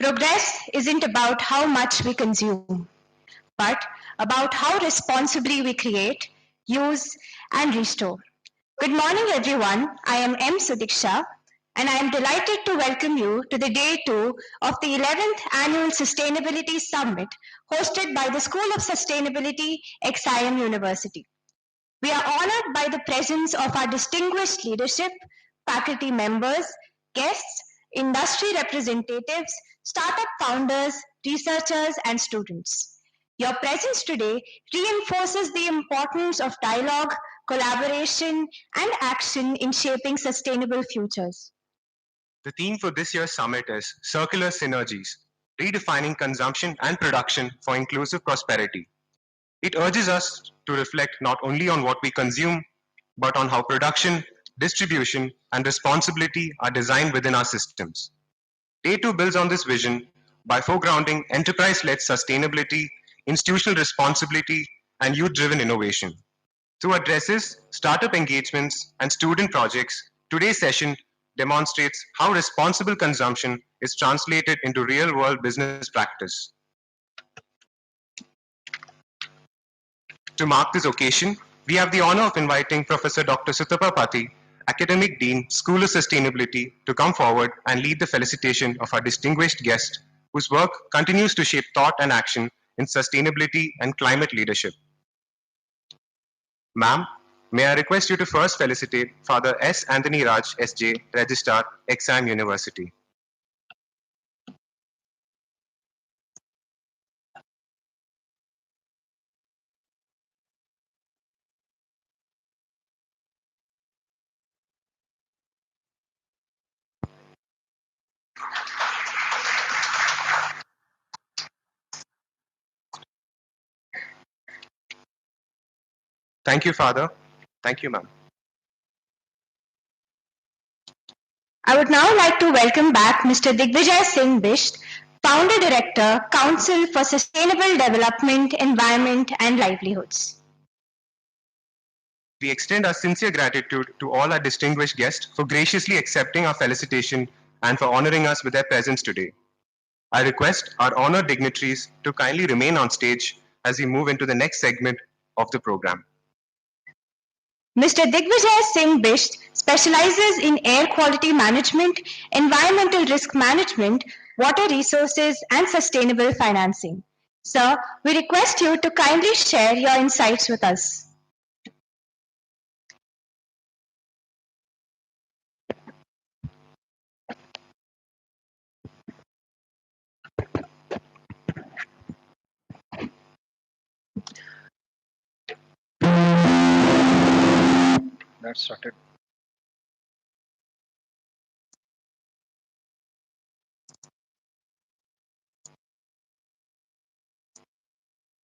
Progress isn't about how much we consume, but about how responsibly we create, use, and restore. Good morning, everyone. I am M. Sudiksha, and I am delighted to welcome you to the day 2 of the 11th Annual Sustainability Summit hosted by the School of Sustainability, XIM University. We are honored by the presence of our distinguished leadership, faculty members, guests, industry representatives, startup founders, researchers, and students. Your presence today reinforces the importance of dialogue, collaboration, and action in shaping sustainable futures. The theme for this year's summit is Circular Synergies, redefining consumption and production for inclusive prosperity. It urges us to reflect not only on what we consume, but on how production, distribution, and responsibility are designed within our systems. Day 2 builds on this vision by foregrounding enterprise-led sustainability, institutional responsibility, and youth-driven innovation. Through addresses, startup engagements, and student projects, today's session demonstrates how responsible consumption is translated into real-world business practice. To mark this occasion, we have the honor of inviting Professor Dr. Sutapa Pati, Academic Dean, School of Sustainability, to come forward and lead the felicitation of our distinguished guest, whose work continues to shape thought and action in sustainability and climate leadership. Ma'am, may I request you to first felicitate Father S. Anthony Raj, SJ, Registrar, XIM University. Thank you, Father. Thank you, ma'am. I would now like to welcome back Mr. Digvijay Singh Bisht, Founder Director, Council for Sustainable Development, Environment and Livelihoods. We extend our sincere gratitude to all our distinguished guests for graciously accepting our felicitation and for honoring us with their presence today. I request our honored dignitaries to kindly remain on stage as we move into the next segment of the program. Mr. Digvijay Singh Bisht specializes in air quality management, environmental risk management, water resources, and sustainable financing. Sir, we request you to kindly share your insights with us. That started.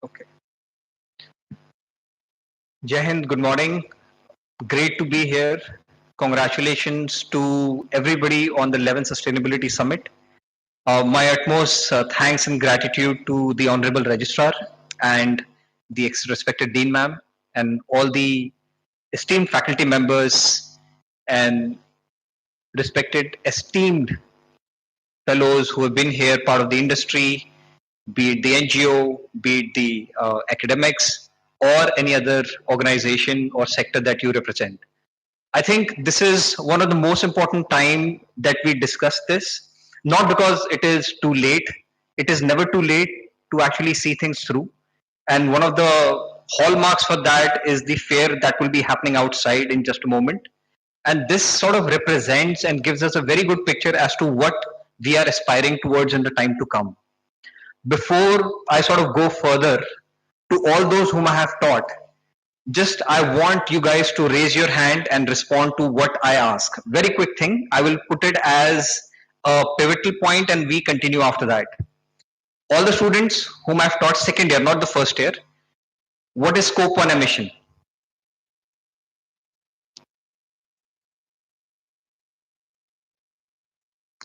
Okay. Jai Hind, good morning. Great to be here. Congratulations to everybody on the 11th Sustainability Summit. My utmost thanks and gratitude to the Honorable Registrar and the respected Dean Ma'am and all the esteemed faculty members and respected esteemed fellows who have been here, part of the industry, be it the NGO, be it the academics, or any other organization or sector that you represent. I think this is one of the most important time that we discuss this, not because it is too late. It is never too late to actually see things through. And one of the hallmarks for that is the fair that will be happening outside in just a moment. And this sort of represents and gives us a very good picture as to what we are aspiring towards in the time to come. Before I sort of go further, to all those whom I have taught, just I want you guys to raise your hand and respond to what I ask. Very quick thing. I will put it as a pivotal point and we continue after that. All the students whom I've taught second year, not the first year, what is scope 1 emission?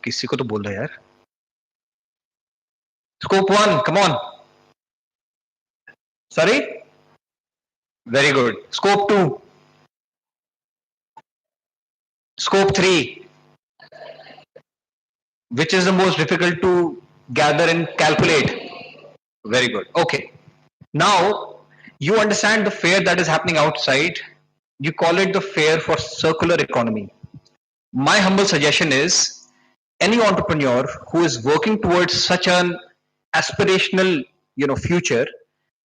किसी को तो बोल रहा है यार. Scope 1, come on. Sorry? Very good. Scope 2. Scope 3. Which is the most difficult to gather and calculate. Very good. Okay. Now you understand the fair that is happening outside. You call it the fair for circular economy. My humble suggestion is any entrepreneur who is working towards such an aspirational, future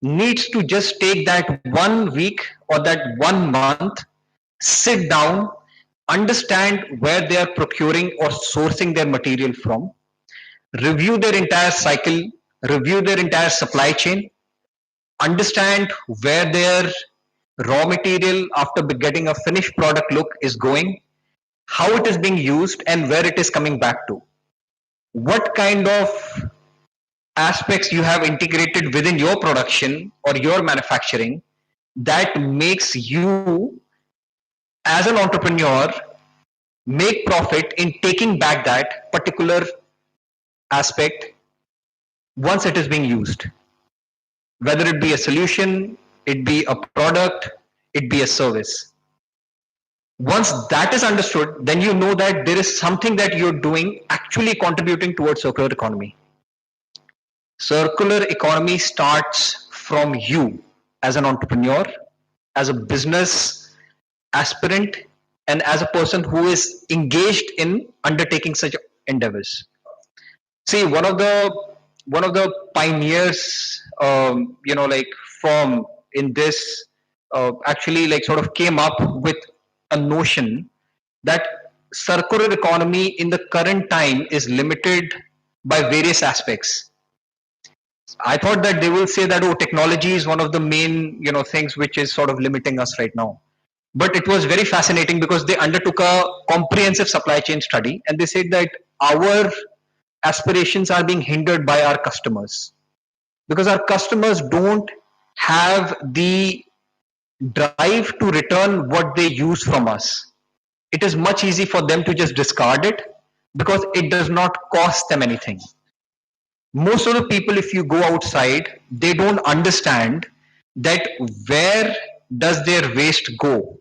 needs to just take that 1 week or that 1 month, sit down, understand where they are procuring or sourcing their material from, review their entire cycle, review their entire supply chain, understand where their raw material after getting a finished product look is going, how it is being used, and where it is coming back to. What kind of aspects you have integrated within your production or your manufacturing that makes you, as an entrepreneur, make profit in taking back that particular aspect once it is being used, whether it be a solution, it be a product, it be a service. Once that is understood, then you know that there is something that you're doing actually contributing towards circular economy. Circular economy starts from you as an entrepreneur, as a business aspirant, and as a person who is engaged in undertaking such endeavors. See, one of the pioneers, like firm in this, actually like sort of came up with a notion that circular economy in the current time is limited by various aspects. I thought that they will say that, oh, technology is one of the main, things which is sort of limiting us right now. But it was very fascinating because they undertook a comprehensive supply chain study and they said that our aspirations are being hindered by our customers because our customers don't have the drive to return what they use from us. It is much easy for them to just discard it because it does not cost them anything. Most of the people, if you go outside, they don't understand that where does their waste go.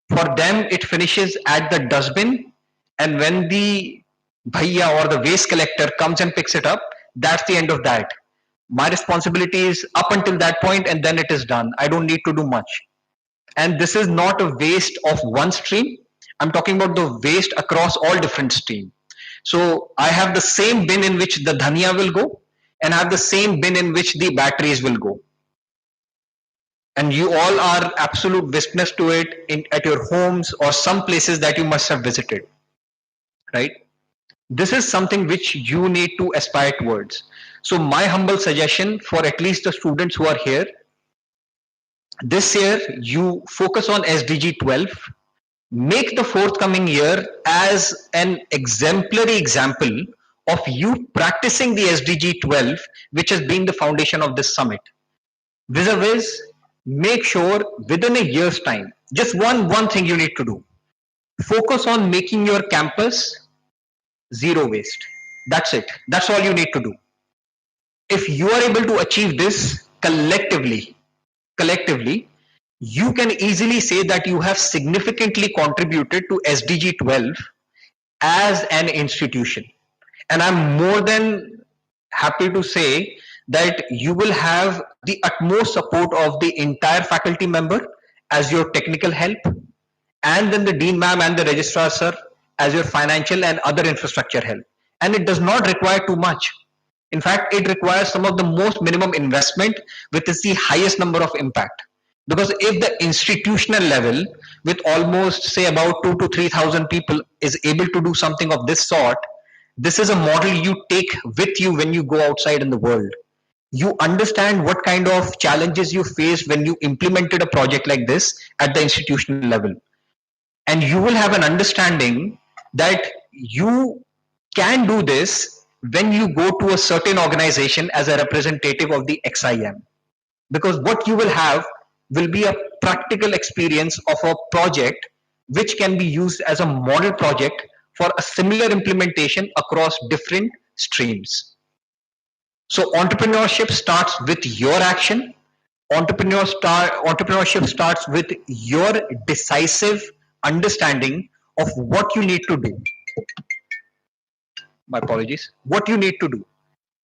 For them it finishes at the dustbin, and when the bhaiya or the waste collector comes and picks it up, that's the end of that. My responsibility is up until that point and then it is done. I don't need to do much. And this is not a waste of one stream. I'm talking about the waste across all different streams. So I have the same bin in which the dhania will go, and I have the same bin in which the batteries will go. And you all are absolute witness to it at your homes or some places that you must have visited, right? This is something which you need to aspire towards. So my humble suggestion for at least the students who are here, this year you focus on SDG 12, make the forthcoming year as an exemplary example of you practicing the SDG 12, which has been the foundation of this summit. Vis-a-vis, make sure within a year's time, just one thing you need to do. Focus on making your campus zero waste. That's it. That's all you need to do. If you are able to achieve this collectively, you can easily say that you have significantly contributed to SDG 12 as an institution. And I'm more than happy to say that you will have the utmost support of the entire faculty member as your technical help, and then the dean ma'am and the registrar sir as your financial and other infrastructure help. And it does not require too much. In fact, it requires some of the most minimum investment, which is the highest number of impact. Because if the institutional level, with almost say about 2 to 3,000 people, is able to do something of this sort, this is a model you take with you when you go outside in the world. You understand what kind of challenges you face when you implemented a project like this at the institutional level. And you will have an understanding that you can do this when you go to a certain organization as a representative of the XIM. Because what you will have will be a practical experience of a project which can be used as a model project for a similar implementation across different streams. So entrepreneurship starts with your action. Entrepreneurship starts with your decisive understanding of what you need to do. My apologies. What you need to do.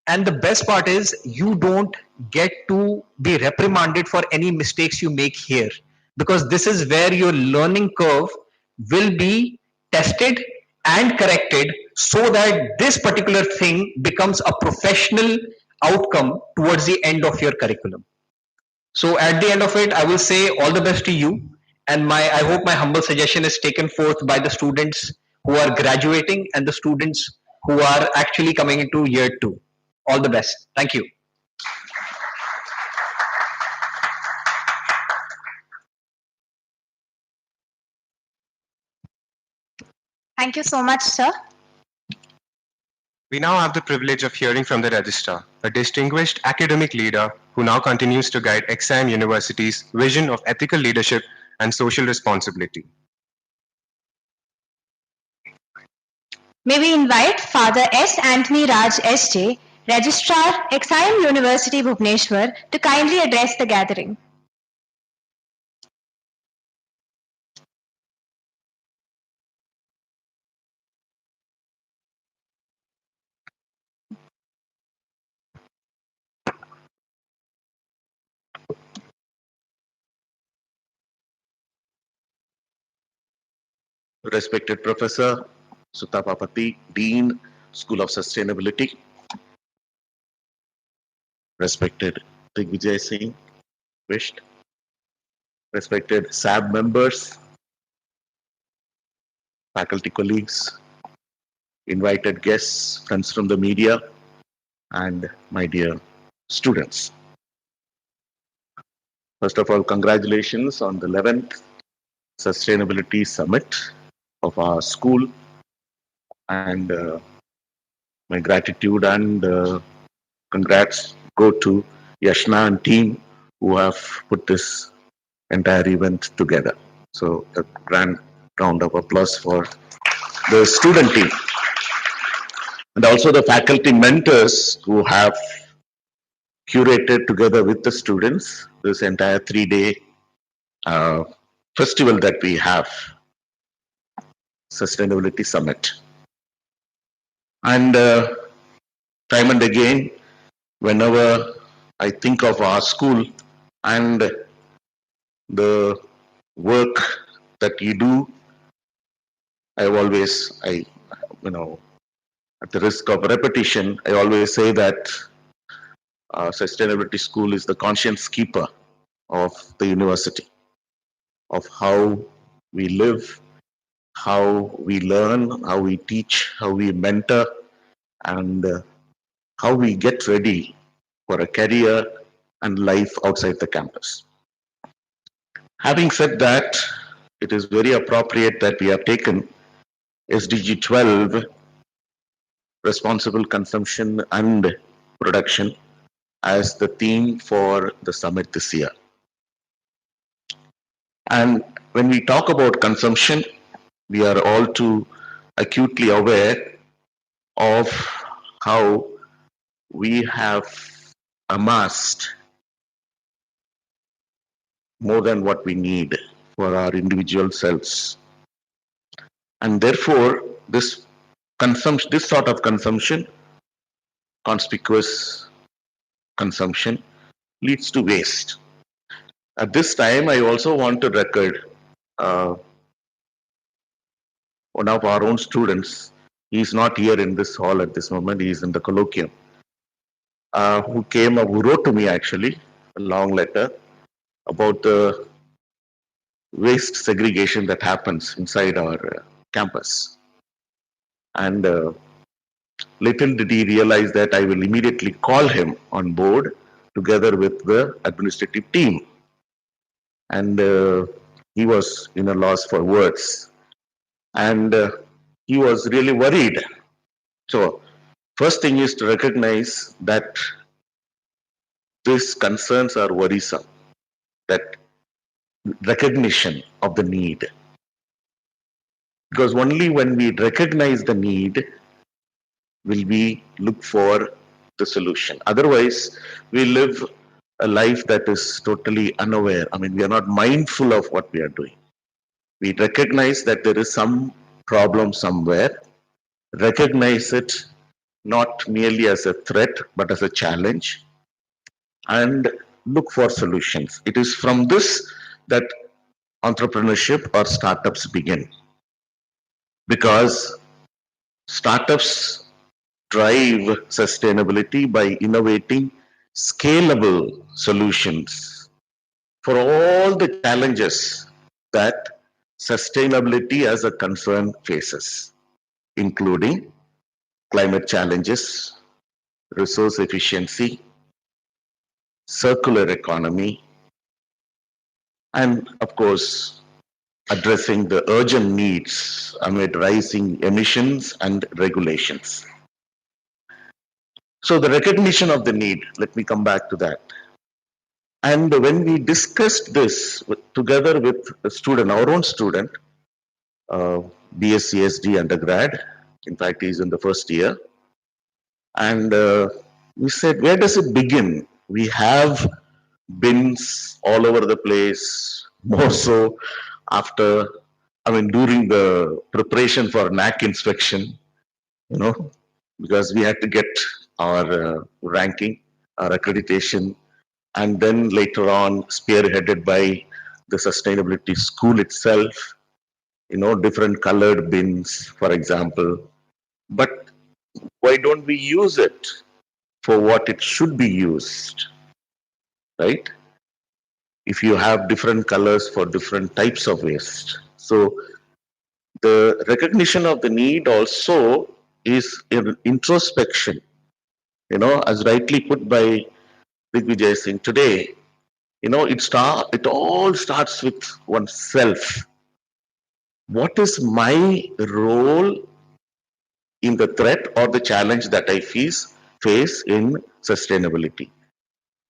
And the best part is you don't get to be reprimanded for any mistakes you make here, because this is where your learning curve will be tested and corrected so that this particular thing becomes a professional outcome towards the end of your curriculum. So at the end of it, I will say all the best to you. And I hope my humble suggestion is taken forth by the students who are graduating and the students who are actually coming into year two. All the best. Thank you. Thank you so much, sir. We now have the privilege of hearing from the Registrar, a distinguished academic leader who now continues to guide XIM University's vision of ethical leadership and social responsibility. May we invite Father S. Anthony Raj S.J., Registrar, XIM University, Bhubaneswar, to kindly address the gathering. Respected Professor Sutapapati, Dean, School of Sustainability. Respected Digvijay Singh, Wished. Respected SAB members, faculty colleagues, invited guests, friends from the media, and my dear students. First of all, congratulations on the 11th Sustainability Summit of our school, and my gratitude and congrats go to Yashna and team who have put this entire event together. So a grand round of applause for the student team and also the faculty mentors who have curated together with the students this entire 3-day festival that we have, Sustainability Summit. And time and again, whenever I think of our school and the work that you do, at the risk of repetition, I always say that Sustainability School is the conscience keeper of the university, of how we live, how we learn, how we teach, how we mentor, and how we get ready for a career and life outside the campus. Having said that, it is very appropriate that we have taken SDG 12, responsible consumption and production, as the theme for the summit this year. And when we talk about consumption, we are all too acutely aware of how we have amassed more than what we need for our individual selves. And therefore, this sort of consumption, conspicuous consumption, leads to waste. At this time, I also want to record one of our own students. He is not here in this hall at this moment. He is in the colloquium. Who wrote to me actually a long letter about the waste segregation that happens inside our campus. And little did he realize that I will immediately call him on board together with the administrative team. And he was in a loss for words. And he was really worried. So, first thing is to recognize that these concerns are worrisome, that recognition of the need. Because only when we recognize the need will we look for the solution. Otherwise, we live a life that is totally unaware. I mean, we are not mindful of what we are doing. We recognize that there is some problem somewhere, recognize it, not merely as a threat, but as a challenge, and look for solutions. It is from this that entrepreneurship or startups begin, because startups drive sustainability by innovating scalable solutions for all the challenges that sustainability as a concern faces, including climate challenges, resource efficiency, circular economy, and of course, addressing the urgent needs amid rising emissions and regulations. So, the recognition of the need, let me come back to that. And when we discussed this together with a student, our own student, uh, BSc undergrad, in fact, he's in the first year, and we said, where does it begin? We have bins all over the place, more so after, I mean, during the preparation for NAC inspection, you know, because we had to get our ranking, our accreditation, and then later on spearheaded by the sustainability school itself, different colored bins, for example. But why don't we use it for what it should be used, right? If you have different colors for different types of waste. So the recognition of the need also is an introspection, as rightly put by Digvijay Singh today. It all starts with oneself. What is my role in the threat or the challenge that I face in sustainability?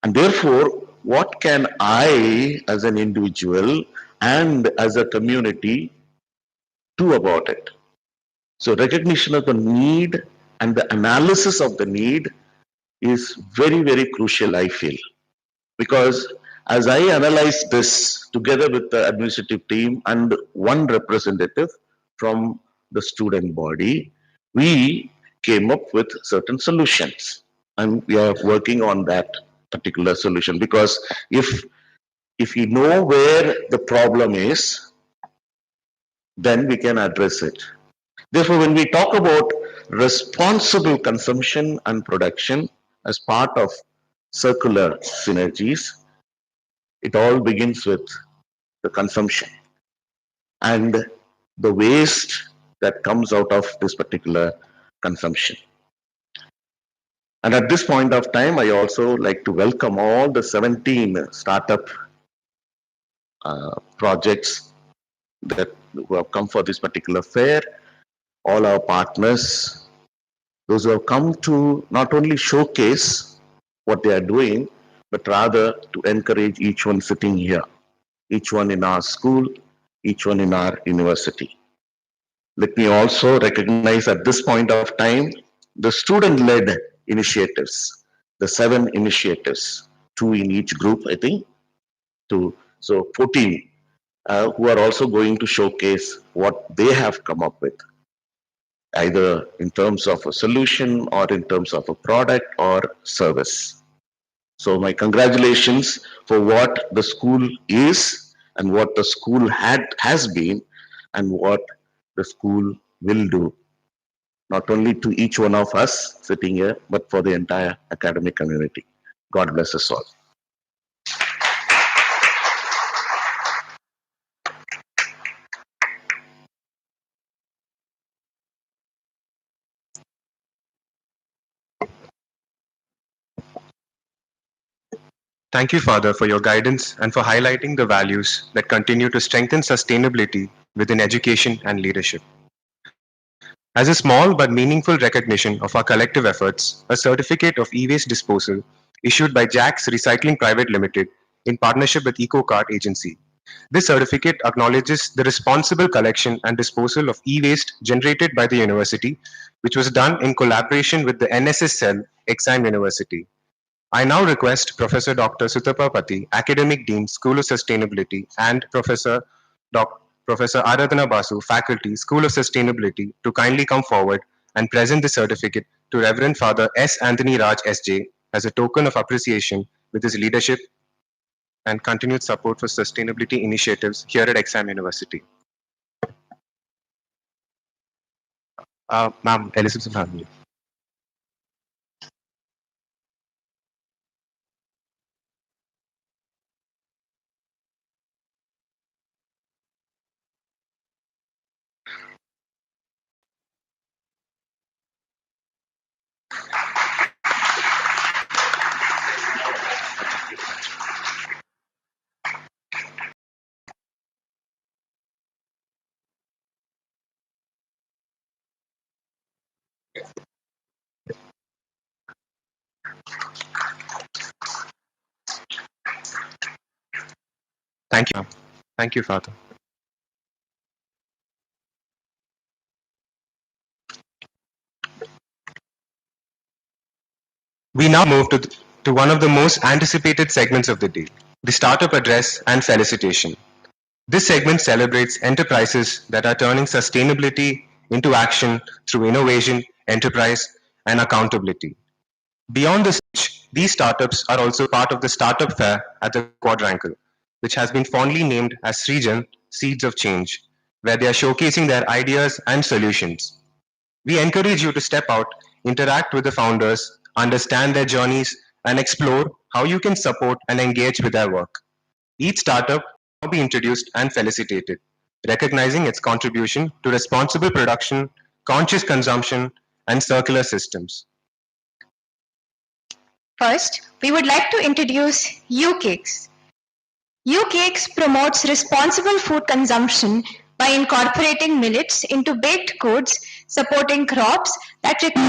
And therefore, what can I as an individual and as a community do about it? So recognition of the need and the analysis of the need is very, very crucial, I feel. Because as I analyzed this together with the administrative team and one representative from the student body, we came up with certain solutions. And we are working on that particular solution, because if we know where the problem is, then we can address it. Therefore, when we talk about responsible consumption and production as part of circular synergies, it all begins with the consumption and the waste that comes out of this particular consumption. And at this point of time, I also like to welcome all the 17 startup projects that who have come for this particular fair, all our partners, those who have come to not only showcase what they are doing, but rather to encourage each one sitting here, each one in our school, each one in our university. Let me also recognize at this point of time the student-led initiatives, the 7 initiatives, 2 in each group, I think, 2, so 14, who are also going to showcase what they have come up with, either in terms of a solution or in terms of a product or service. So my congratulations for what the school is and what the school has been and what the school will do, not only to each one of us sitting here, but for the entire academic community. God bless us all. Thank you, Father, for your guidance and for highlighting the values that continue to strengthen sustainability within education and leadership. As a small but meaningful recognition of our collective efforts, a certificate of e-waste disposal issued by Jack's Recycling Private Limited in partnership with EcoCart Agency. This certificate acknowledges the responsible collection and disposal of e-waste generated by the university, which was done in collaboration with the NSS cell, Exime University. I now request Professor Dr. Sutapa Pati, Academic Dean, School of Sustainability, and Professor Aradhana Basu, Faculty, School of Sustainability, to kindly come forward and present the certificate to Reverend Father S. Anthony Raj S.J. as a token of appreciation with his leadership and continued support for sustainability initiatives here at Exam University. Ma'am, Elizabeth Family. Thank you, ma'am. Thank you, Father. We now move to one of the most anticipated segments of the day, the Startup Address and Felicitation. This segment celebrates enterprises that are turning sustainability into action through innovation, enterprise, and accountability. Beyond the stage, these startups are also part of the Startup Fair at the Quadrangle, which has been fondly named as Srijan Seeds of Change, where they are showcasing their ideas and solutions. We encourage you to step out, interact with the founders, understand their journeys, and explore how you can support and engage with their work. Each startup will now be introduced and felicitated, recognizing its contribution to responsible production, conscious consumption, and circular systems. First, we would like to introduce U-Cakes. U-Cakes promotes responsible food consumption by incorporating millets into baked goods, supporting crops that require.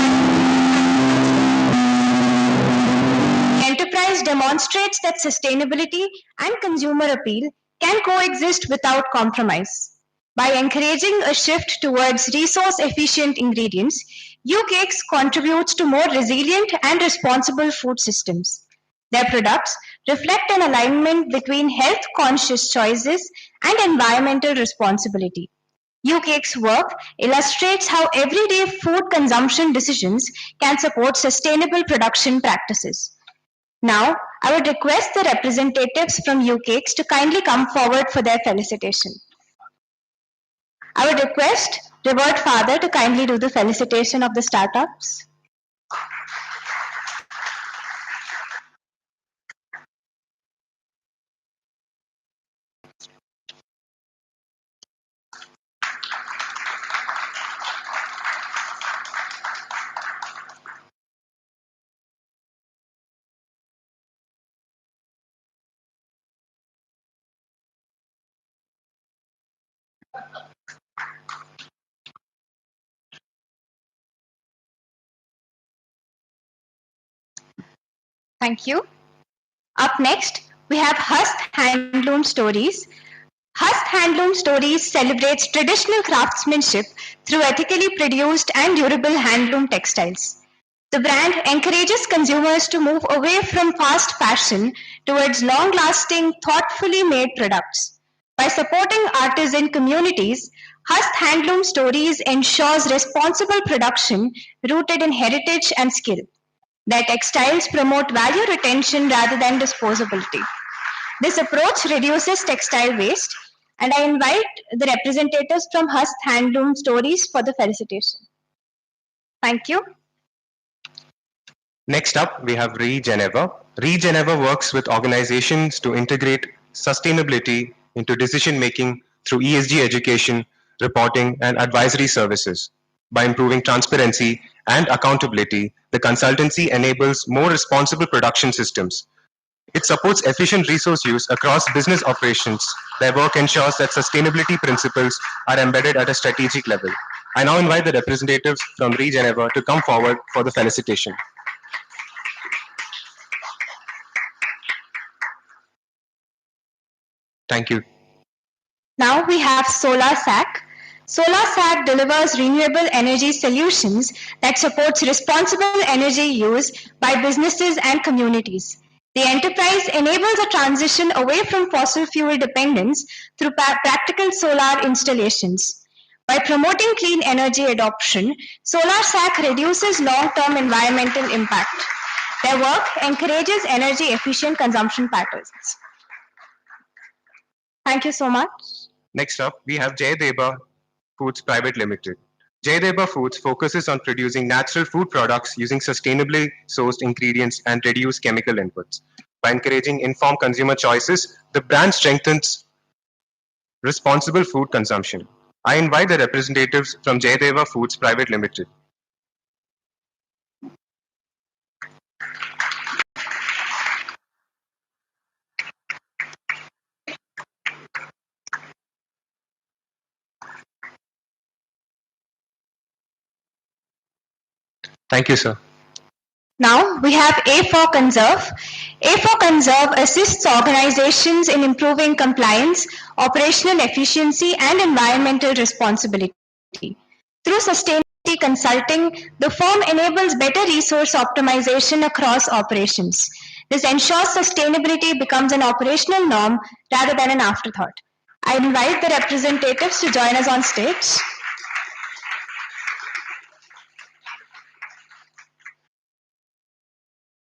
The enterprise demonstrates that sustainability and consumer appeal can coexist without compromise. By encouraging a shift towards resource-efficient ingredients, U-Cakes contributes to more resilient and responsible food systems. Their products reflect an alignment between health-conscious choices and environmental responsibility. U-Cake's work illustrates how everyday food consumption decisions can support sustainable production practices. Now, I would request the representatives from U-Cakes to kindly come forward for their felicitation. I would request Revered Father to kindly do the felicitation of the startups. Thank you. Up next, we have Hast Handloom Stories. Hast Handloom Stories celebrates traditional craftsmanship through ethically produced and durable handloom textiles. The brand encourages consumers to move away from fast fashion towards long-lasting, thoughtfully made products. By supporting artisan communities, Hast Handloom Stories ensures responsible production rooted in heritage and skill. Their textiles promote value retention rather than disposability. This approach reduces textile waste, and I invite the representatives from Hast Handloom Stories for the felicitation. Thank you. Next up, we have Regenever. Regenever works with organizations to integrate sustainability into decision making through ESG education, reporting, and advisory services. By improving transparency and accountability, the consultancy enables more responsible production systems. It supports efficient resource use across business operations. Their work ensures that sustainability principles are embedded at a strategic level. I now invite the representatives from Regenever to come forward for the felicitation. Thank you. Now we have SolarSac. SolarSac delivers renewable energy solutions that supports responsible energy use by businesses and communities. The enterprise enables a transition away from fossil fuel dependence through practical solar installations. By promoting clean energy adoption, Solar Sac reduces long-term environmental impact. Their work encourages energy-efficient consumption patterns. Thank you so much. Next up, we have Jayadeva Foods Private Limited. Jayadeva Foods focuses on producing natural food products using sustainably sourced ingredients and reduced chemical inputs. By encouraging informed consumer choices, the brand strengthens responsible food consumption. I invite the representatives from Jayadeva Foods Private Limited. Thank you, sir. Now we have A for Conserve. A for Conserve assists organizations in improving compliance, operational efficiency, and environmental responsibility. Through sustainability consulting, the firm enables better resource optimization across operations. This ensures sustainability becomes an operational norm rather than an afterthought. I invite the representatives to join us on stage.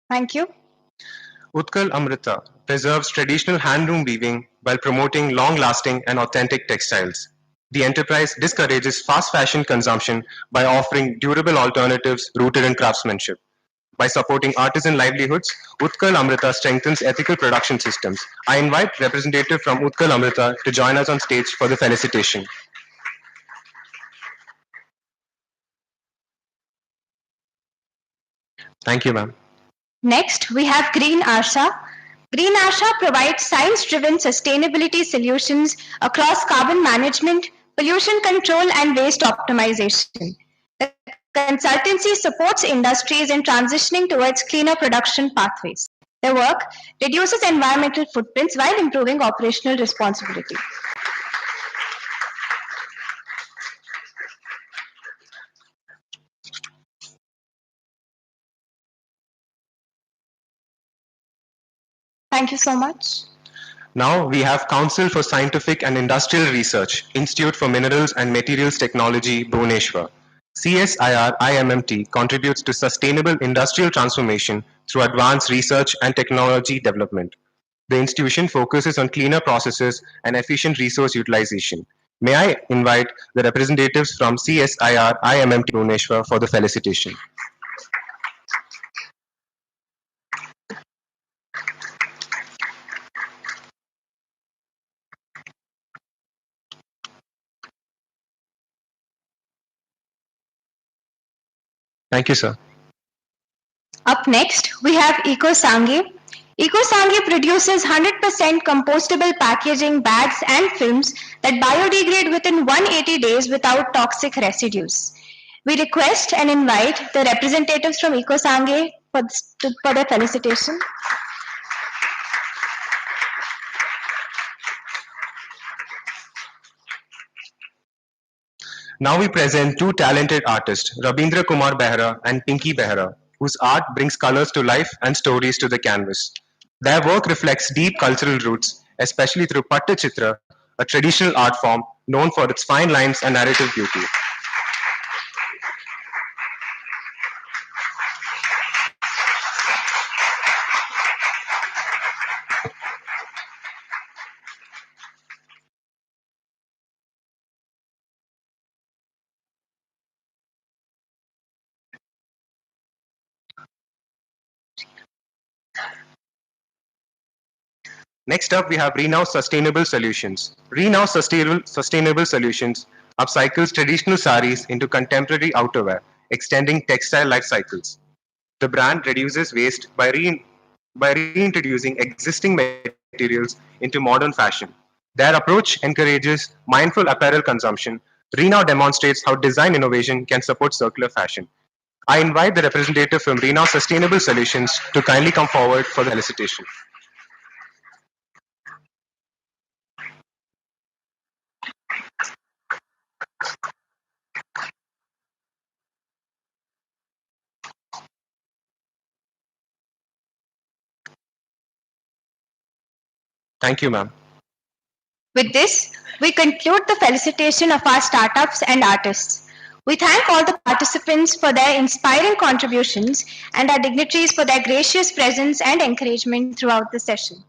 Thank you. Utkal Amrita preserves traditional handloom weaving while promoting long-lasting and authentic textiles. The enterprise discourages fast fashion consumption by offering durable alternatives rooted in craftsmanship. By supporting artisan livelihoods, Utkal Amrita strengthens ethical production systems. I invite representative from Utkal Amrita to join us on stage for the felicitation. Thank you, ma'am. Next, we have Green Asha. Green Asha provides science-driven sustainability solutions across carbon management, pollution control, and waste optimization. The consultancy supports industries in transitioning towards cleaner production pathways. Their work reduces environmental footprints while improving operational responsibility. Thank you so much. Now we have Council for Scientific and Industrial Research, Institute for Minerals and Materials Technology, Bhubaneswar. CSIR IMMT contributes to sustainable industrial transformation through advanced research and technology development. The institution focuses on cleaner processes and efficient resource utilization. May I invite the representatives from CSIR IMMT Bhubaneswar for the felicitation. Thank you, sir. Up next, we have EcoSangi. EcoSangi produces 100% compostable packaging, bags, and films that biodegrade within 180 days without toxic residues. We request and invite the representatives from EcoSangi for their felicitation. Now we present two talented artists, Rabindra Kumar Behra and Pinky Behra, whose art brings colors to life and stories to the canvas. Their work reflects deep cultural roots, especially through Pattachitra, a traditional art form known for its fine lines and narrative beauty. Next up, we have Renow Sustainable Solutions. Renow Sustainable Solutions upcycles traditional saris into contemporary outerwear, extending textile life cycles. The brand reduces waste by reintroducing existing materials into modern fashion. Their approach encourages mindful apparel consumption. Renow demonstrates how design innovation can support circular fashion. I invite the representative from Renow Sustainable Solutions to kindly come forward for the felicitation. Thank you, ma'am. With this, we conclude the felicitation of our startups and artists. We thank all the participants for their inspiring contributions and our dignitaries for their gracious presence and encouragement throughout the session.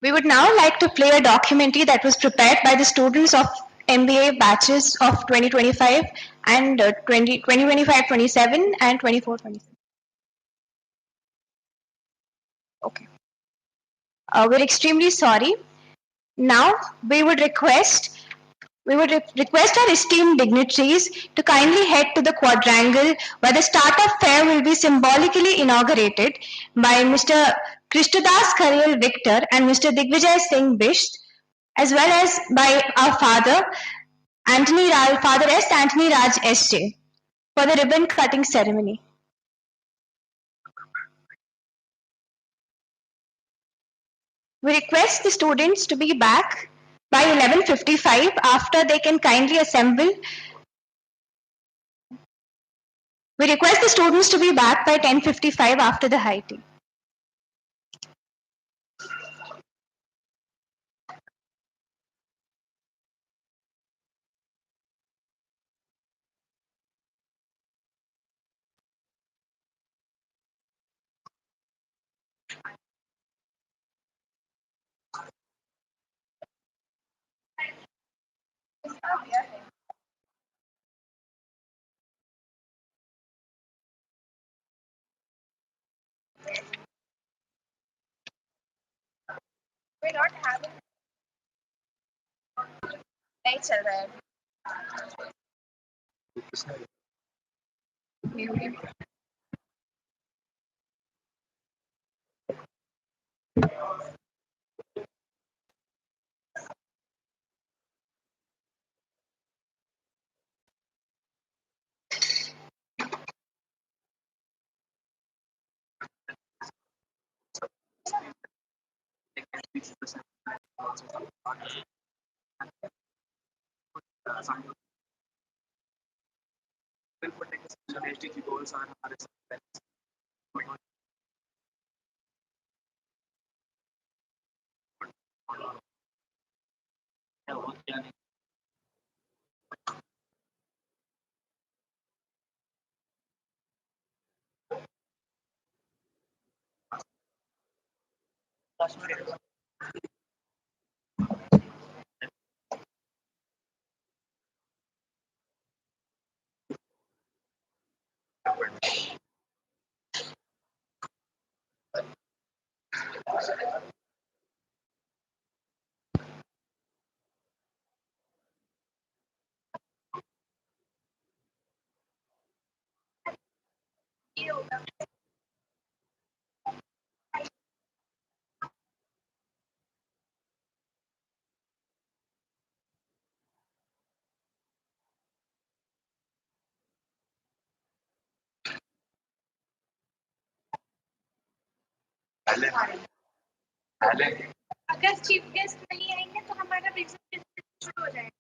We would now like to play a documentary that was prepared by the students of MBA batches of 2025 and 2025-27 and 24-27. Okay. We're extremely sorry. Now we would request our esteemed dignitaries to kindly head to the quadrangle where the startup fair will be symbolically inaugurated by Mr. Krishnadas Kharel Victor and Mr. Digvijay Singh Bisht, as well as by our Father S. Anthony Raj S.J. for the ribbon cutting ceremony. We request the students to be back by 11:55 after they can kindly assemble. We request the students to be back by 10:55 after the high tea. नहीं चल रहा है अगर chief guest नहीं आएंगे तो हमारा presentation शुरू हो जाएगा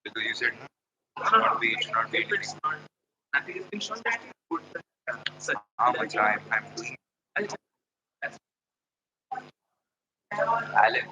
because you said no, it should not be it's not nothing is being shown that good how much I'm doing Alan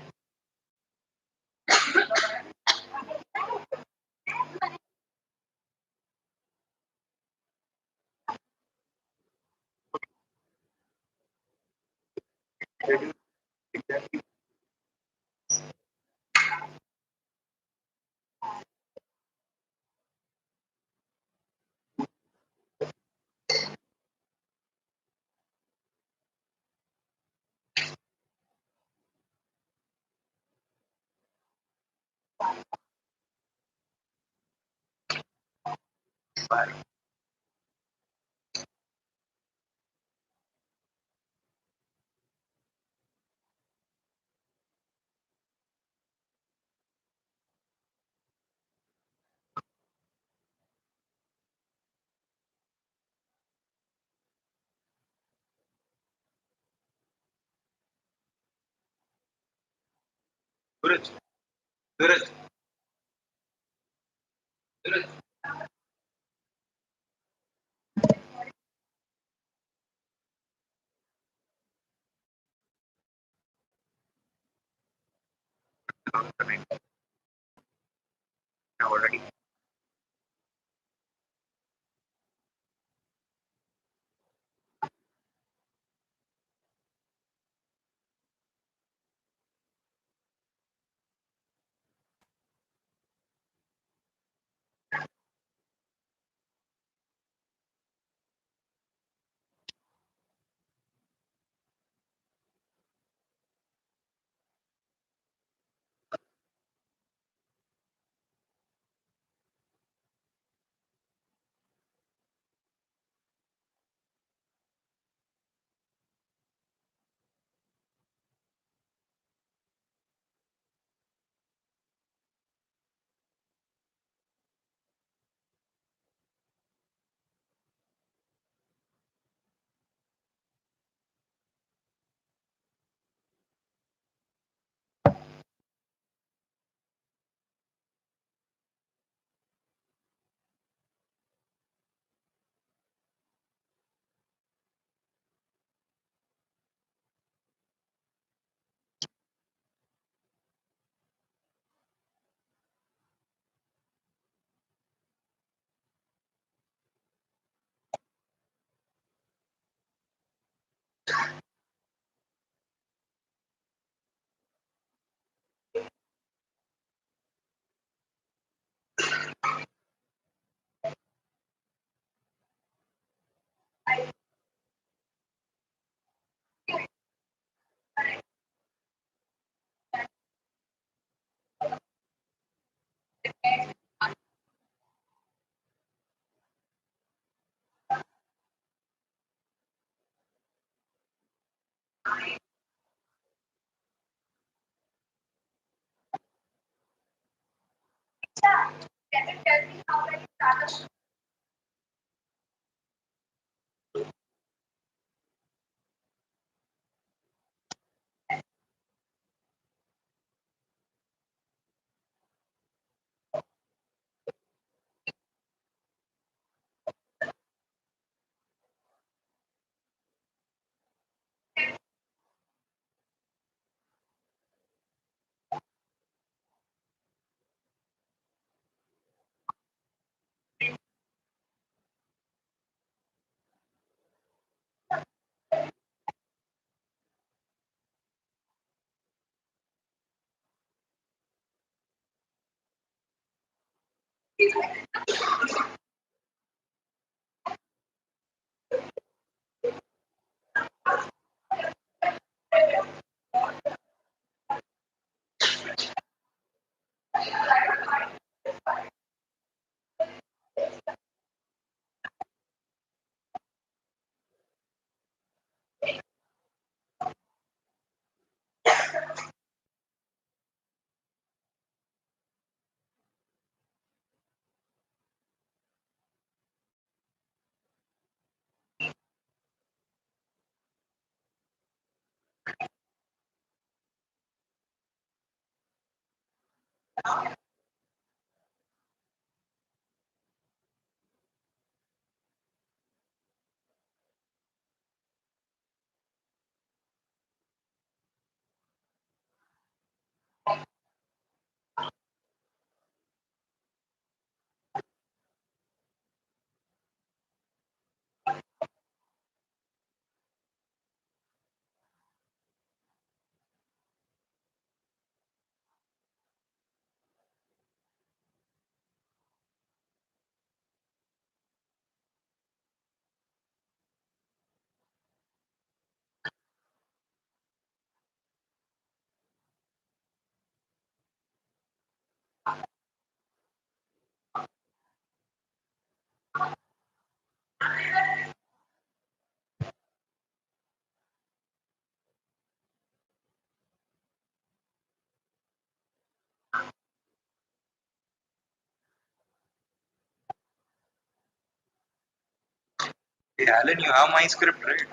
Hey, Alan, you have my script, right?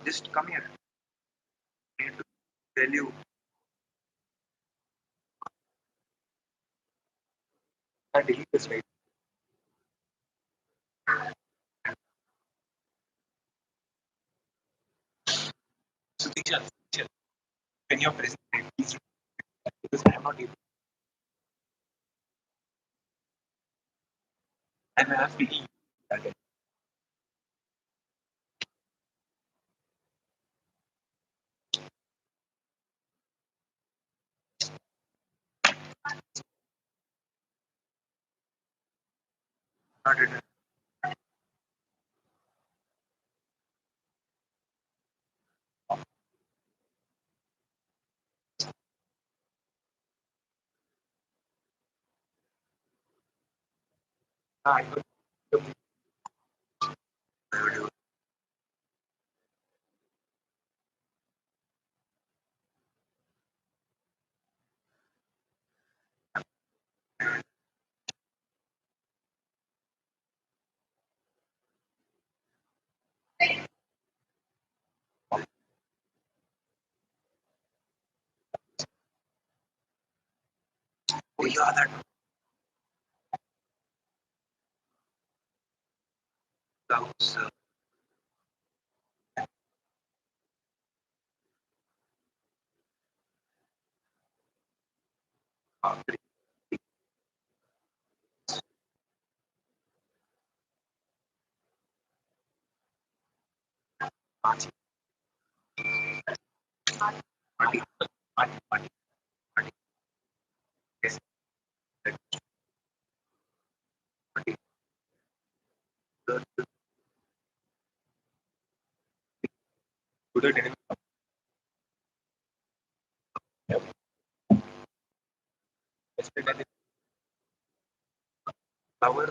Just come here. I need to tell you. I delete this right. So, teacher, when you're present, please because I am not able. I'm asking you. Not written. I will. Oh, yeah, that was great. Party, party, party, party, party. Yes, that party. The good enemy. Yesterday, flower.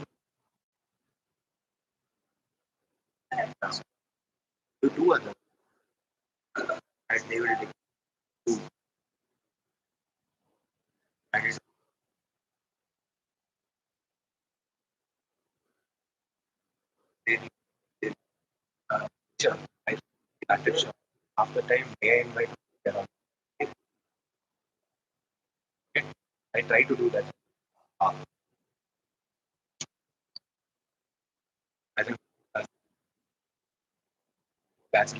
You do other. And they will do. And it's very, very, sure. I attention. After time, may I invite you around? Okay. I try to do that. Uh, I think that's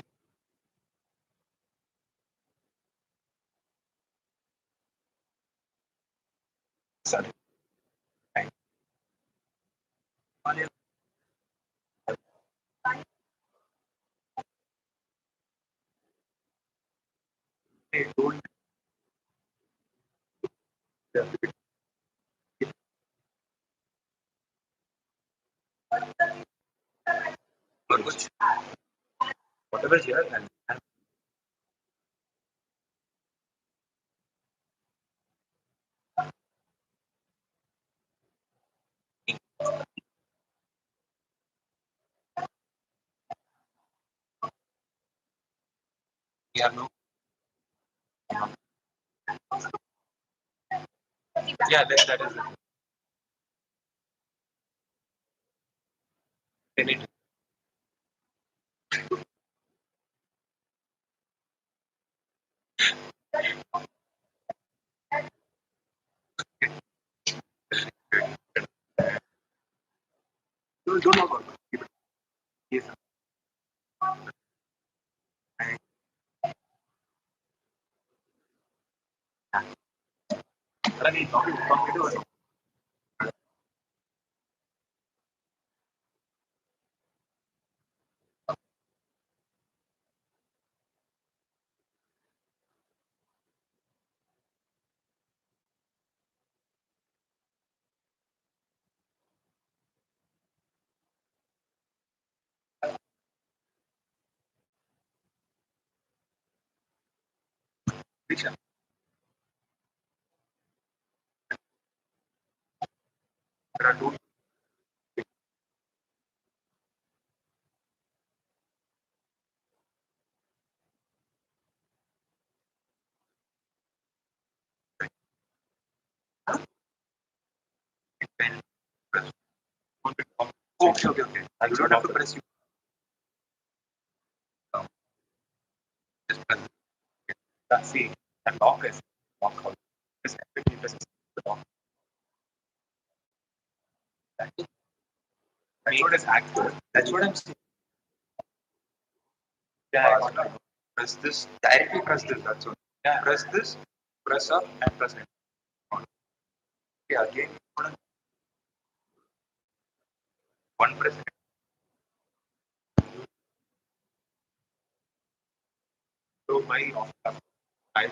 sudden time. I told them whatever is here, and we have no. Yeah, that is it. Don't know about it. Yes. Rani, talking to us. Diksha. There are two. Okay. You don't have to press. You just press. See, and lock is lock out. Press F15, press the lock. That's what is active. That's what I'm saying. Yeah, I got it. Press this. Directly press this. That's all. Yeah. Press this. Press up and press it. Okay, again. One press. So my off. I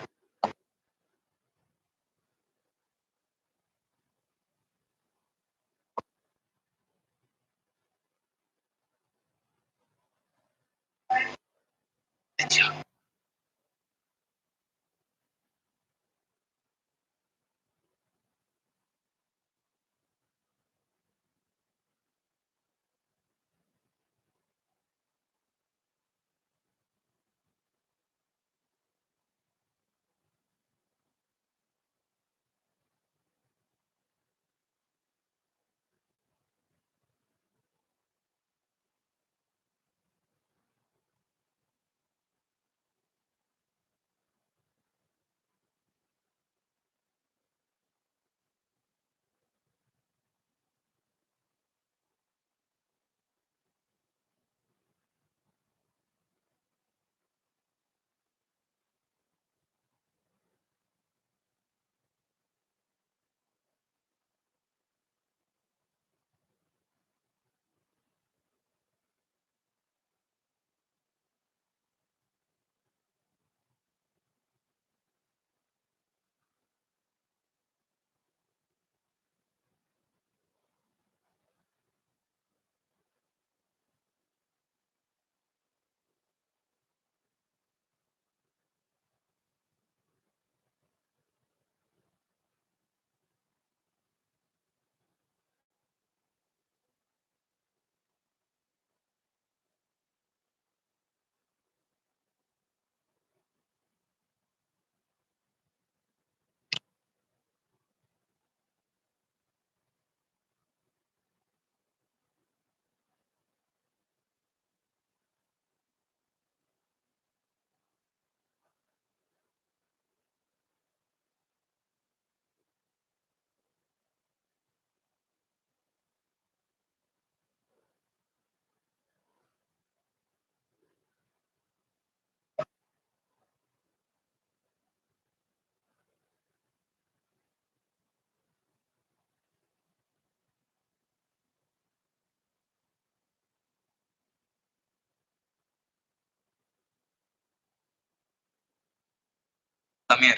come here.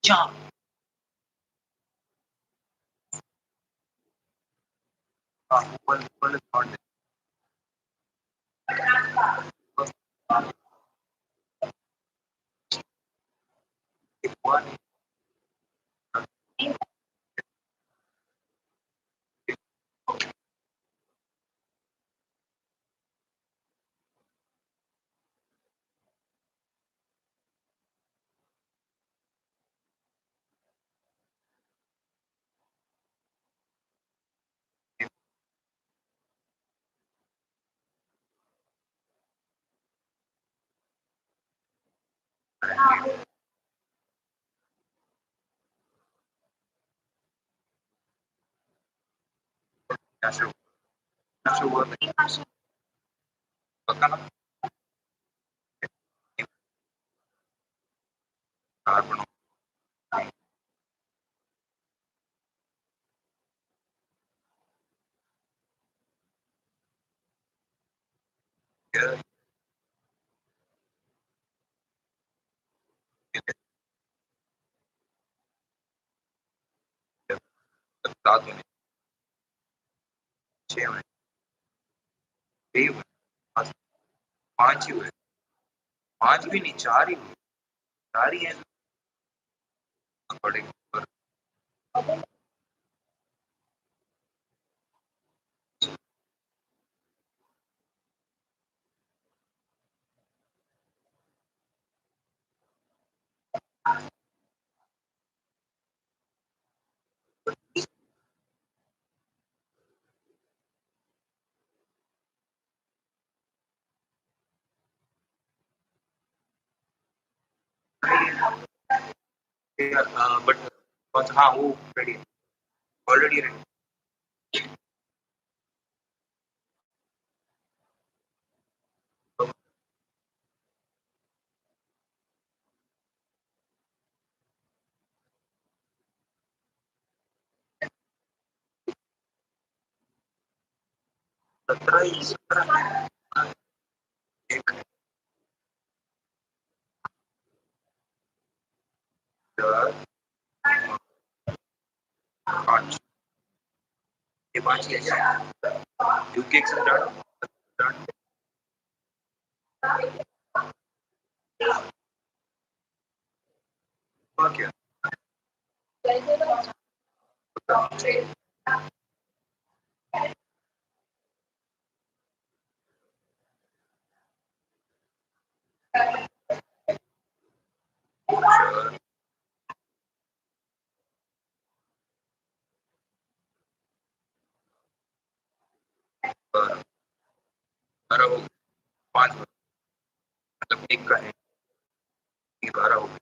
Jump. One is not there. One is natural work. Carbon here. रात होने छह हुए छह हुए पांच ही हुए पांच भी नहीं चार ही हुए चार ही है अकॉर्डिंग but हाँ वो ready already ready. पाँच ये पाँच ले जाए यू केक से start और क्या बारह बारह हो गए पाँच मतलब एक का है ये बारह हो गए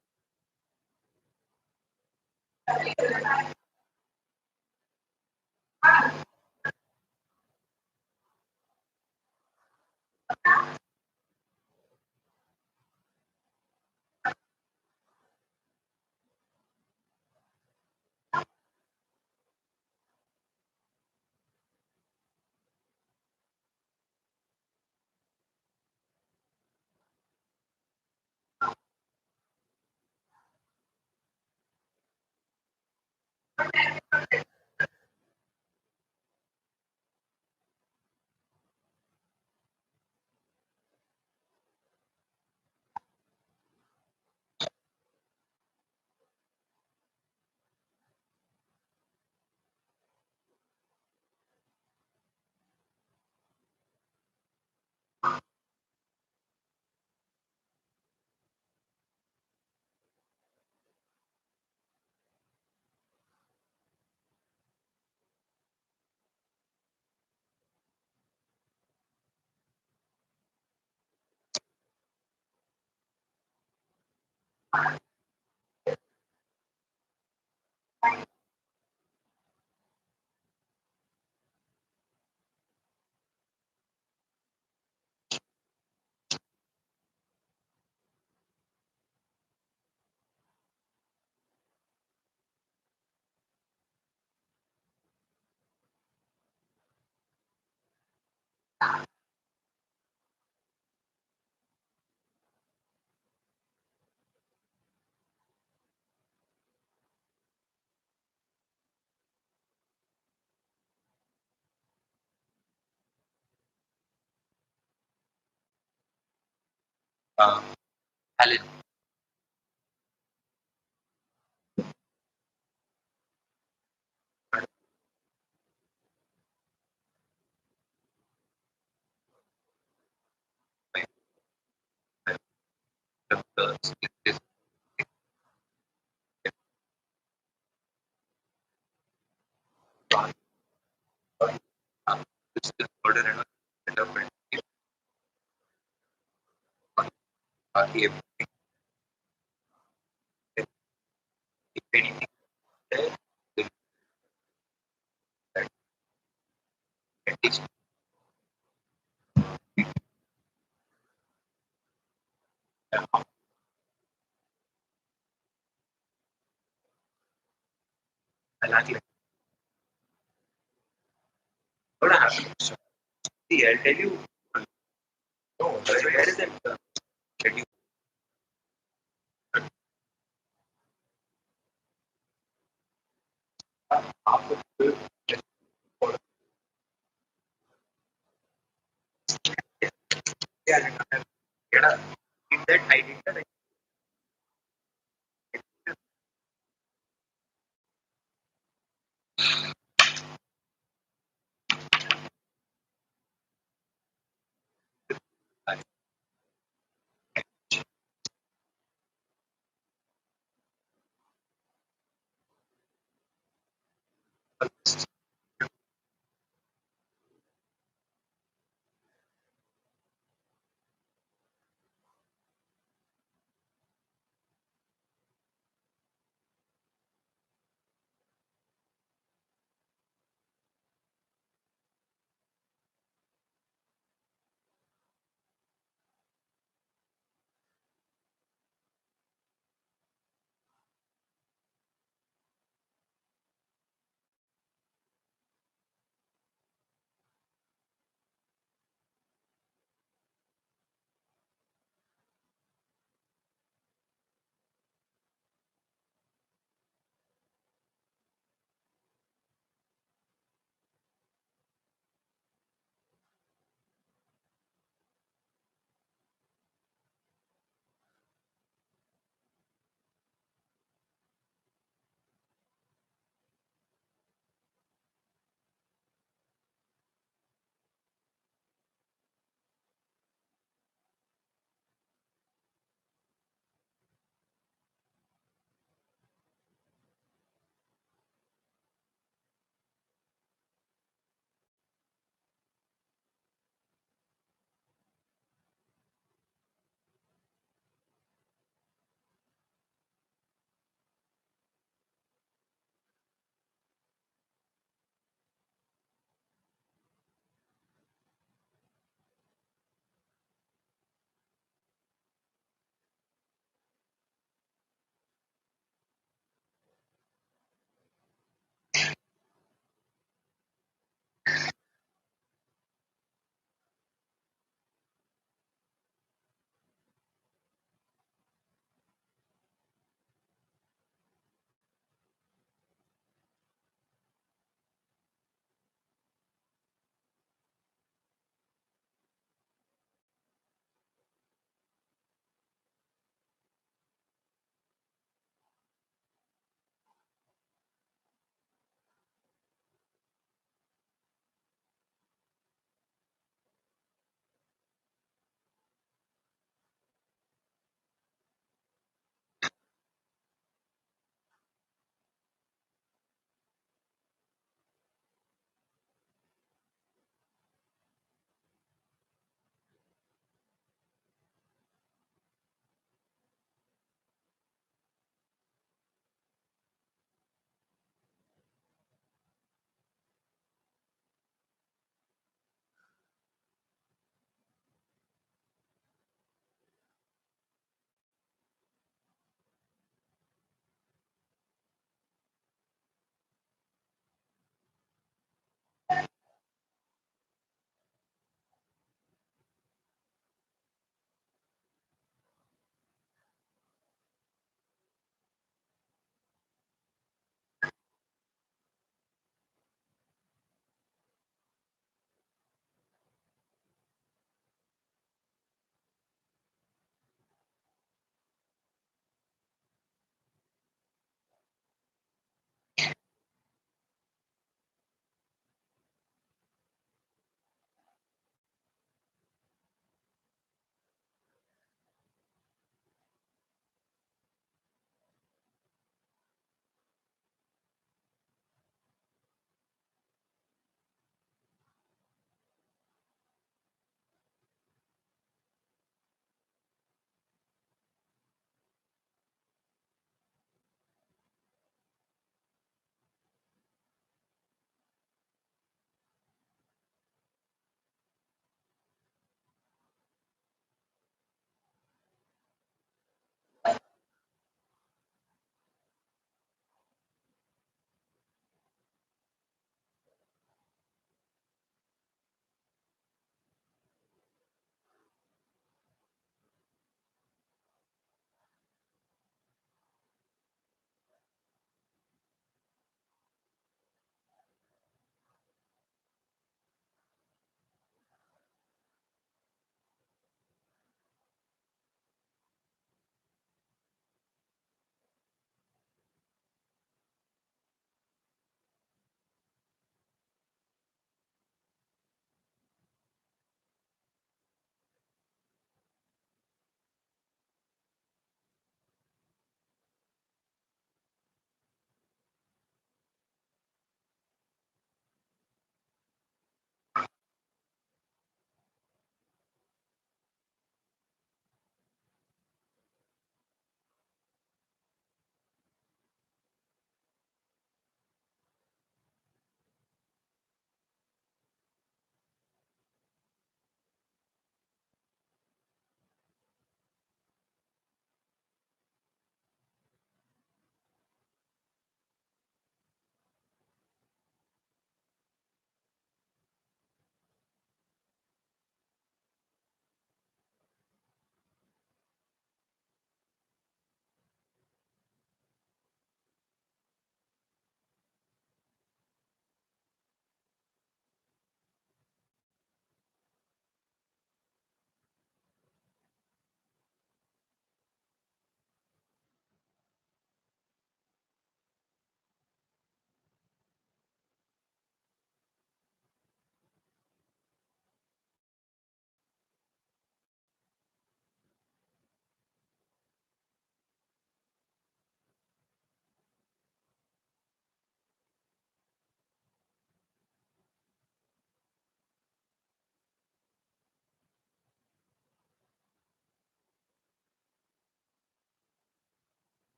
Helen this this is order and development if anything there then that at least I like what happened. See, I'll tell you. No, where is that schedule? After the yeah, in that I did that.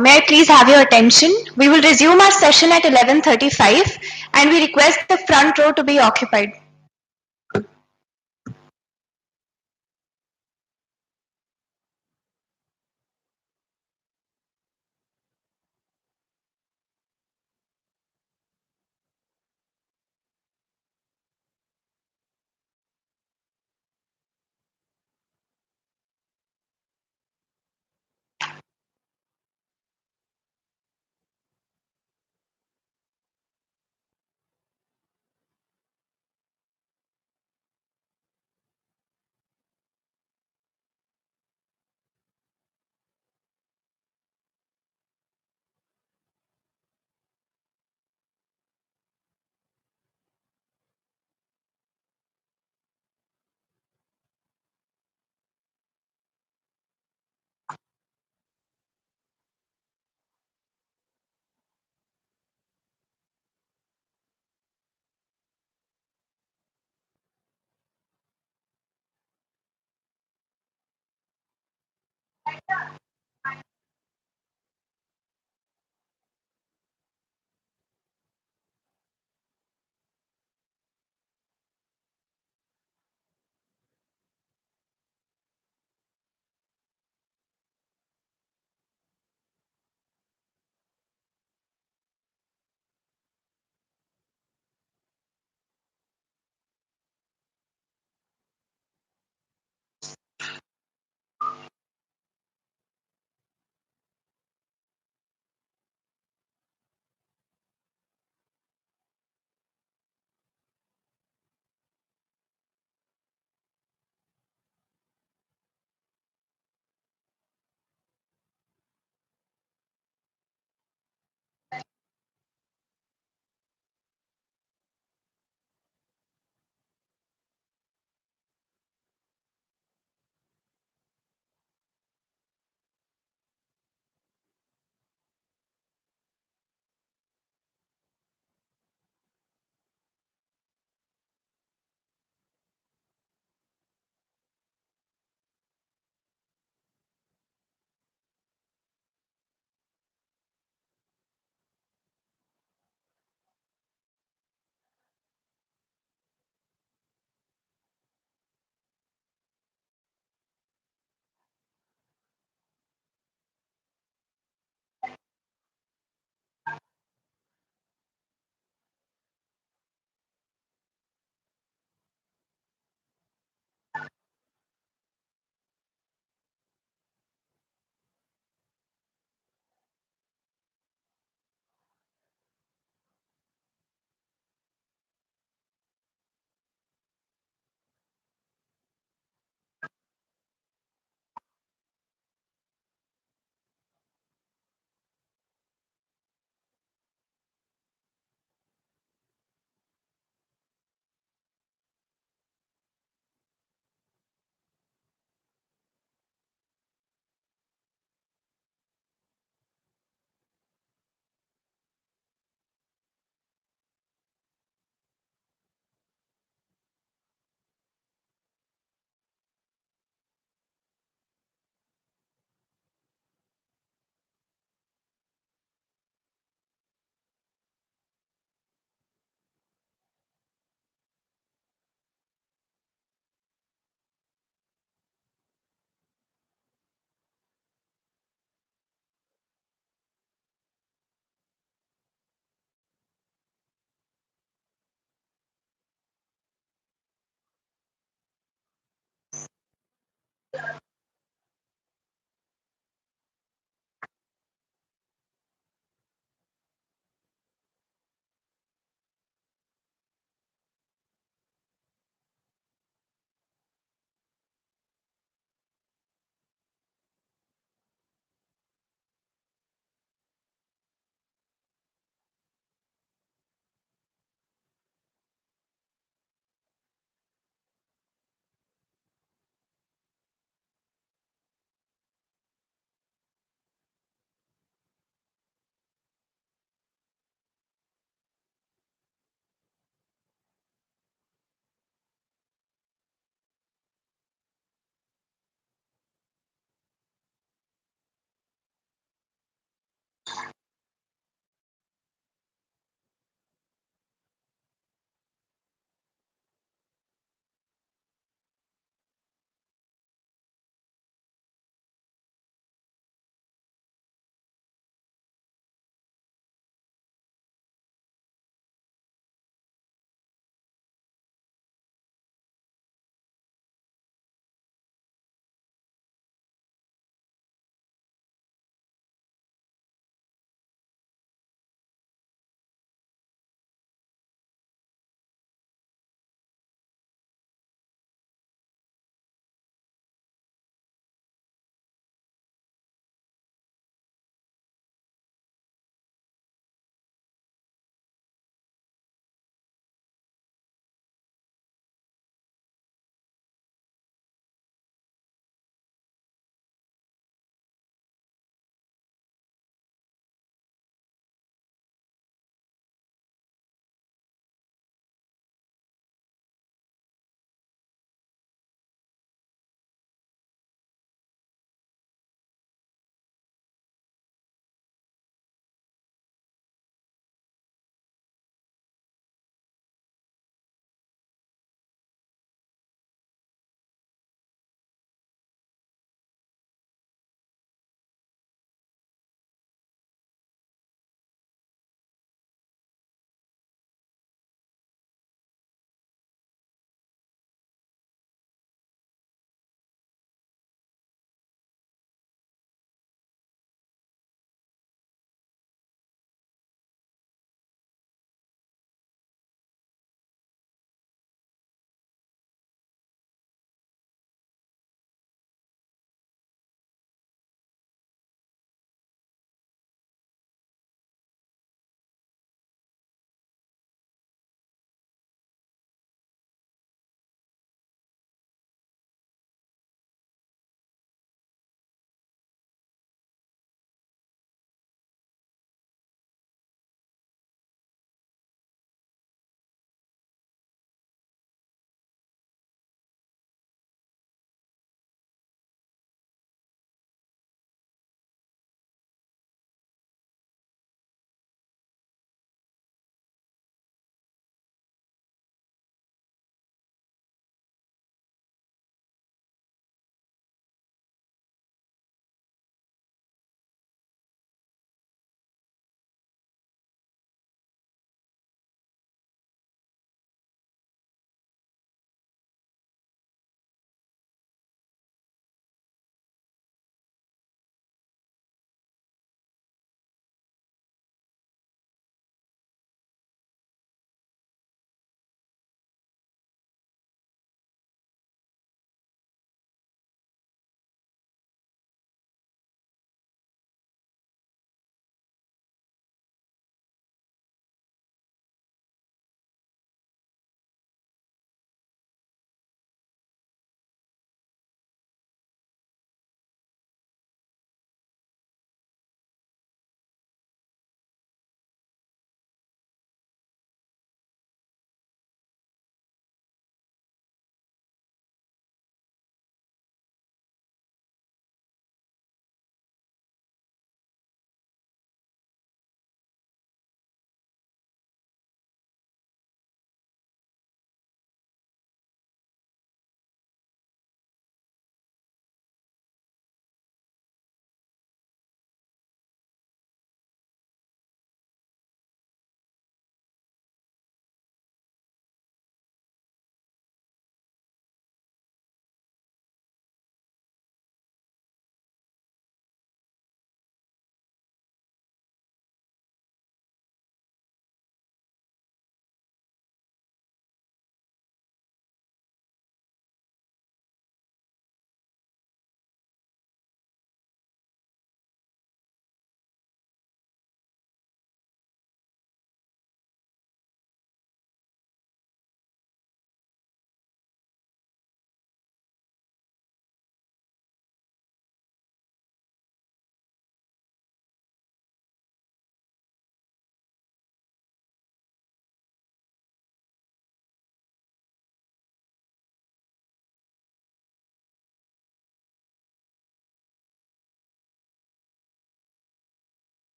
May I please have your attention? We will resume our session at 11:35 and we request the front row to be occupied.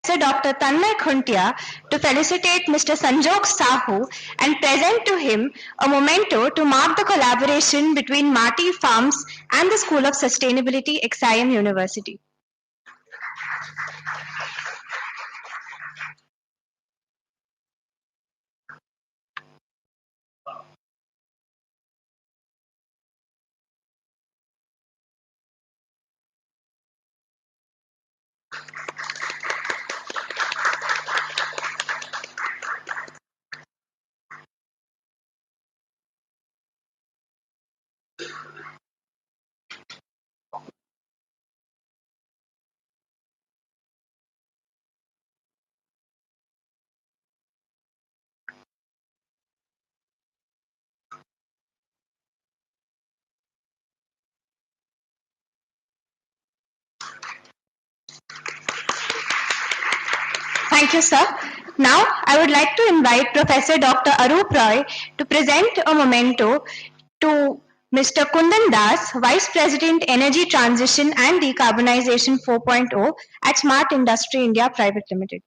Professor Dr. Tanmay Khuntia to felicitate Mr. Sanjog Sahu and present to him a memento to mark the collaboration between Mati Farms and the School of Sustainability, XIM University. Thank you, sir. Now, I would like to invite Professor Dr. Arup Roy to present a memento to Mr. Kundan Das, Vice President, Energy Transition and Decarbonization 4.0 at Smart Industry India Private Limited.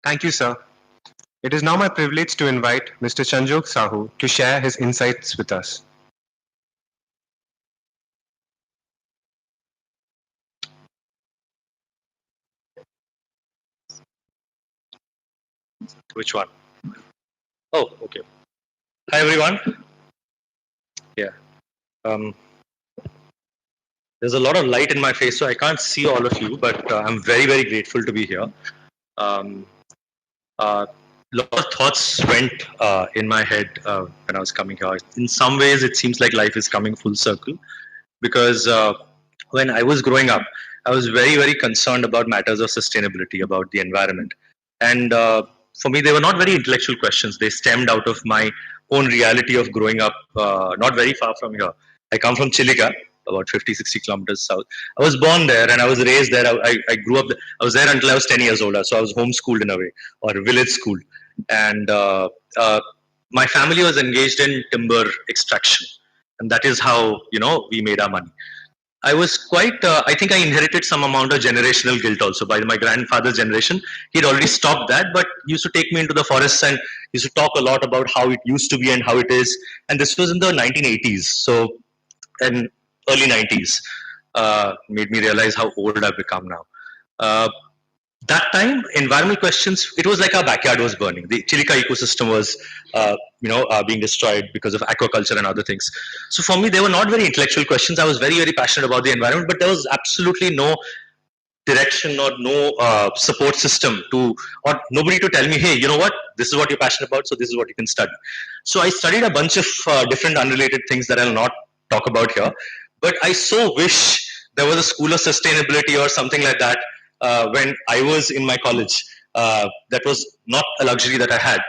Thank you, sir. It is now my privilege to invite Mr. Sanjog Sahu to share his insights with us. Which one? Oh, okay. Hi, everyone. Yeah. There's a lot of light in my face, so I can't see all of you, but I'm very, very grateful to be here. Lot of thoughts went in my head when I was coming here. In some ways, it seems like life is coming full circle because when I was growing up, I was very, very concerned about matters of sustainability, about the environment. And for me, they were not very intellectual questions. They stemmed out of my own reality of growing up not very far from here. I come from Chilika, about 50, 60 kilometers south. I was born there and I was raised there. I grew up, I was there until I was 10 years old. So I was homeschooled in a way, or village school. And my family was engaged in timber extraction. And that is how, we made our money. I was quite, I think I inherited some amount of generational guilt also by my grandfather's generation. He'd already stopped that, but he used to take me into the forests and used to talk a lot about how it used to be and how it is. And this was in the 1980s. So, in early 90s, made me realize how old I've become now. That time, environmental questions, it was like our backyard was burning. The Chilika ecosystem was, being destroyed because of aquaculture and other things. So for me, they were not very intellectual questions. I was very, very passionate about the environment, but there was absolutely no direction or no support system or nobody to tell me, hey, you know what, this is what you're passionate about, so this is what you can study. So I studied a bunch of different unrelated things that I'll not talk about here, but I so wish there was a school of sustainability or something like that when I was in my college. That was not a luxury that I had.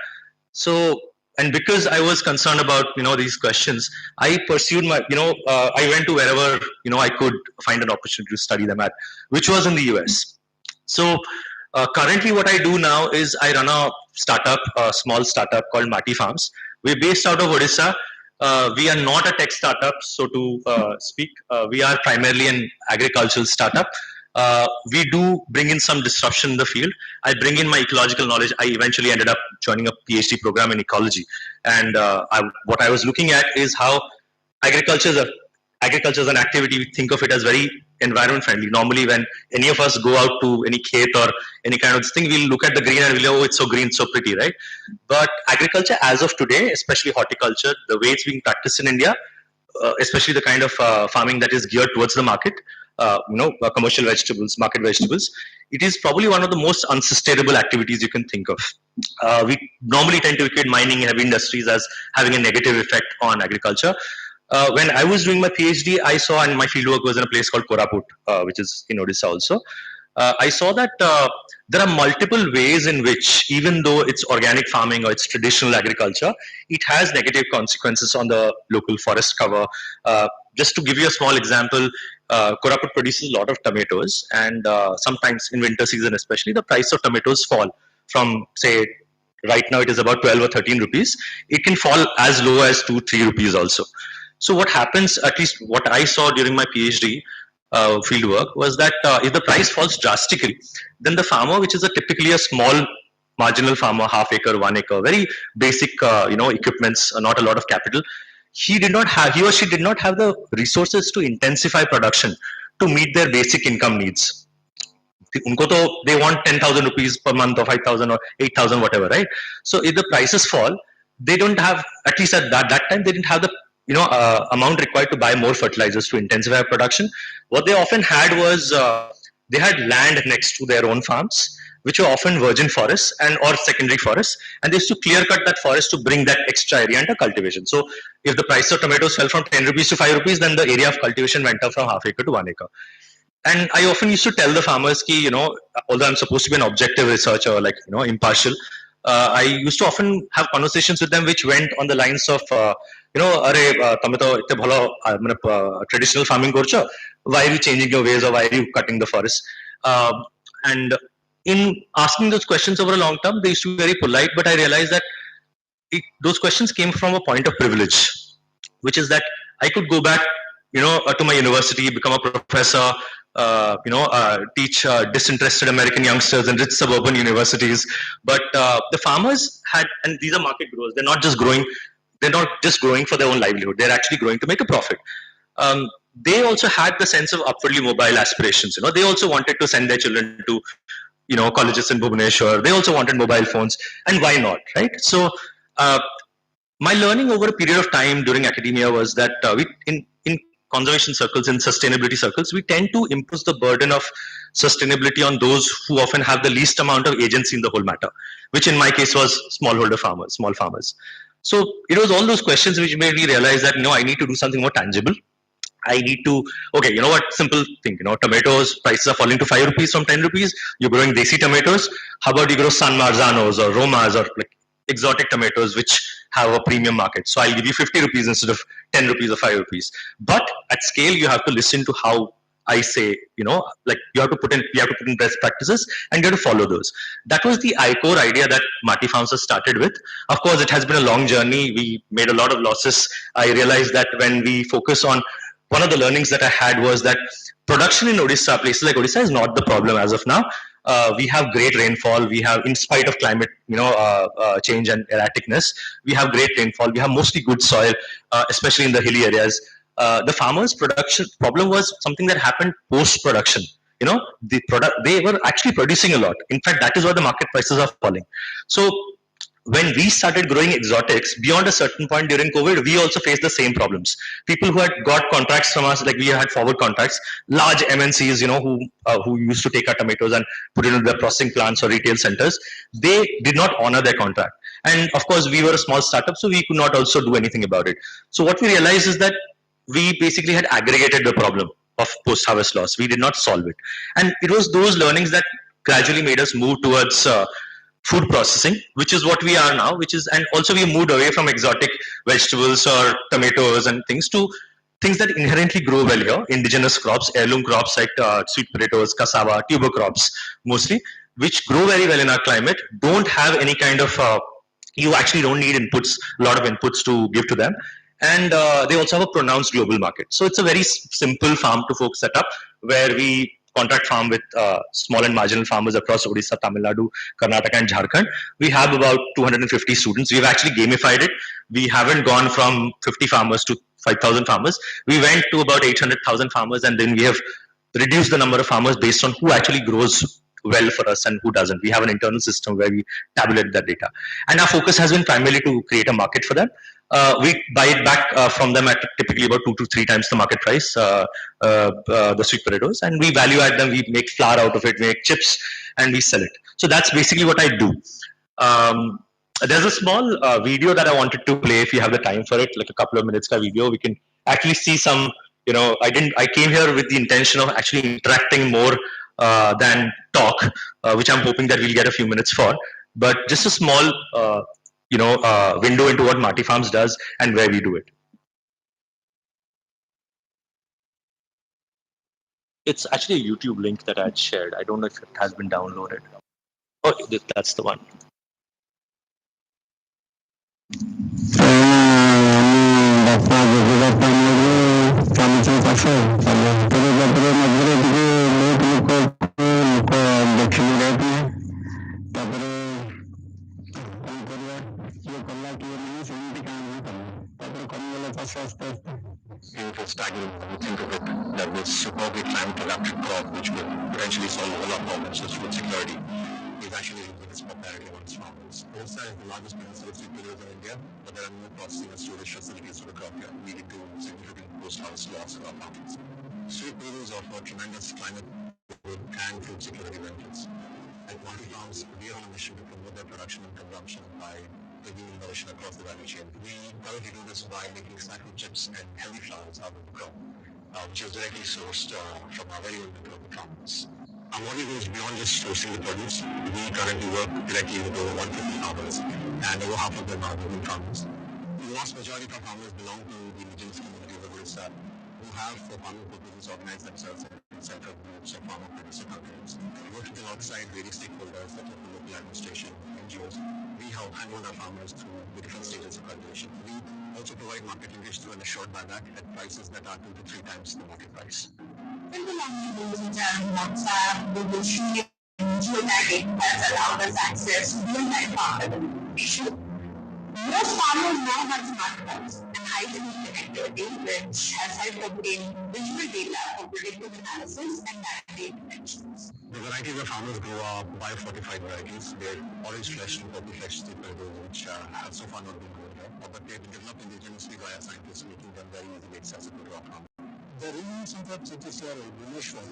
So, and because I was concerned about these questions, I pursued my I went to wherever I could find an opportunity to study them at, which was in the US. So currently, what I do now is I run a small startup called Mati Farms. We're based out of Odisha. We are not a tech startup, so to speak. We are primarily an agricultural startup. We do bring in some disruption in the field. I bring in my ecological knowledge. I eventually ended up joining a PhD program in ecology. And what I was looking at is how agriculture is an activity. We think of it as very environment friendly. Normally, when any of us go out to any khet or any kind of thing, we'll look at the green and we'll go, oh, it's so green, so pretty, right? But agriculture as of today, especially horticulture, the way it's being practiced in India, especially the kind of farming that is geared towards the market, commercial vegetables, market vegetables, it is probably one of the most unsustainable activities you can think of. We normally tend to equate mining and heavy industries as having a negative effect on agriculture. When I was doing my PhD, I saw, and my fieldwork was in a place called Koraput, which is in Odisha also. I saw that there are multiple ways in which, even though it's organic farming or it's traditional agriculture, it has negative consequences on the local forest cover. just to give you a small example, Koraput produces a lot of tomatoes, and sometimes in winter season, especially, the price of tomatoes fall from, say, right now it is about 12 or 13 rupees. It can fall as low as 2, 3 rupees also. So what happens, at least what I saw during my PhD field work, was that if the price falls drastically, then the farmer, which is typically a small marginal farmer, half acre, 1 acre, very basic, equipments, not a lot of capital, he or she did not have the resources to intensify production to meet their basic income needs. उनको तो they want 10,000 rupees per month or 5,000 or 8,000, whatever, right? So if the prices fall, they don't have, at least at that time, they didn't have the amount required to buy more fertilizers to intensify production. What they often had was they had land next to their own farms, which were often virgin forests and or secondary forests, and they used to clear cut that forest to bring that extra area under cultivation. So if the price of tomatoes fell from 10 rupees to 5 rupees, then the area of cultivation went up from half acre to 1 acre. And I often used to tell the farmers ki, although I'm supposed to be an objective researcher, like, impartial, I used to often have conversations with them which went on the lines of, tame to itte bhalo traditional farming korcho, why are you changing your ways or why are you cutting the forest? And in asking those questions over a long term, they used to be very polite, but I realized that those questions came from a point of privilege, which is that I could go back, to my university, become a professor, teach disinterested American youngsters in rich suburban universities. But the farmers had, and these are market growers. They're not just growing for their own livelihood. They're actually growing to make a profit. They also had the sense of upwardly mobile aspirations. They also wanted to send their children to, colleges in Bhubaneswar. They also wanted mobile phones, and why not, right? So. My learning over a period of time during academia was that we in conservation circles, in sustainability circles, we tend to impose the burden of sustainability on those who often have the least amount of agency in the whole matter, which in my case was smallholder farmers, small farmers. So it was all those questions which made me realize that I need to do something more tangible. I need to, okay, you know what, simple thing, tomatoes prices are falling to 5 rupees from 10 rupees. You're growing desi tomatoes. How about you grow San Marzanos or Romas or like exotic tomatoes which have a premium market? So I'll give you 50 rupees instead of 10 rupees or 5 rupees. But at scale, you have to listen to how I say, like we have to put in best practices and you have to follow those. That was the core idea that Marty Farms has started with. Of course, it has been a long journey. We made a lot of losses. I realized that when we focus on, one of the learnings that I had was that production in Odisha, places like Odisha, is not the problem as of now. We have great rainfall. We have, in spite of climate, change and erraticness, we have great rainfall. We have mostly good soil, especially in the hilly areas. The farmers' production problem was something that happened post-production. The product, they were actually producing a lot. In fact, that is why the market prices are falling. So when we started growing exotics beyond a certain point during COVID, we also faced the same problems. People who had got contracts from us, like we had forward contracts, large MNCs, who used to take our tomatoes and put it into their processing plants or retail centers, they did not honor their contract. And of course, we were a small startup, so we could not also do anything about it. So what we realized is that we basically had aggregated the problem of post-harvest loss. We did not solve it. And it was those learnings that gradually made us move towards food processing, which is what we are now, and also we moved away from exotic vegetables or tomatoes and things to things that inherently grow well here, indigenous crops, heirloom crops like sweet potatoes, cassava, tuber crops mostly, which grow very well in our climate, don't have any kind of, you actually don't need inputs, a lot of inputs to give to them. And they also have a pronounced global market. So it's a very simple farm to folk setup where we contract farm with small and marginal farmers across Odisha, Tamil Nadu, Karnataka, and Jharkhand. We have about 250 students. We've actually gamified it. We haven't gone from 50 farmers to 5,000 farmers. We went to about 800,000 farmers, and then we have reduced the number of farmers based on who actually grows well for us and who doesn't. We have an internal system where we tabulate that data. And our focus has been primarily to create a market for them. We buy it back from them at typically about 2 to 3 times the market price, the sweet potatoes, and we value add them. We make flour out of it, we make chips, and we sell it. So that's basically what I do. There's a small video that I wanted to play if you have the time for it, like a couple of minutes ka video. We can actually see some, I came here with the intention of actually interacting more than talk, which I'm hoping that we'll get a few minutes for. But just a small, window into what Marty Farms does and where we do it. It's actually a YouTube link that I had shared. I don't know if it has been downloaded. Oh, that's the one. If it's staggering when you think of it, that this superbly climate adapted crop, which will potentially solve all our problems with food security, is actually losing its popularity amongst farmers. Orissa is the largest peninsula seed producer in India, but there are no processing and storage facilities for the crop here, leading to significant post-harvest loss in our markets. Sweet potatoes offer tremendous climate and food security benefits. At Multi Farms, we are on a mission to promote their production and consumption by bringing innovation across the value chain. We currently do this by making snackle chips and healthy flours out of the crop, which is directly sourced from our very own local farmers. Our model goes beyond just sourcing the produce. We currently work directly with over 150 farmers, and over half of them are women farmers. The vast majority of our farmers belong to the indigenous community of Orissa, who have, for farming purposes, organized themselves in separate groups of farmer producer companies. Working alongside various stakeholders such as the local administration, NGOs, we help handle our farmers through the different stages of cultivation. We also provide market linkage through an assured buyback at prices that are 2 to 3 times the market price. WhatsApp, Google Sheet, geotagging has allowed us access to real-time farmer information. Most farmers now have smartphones and high-speed connectivity, which has helped obtain visual data for predictive analysis and data interventions. The varieties that farmers grow are biofortified varieties. They're orange flesh and purple flesh seed potatoes, which have so far not been grown here, but they've been developed indigenously by our scientists, making them very easily accessible to our farmers. The Regional Center of CTCR in Bhubaneswar,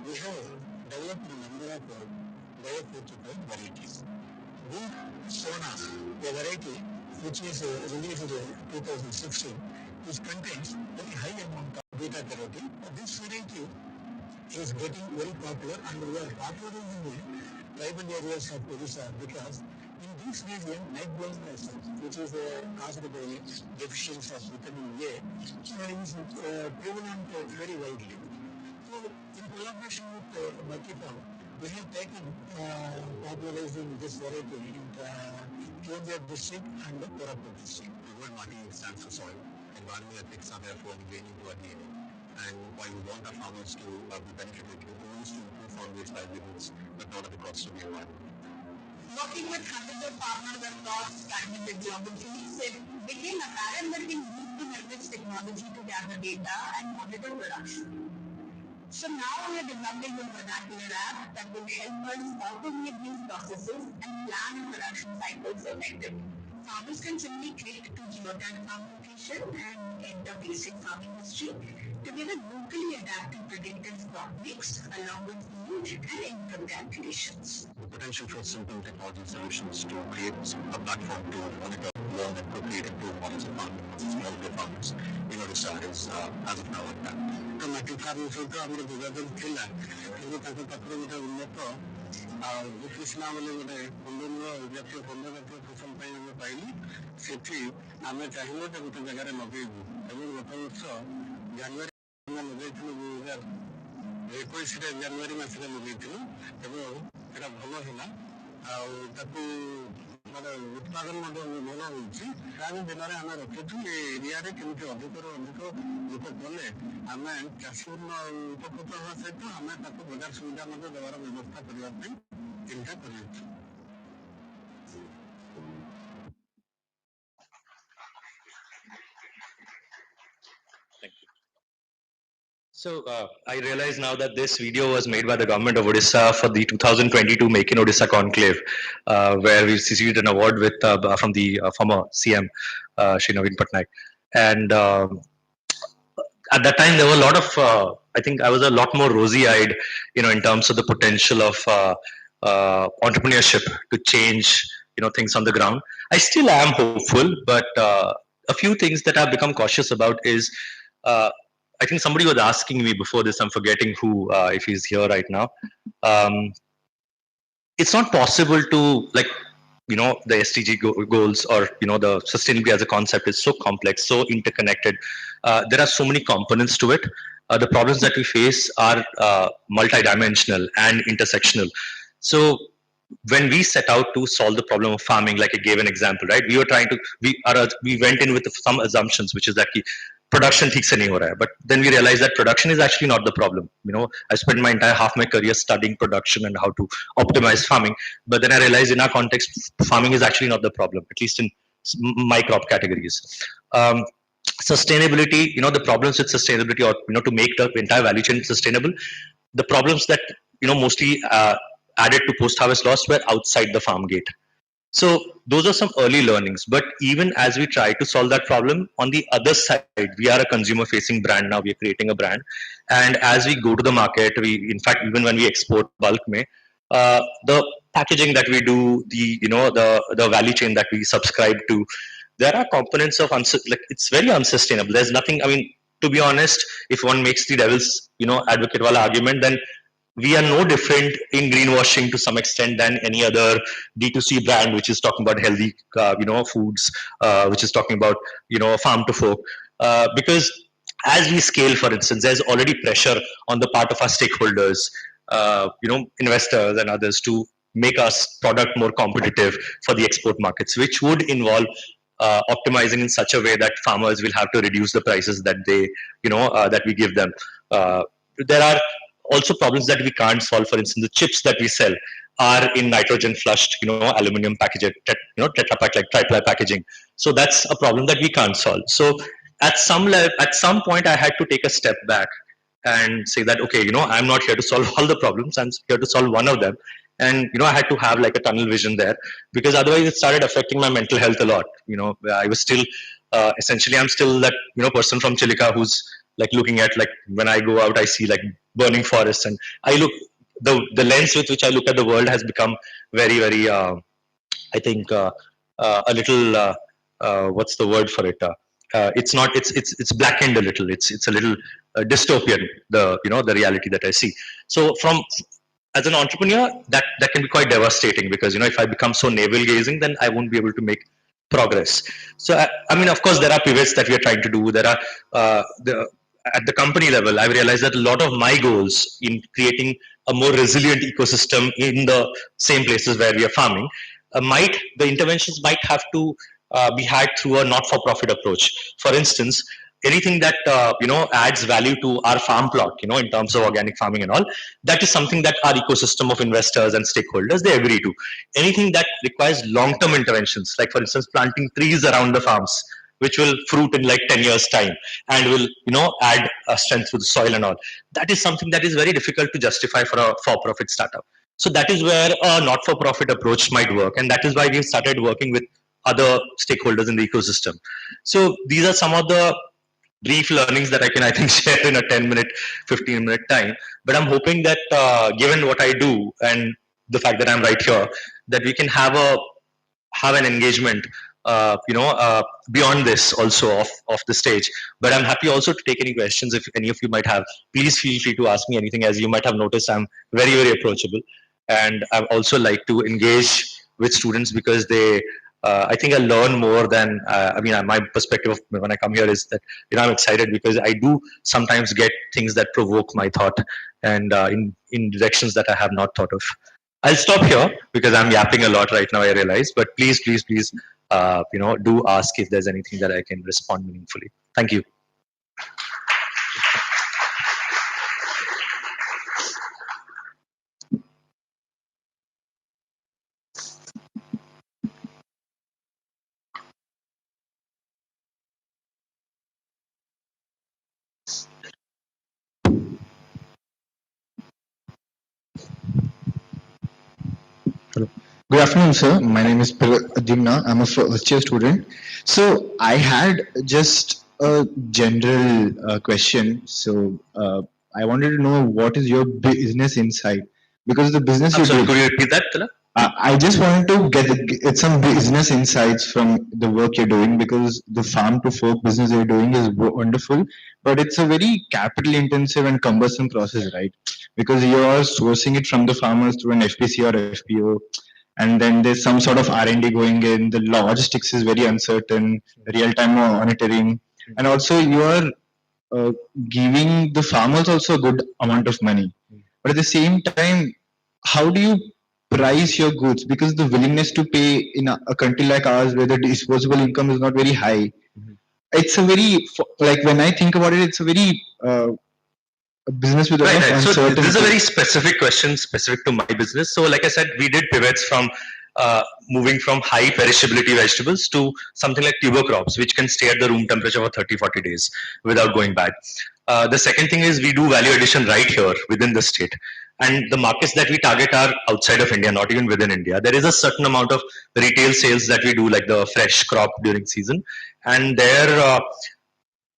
we have developed a number of biofortified varieties. We Sona, a variety which is released in 2016, which contains very high amount of beta carotene. This variety is getting very popular, and we are popularizing in the tribal areas of Odisha because in this region, night blindness, which is caused by deficiency of vitamin A, is prevalent very widely. So, in collaboration with Multifarm, we have taken popularizing this variety in Kyoto district and Korapur district. The word marking stands for soil. Environmental ethics are therefore ingrained into our DNA. And while we want our farmers to be benefited, we want to improve farmers' livelihoods, but not at the cost of the environment. Working with hundreds of farmers across fragmented geographies, it became apparent that we need to leverage technology to gather data and monitor production. So now we are developing a vernacular app that will help us automate these processes and plan production cycles effectively. Farmers can simply click to geotag farm location and enter basic farming history to get a locally adapted predictive crop mix along with food and income calculations. The potential for simple technology solutions to create a platform to monitor, learn, and co-create improved models of farming for smallholder farmers in Odisha is as of now untapped. ମାଟି farm ସହିତ ଆମର ଯୋଗାଯୋଗ ଥିଲା କିନ୍ତୁ ତାଙ୍କ ପାଖରେ ଗୋଟେ ଉନ୍ନତ ଆଉ କୃଷ୍ଣା ବୋଲି ଗୋଟେ ଜାତୀୟ ଫସଲ ପାଇଁ ଆମେ ପାଇଲୁ ସେଠି ଆମେ ଚାହିଁଲୁ ଯେ ଗୋଟେ ଜାଗାରେ ଲଗେଇବୁ ଏବଂ ଗତ ବର୍ଷ ଜାନୁଆରୀ ଆମେ ଲଗେଇଥିଲୁ 2021 ଜାନୁଆରୀ ମାସରେ ଲଗେଇଥିଲୁ ଏବଂ ସେଟା ଭଲ ହେଲା ଆଉ ତାକୁ ମାନେ ଉତ୍ପାଦନ ମଧ୍ୟ ଭଲ ହେଉଛି ଆଗାମୀ ଦିନରେ ଆମେ ରଖିଛୁ ଏ ଏରିଆରେ କେମିତି ଅଧିକରୁ ଅଧିକ ଲୋକ କଲେ ଆମେ ଚାଷୀ ଉପକୃତ ହେବା ସହିତ ଆମେ ତାକୁ ବଜାର ସୁବିଧା ମଧ୍ୟ ଦେବାର ବ୍ୟବସ୍ଥା କରିବା ପାଇଁ ଚିନ୍ତା କରିଅଛୁ। So I realize now that this video was made by the government of Odisha for the 2022 Make in Odisha Conclave, where we received an award with from the former CM, Shri Naveen Patnaik. And at that time, there were a lot of, I think I was a lot more rosy-eyed, in terms of the potential of entrepreneurship to change, things on the ground. I still am hopeful, but a few things that I've become cautious about is, I think somebody was asking me before this, I'm forgetting who, if he's here right now. It's not possible to, like, the SDG goals or, the sustainability as a concept is so complex, so interconnected. There are so many components to it. the problems that we face are multidimensional and intersectional. So when we set out to solve the problem of farming, like I gave an example, right? We were trying to we went in with some assumptions, which is that production ठीक से नहीं हो रहा है, but then we realized that production is actually not the problem. I spent my entire half my career studying production and how to optimize farming, but then I realized in our context, farming is actually not the problem, at least in my crop categories. Um, Sustainability, the problems with sustainability, or to make the entire value chain sustainable, the problems that mostly added to post harvest loss were outside the farm gate. So those are some early learnings. But even as we try to solve that problem, on the other side, we are a consumer facing brand now. We are creating a brand. And as we go to the market, in fact, even when we export bulk mein, the packaging that we do, the value chain that we subscribe to, there are components of like it's very unsustainable. There's nothing. I mean, to be honest, if one makes the devil's advocate wala argument, then we are no different in greenwashing to some extent than any other D2C brand, which is talking about healthy, foods, which is talking about, farm to fork. Because as we scale, for instance, there's already pressure on the part of our stakeholders, investors and others to make us product more competitive for the export markets, which would involve optimizing in such a way that farmers will have to reduce the prices that that we give them. There are also problems that we can't solve. For instance, the chips that we sell are in nitrogen flushed, aluminum packaging, Tetra Pak, like tri-ply packaging. So that's a problem that we can't solve. So at some level, at some point, I had to take a step back and say that, okay, I'm not here to solve all the problems. I'm here to solve one of them. And I had to have like a tunnel vision there, because otherwise it started affecting my mental health a lot. I was still essentially, I'm still that person from Chilika who's like looking at, like, when I go out, I see like burning forests, and I look, the lens with which I look at the world has become very, very I think a little what's the word for it? It's not. It's blackened a little. It's a little dystopian. The reality that I see. So from as an entrepreneur, that can be quite devastating, because if I become so navel gazing, then I won't be able to make progress. So I mean, of course, there are pivots that we are trying to do. There are at the company level, I've realized that a lot of my goals in creating a more resilient ecosystem in the same places where we are farming, the interventions might have to be had through a not-for-profit approach. For instance, anything that adds value to our farm plot, in terms of organic farming and all, that is something that our ecosystem of investors and stakeholders, they agree to. Anything that requires long-term interventions, like for instance planting trees around the farms, which will fruit in like 10 years time and will add strength to the soil and all, that is something that is very difficult to justify for a for-profit startup. So that is where a not-for-profit approach might work, and that is why we've started working with other stakeholders in the ecosystem. So these are some of the brief learnings that I think share in a 10-minute, 15-minute time. But I'm hoping that given what I do and the fact that I'm right here, that we can have an engagement, beyond this also off the stage. But I'm happy also to take any questions if any of you might have. Please feel free to ask me anything. As you might have noticed, I'm very, very approachable, and I also like to engage with students, because they I think I learn more than my perspective of when I come here is that I'm excited because I do sometimes get things that provoke my thought, and in directions that I have not thought of. I'll stop here because I'm yapping a lot right now, I realize. But please, please, please, do ask if there's anything that I can respond meaningfully. Thank you. Hello. Good afternoon, sir. My name is Dimna. I'm a first year student. So I had just a general question. So I wanted to know what is your business insight, because the business I'm you sorry, do. could you repeat that, Tala? I just wanted to get some business insights from the work you're doing, because the farm to fork business you're doing is wonderful, but it's a very capital intensive and cumbersome process, right? Because you're sourcing it from the farmers through an FPC or FPO, and then there's some sort of R&D going in. The logistics is very uncertain, real time monitoring, and also you are uh, giving the farmers also a good amount of money. But at the same time, how do you price your goods? Because the willingness to pay in a country like ours, where the disposable income is not very high, it's a very like when I think about it, it's a very a business with a Right, lot of right. So this is a uncertainty. very specific question, specific to my business. So, like I said, we did pivots from moving from high perishability vegetables to something like tuber crops, which can stay at the room temperature for 30, 40 days without going bad. The second thing is we do value addition right here within the state. And the markets that we target are outside of India, not even within India. There is a certain amount of retail sales that we do, like the fresh crop during season. And there,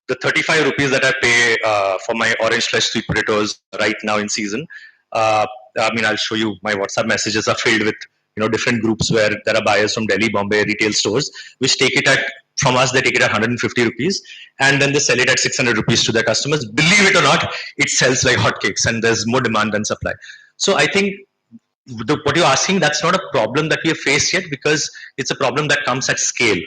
the 35 rupees that I pay for my orange flesh sweet potatoes right now in season. I mean, I'll show you my WhatsApp messages are filled with different groups where there are buyers from Delhi, Bombay, retail stores, which take it at from us. They take it at 150 rupees, and then they sell it at 600 rupees to their customers. Believe it or not, it sells like hotcakes, and there's more demand than supply. So I think what you're asking, that's not a problem that we have faced yet, because it's a problem that comes at scale,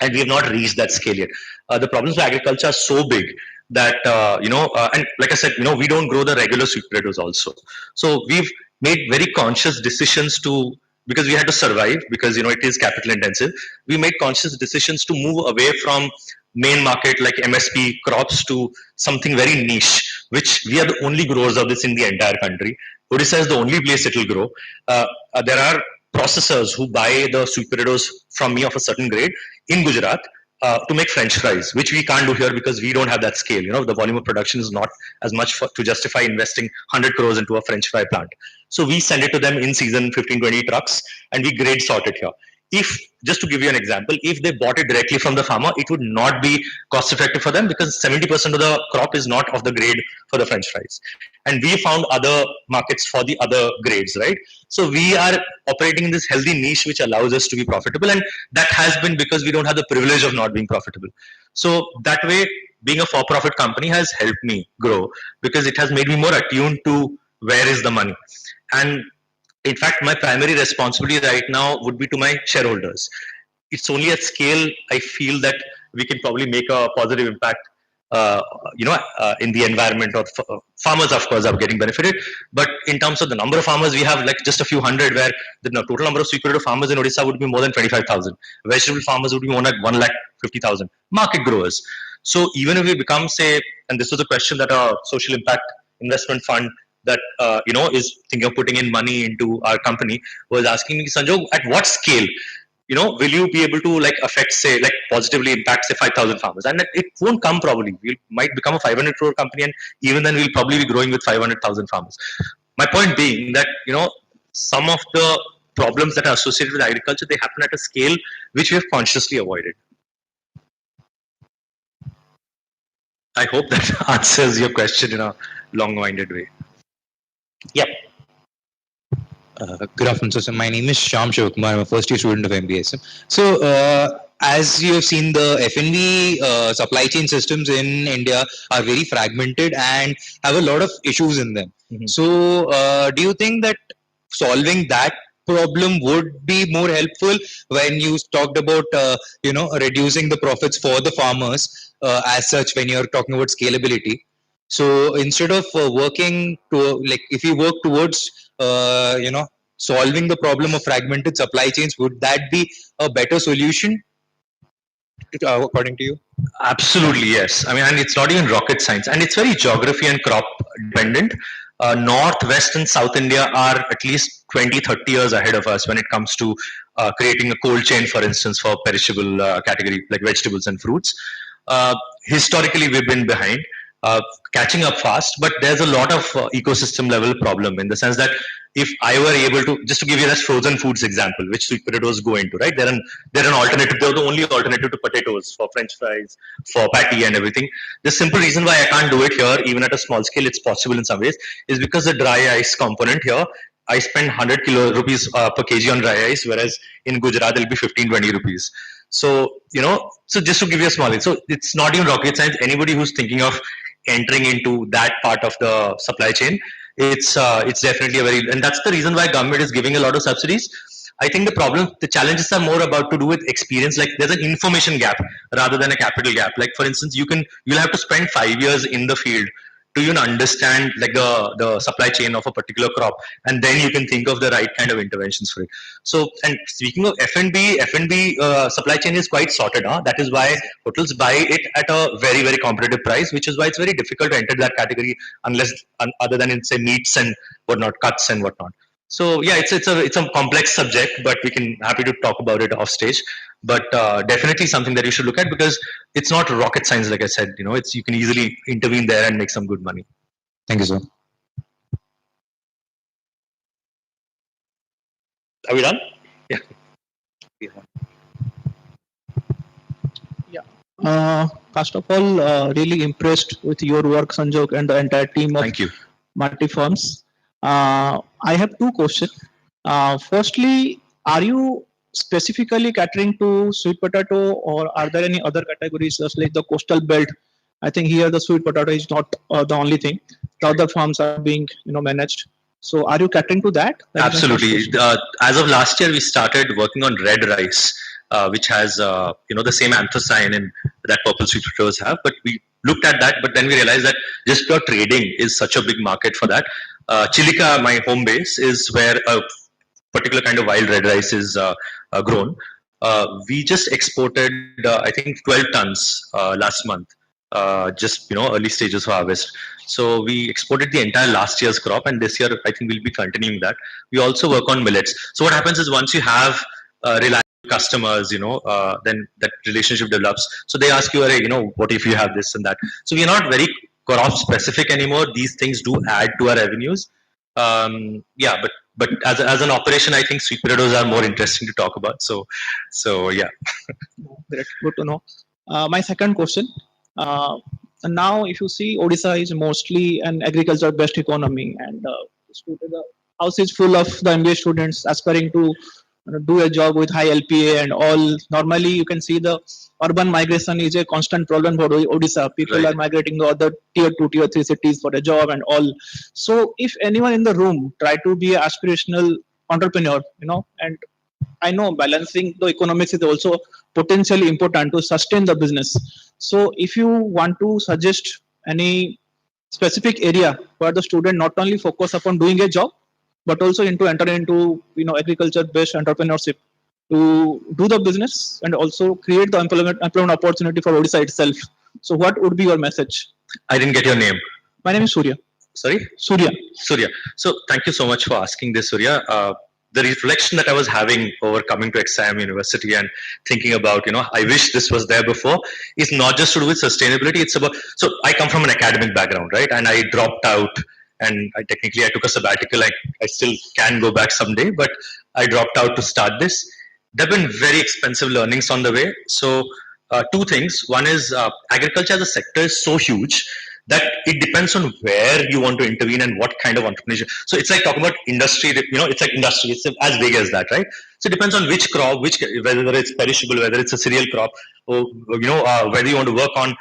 and we have not reached that scale yet. The problems with agriculture are so big that and like I said, we don't grow the regular sweet potatoes also. So we've made very conscious decisions to, because we had to survive, because it is capital intensive. We made conscious decisions to move away from main market like MSP crops to something very niche, which we are the only growers of this in the entire country. Odisha is the only place it will grow. There are processors who buy the sweet potatoes from me of a certain grade in Gujarat to make French fries, which we can't do here because we don't have that scale. The volume of production is not as much to justify investing 100 crores into a French fry plant. So we send it to them in season, 15, 20 trucks, and we grade sort it here. If, just to give you an example, if they bought it directly from the farmer, it would not be cost effective for them, because 70% of the crop is not of the grade for the French fries. And we found other markets for the other grades, right? So we are operating in this healthy niche which allows us to be profitable, and that has been because we don't have the privilege of not being profitable. So that way, being a for-profit company has helped me grow, because it has made me more attuned to where is the money. And in fact, my primary responsibility right now would be to my shareholders. It's only at scale I feel that we can probably make a positive impact. In the environment, or farmers, of course, are getting benefited. But in terms of the number of farmers, we have like just a few hundred, where the total number of sweet potato farmers in Odisha would be more than 25,000. Vegetable farmers would be more like 1,50,000. Market growers. So even if we become, say, and this was a question that a social impact investment fund that is thinking of putting in money into our company was asking me, Sanjog, at what scale will you be able to like affect, say, like positively impact, say, 5,000 farmers? And it won't come probably. We might become a 500 crore company, and even then we'll probably be growing with 500,000 farmers. My point being that, some of the problems that are associated with agriculture, they happen at a scale which we have consciously avoided. I hope that answers your question in a long-winded way. Yep. Good afternoon, sir. So my name is Shyam Shivakumar. I'm a first year student of MBSM. So, as you have seen, the FNV supply chain systems in India are very fragmented and have a lot of issues in them. Mhm. So, do you think that solving that problem would be more helpful when you talked about, reducing the profits for the farmers as such when you're talking about scalability? So instead of working to, like, if you work towards solving the problem of fragmented supply chains, would that be a better solution according to you? Absolutely, yes. I mean, and it's not even rocket science, and it's very geography and crop dependent. North, West, and South India are at least 20, 30 years ahead of us when it comes to creating a cold chain, for instance, for perishable category like vegetables and fruits. Historically, we've been behind. Catching up fast, but there's a lot of ecosystem level problem, in the sense that if I were able to, just to give you that frozen foods example, which sweet potatoes go into, right? They're an alternative. They're the only alternative to potatoes for French fries, for patty and everything. The simple reason why I can't do it here, even at a small scale, it's possible in some ways, is because the dry ice component here, I spend 100 kilo rupees per kg on dry ice, whereas in Gujarat it'll be 15, 20 rupees. So, so just to give you a small, so it's not even rocket science. Anybody who's thinking of entering into that part of the supply chain, it's definitely a very, and that's the reason why government is giving a lot of subsidies. I think the challenges are more about to do with experience. Like there's an information gap rather than a capital gap. Like for instance, you'll have to spend 5 years in the field to even understand like the supply chain of a particular crop, and then you can think of the right kind of interventions for it. So, and speaking of F&B supply chain is quite sorted. Huh? That is why hotels buy it at a very very competitive price, which is why it's very difficult to enter that category unless other than in say meats and whatnot, cuts and whatnot. So yeah, it's a complex subject, but we can happy to talk about it off stage. But definitely something that you should look at because it's not rocket science, like I said. It's you can easily intervene there and make some good money. Thank you, sir. Are we done? Yeah. First of all, really impressed with your work, Sanjog, and the entire team of Thank you. Multi Firms. I have two questions. Firstly, are you specifically catering to sweet potato, or are there any other categories, just like the coastal belt? I think here the sweet potato is not the only thing. The other farms are being, managed. So, are you catering to that? That is my first Absolutely. question. As of last year, we started working on red rice, which has the same anthracene in that purple sweet potatoes have. But we looked at that, but then we realized that just pure trading is such a big market for that. Chilika, my home base, is where a particular kind of wild red rice is grown. We just exported, I think, 12 tons last month. Just early stages of harvest. So we exported the entire last year's crop, and this year I think we'll be continuing that. We also work on millets. So what happens is once you have reliable customers, then that relationship develops. So they ask you, hey, what if you have this and that? So we're not very crop specific anymore. These things do add to our revenues. Yeah, but as an operation, I think sweet potatoes are more interesting to talk about. So yeah. Great, good to know. My second question. And now, if you see, Odisha is mostly an agriculture-based economy, and the house is full of the MBA students aspiring to do a job with high LPA and all. Normally, you can see the urban migration is a constant problem for Odisha. People Right. are migrating to other tier 2, tier 3 cities for a job and all. So, if anyone in the room try to be an aspirational entrepreneur, and I know balancing the economics is also potentially important to sustain the business. So, if you want to suggest any specific area where the student not only focus upon doing a job, but also into enter into agriculture-based entrepreneurship to do the business and also create the employment opportunity for Odisha itself. So, what would be your message? I didn't get your name. My name is Surya. Sorry? Surya. Surya. So thank you so much for asking this, Surya. The reflection that I was having over coming to XIM University and thinking about, I wish this was there before, is not just to do with sustainability. It's about, so I come from an academic background, right? And I dropped out and I took a sabbatical. I still can go back someday, but I dropped out to start this. There have been very expensive learnings on the way. So two things. One is agriculture as a sector is so huge that it depends on where you want to intervene and what kind of entrepreneurship. So it's like talking about industry, it's like industry, it's as big as that, right? So it depends on which crop, whether it's perishable, whether it's a cereal crop, or, whether you want to work on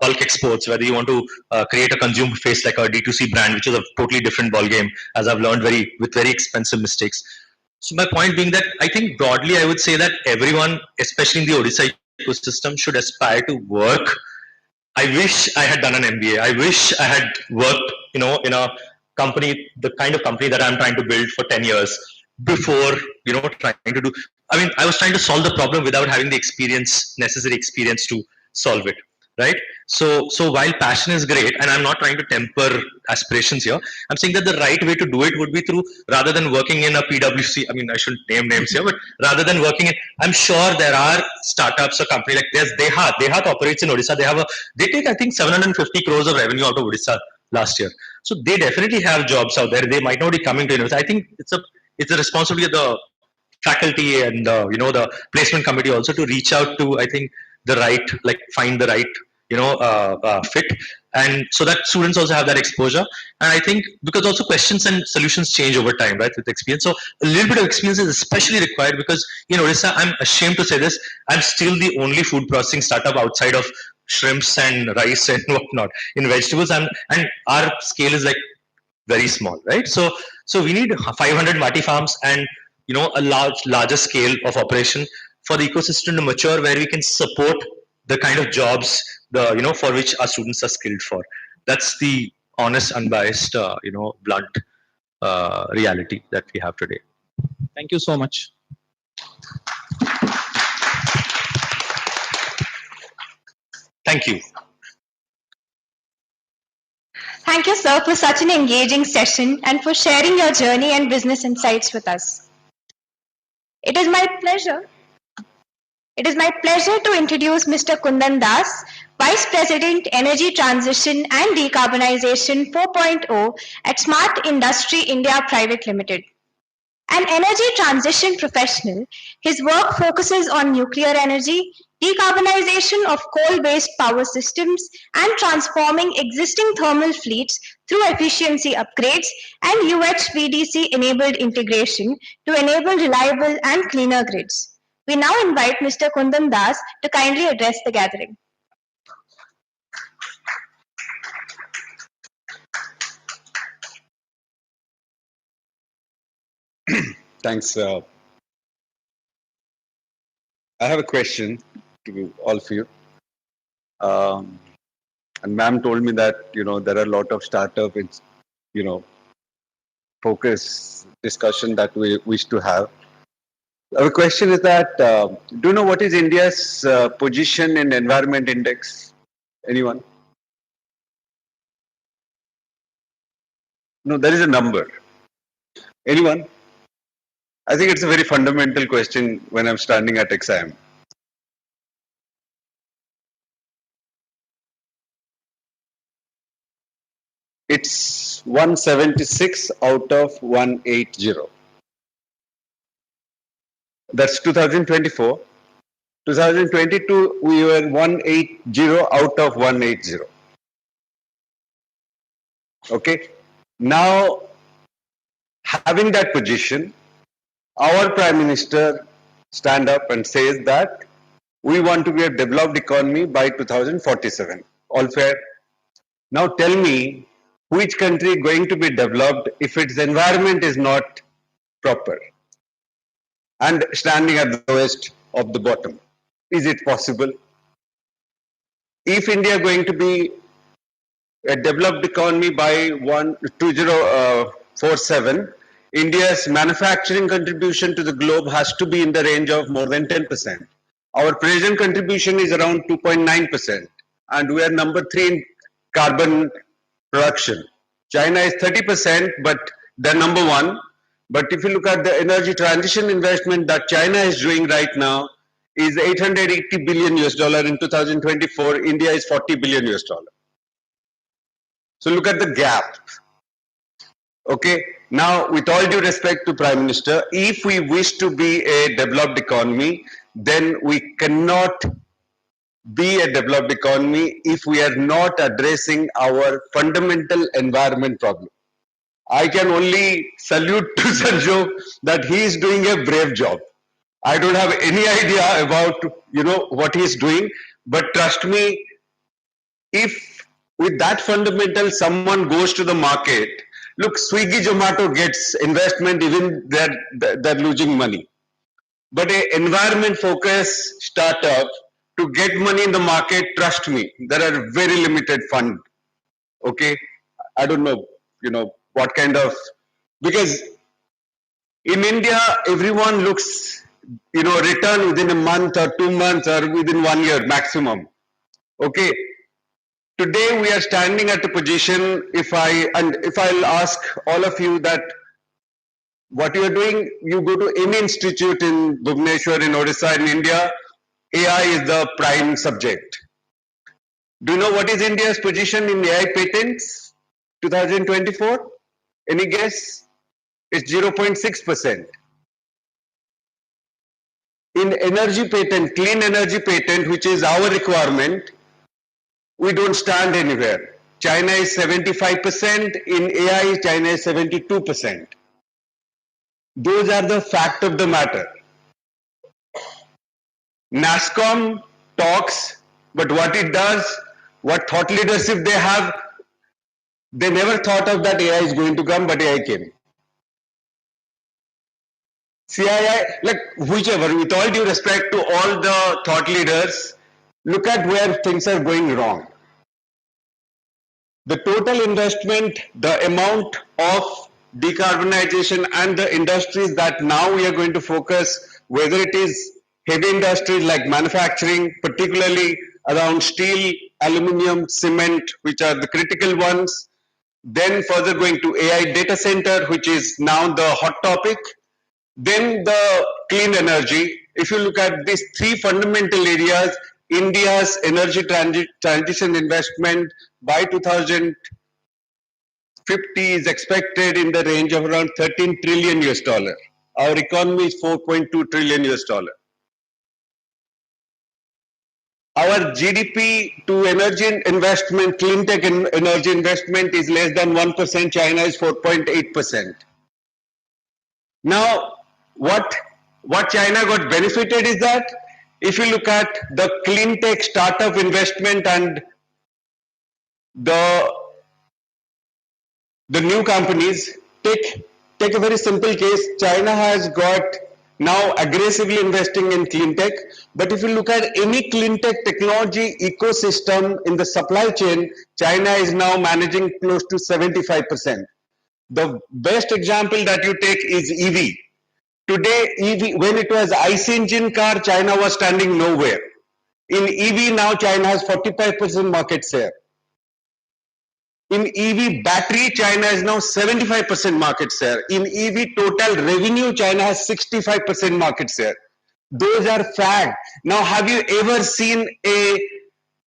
bulk exports, whether you want to create a consumer face like a D2C brand, which is a totally different ballgame, as I've learned with very expensive mistakes. So my point being that I think broadly I would say that everyone, especially in the Odisha ecosystem, should aspire to work. I wish I had done an MBA. I wish I had worked, in a company, the kind of company that I'm trying to build for 10 years before, trying to do. I mean, I was trying to solve the problem without having the necessary experience to solve it, right? So while passion is great, and I'm not trying to temper aspirations here, I'm saying that the right way to do it would be through rather than working in a PwC. I mean, I shouldn't name names here, but rather than working in, I'm sure there are startups or company like there's Dehat operates in Odisha. They take I think 750 crores of revenue out of Odisha last year. So they definitely have jobs out there. They might not be coming to university. I think it's a responsibility of the faculty and the placement committee also to reach out to I think the right find the right fit, and so that students also have that exposure. And I think because also questions and solutions change over time, right, with experience. So a little bit of experience is especially required because in Odisha, I'm ashamed to say this, I'm still the only food processing startup outside of shrimps and rice and whatnot in vegetables, and our scale is like very small, right? So we need 500 mati farms and a larger scale of operation for the ecosystem to mature, where we can support the kind of jobs for which our students are skilled for. That's the honest, unbiased, blunt reality that we have today. Thank you so much. Thank you. Thank you, sir, for such an engaging session and for sharing your journey and business insights with us. It is my pleasure. It is my pleasure to introduce Mr. Kundan Das, Vice President, Energy Transition and Decarbonization 4.0 at Smart Industry India Private Limited. An energy transition professional, his work focuses on nuclear energy, decarbonization of coal-based power systems, and transforming existing thermal fleets through efficiency upgrades and UHVDC-enabled integration to enable reliable and cleaner grids. We now invite Mr. Kundan Das to kindly address the gathering. Thanks. I have a question to all of you. And ma'am told me that, there are a lot of startup, focus discussion that we wish to have. Our question is that, do you know what is India's position in environment index? Anyone? No, there is a number. Anyone? I think it's a very fundamental question when I'm standing at exam. It's 176 out of 180. That's 2024. 2022, we were 180 out of 180. Okay. Now, having that position, our Prime Minister stand up and says that we want to be a developed economy by 2047. All fair? Now tell me, which country is going to be developed if its environment is not proper and standing at the lowest of the bottom? Is it possible? If India is going to be a developed economy by 2047, India's manufacturing contribution to the globe has to be in the range of more than 10%. Our present contribution is around 2.9%, and we are number 3 in carbon production. China is 30%, but they're number 1. But if you look at the energy transition investment that China is doing right now, is 880 billion US dollar in 2024. India is 40 billion US dollar. So look at the gap. Okay. Now, with all due respect to Prime Minister, if we wish to be a developed economy, then we cannot be a developed economy if we are not addressing our fundamental environment problem. I can only salute to Sanjo that he is doing a brave job. I don't have any idea about what he is doing, but trust me, if with that fundamental someone goes to the market, look, Swiggy, Zomato gets investment, even they're losing money. But an environment focused startup to get money in the market, trust me, there are very limited fund. Okay, I don't know, what kind of, because in India everyone looks, return within a month or 2 months or within 1 year maximum. Okay, today we are standing at a position. If I'll ask all of you that what you are doing, you go to any institute in Bhubaneswar, in Odisha, in India, AI is the prime subject. Do you know what is India's position in AI patents 2024? Any guess? It's 0.6%. In energy patent, clean energy patent, which is our requirement, we don't stand anywhere. China is 75%, in AI, China is 72%. Those are the fact of the matter. NASSCOM talks, but what it does, what thought leadership they have, they never thought of that AI is going to come, but AI came. CII, like whichever, with all due respect to all the thought leaders, look at where things are going wrong. The total investment, the amount of decarbonization and the industries that now we are going to focus, whether it is heavy industries like manufacturing, particularly around steel, aluminium, cement, which are the critical ones, then further going to AI data center, which is now the hot topic, then the clean energy. If you look at these three fundamental areas, India's energy transition investment by 2050 is expected in the range of around 13 trillion US dollar. Our economy is 4.2 trillion US dollar. Our GDP to energy investment, clean tech energy investment is less than 1%. China is 4.8%. Now, what China got benefited is that if you look at the clean tech startup investment and the new companies, take a very simple case. China has got now aggressively investing in clean tech, but if you look at any clean tech technology ecosystem in the supply chain, China is now managing close to 75%. The best example that you take is EV. Today, EV, when it was IC engine car, China was standing nowhere. In EV now, China has 45% market share. In EV battery, China is now 75% market share. In EV total revenue, China has 65% market share. Those are facts. Now, have you ever seen a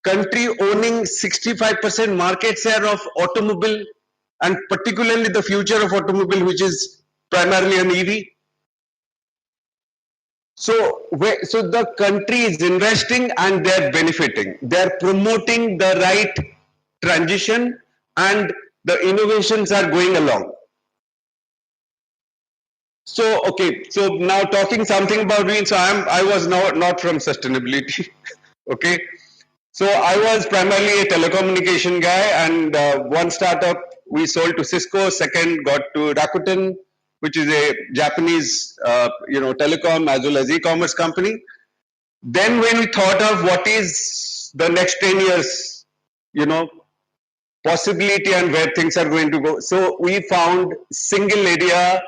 country owning 65% market share of automobile, and particularly the future of automobile, which is primarily an EV? So the country is investing and they're benefiting. They're promoting the right transition and the innovations are going along. So, okay, so now talking something about me, so I was not from sustainability, okay. So I was primarily a telecommunication guy, and one startup we sold to Cisco, second got to Rakuten, which is a Japanese, telecom as well as e-commerce company. Then when we thought of what is the next 10 years, possibility and where things are going to go. So we found single area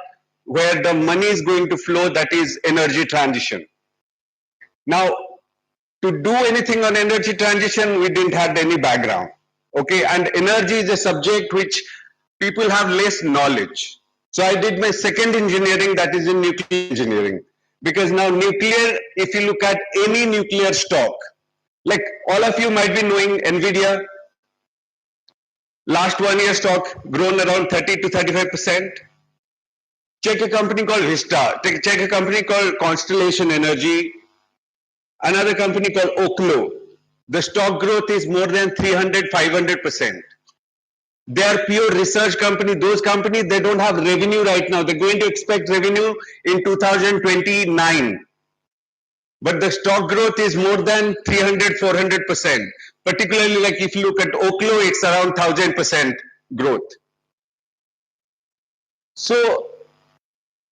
where the money is going to flow, that is energy transition. Now, to do anything on energy transition, we didn't have any background. Okay, and energy is a subject which people have less knowledge. So I did my second engineering, that is in nuclear engineering. Because now nuclear, if you look at any nuclear stock, like all of you might be knowing NVIDIA, last 1 year stock grown around 30 to 35%. Check a company called Vista, check a company called Constellation Energy, another company called Oklo. The stock growth is more than 300, 500%. They are pure research company. Those companies, they don't have revenue right now. They're going to expect revenue in 2029. But the stock growth is more than 300, 400%. Particularly like if you look at Oklo, it's around 1000% growth. So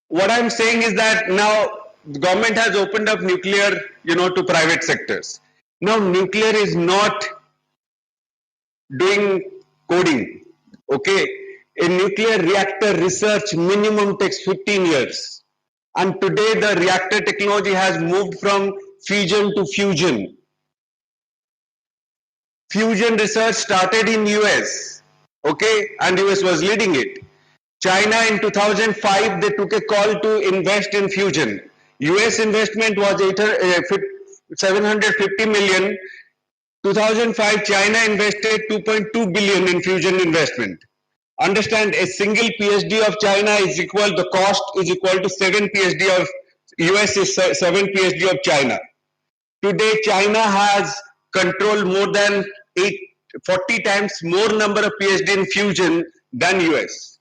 what I'm saying is that now the government has opened up nuclear, to private sectors. Now nuclear is not doing coding. Okay, a nuclear reactor research minimum takes 15 years. And today the reactor technology has moved from fission to fusion. Fusion research started in US, okay, and US was leading it. China in 2005, they took a call to invest in fusion. US investment was 750 million. 2005, China invested 2.2 billion in fusion investment. Understand, a single PhD of China is equal, the cost is equal to 7 PhD of US is 7 PhD of China. Today, China has controlled more than 40 times more number of PhD in fusion than US.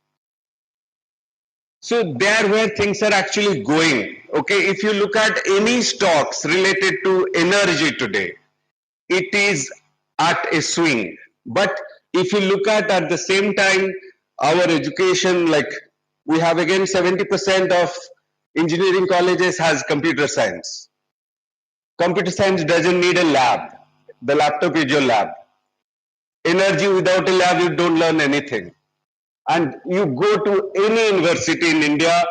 So there where things are actually going. Okay, if you look at any stocks related to energy today, it is at a swing. But if you look at the same time, our education, like we have again 70% of Engineering colleges has computer science. Computer science doesn't need a lab. The laptop is your lab. Energy without a lab, you don't learn anything. And you go to any university in India,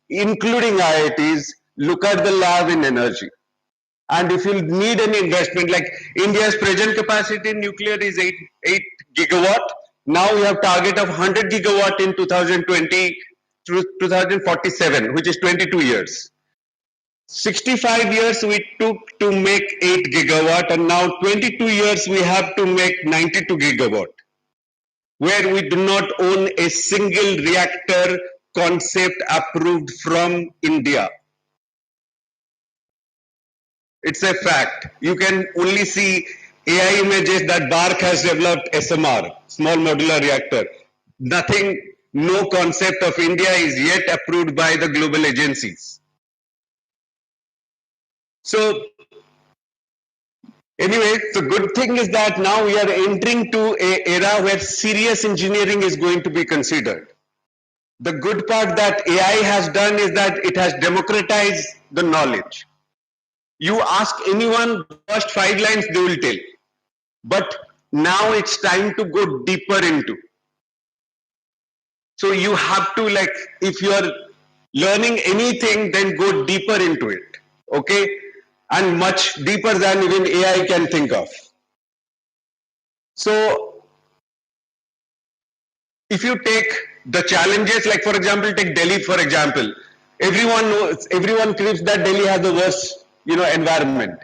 including IITs, look at the lab in energy. And if you need any investment, like India's present capacity in nuclear is 8 gigawatt. Now we have target of 100 gigawatt in 2020 to 2047, which is 22 years. 65 years we took to make 8 gigawatt, and now 22 years we have to make 92 gigawatt, where we do not own a single reactor concept approved from India. It's a fact. You can only see AI images that BARC has developed SMR, small modular reactor. Nothing, no concept of India is yet approved by the global agencies. So, anyway, the good thing is that now we are entering to an era where serious engineering is going to be considered. The good part that AI has done is that it has democratized the knowledge. You ask anyone, first 5 lines they will tell. But now it's time to go deeper into. So you have to, like, if you are learning anything, then go deeper into it. Okay? And much deeper than even AI can think of. So if you take the challenges, like for example, take Delhi for example. Everyone knows, everyone claims that Delhi has the worst, environment.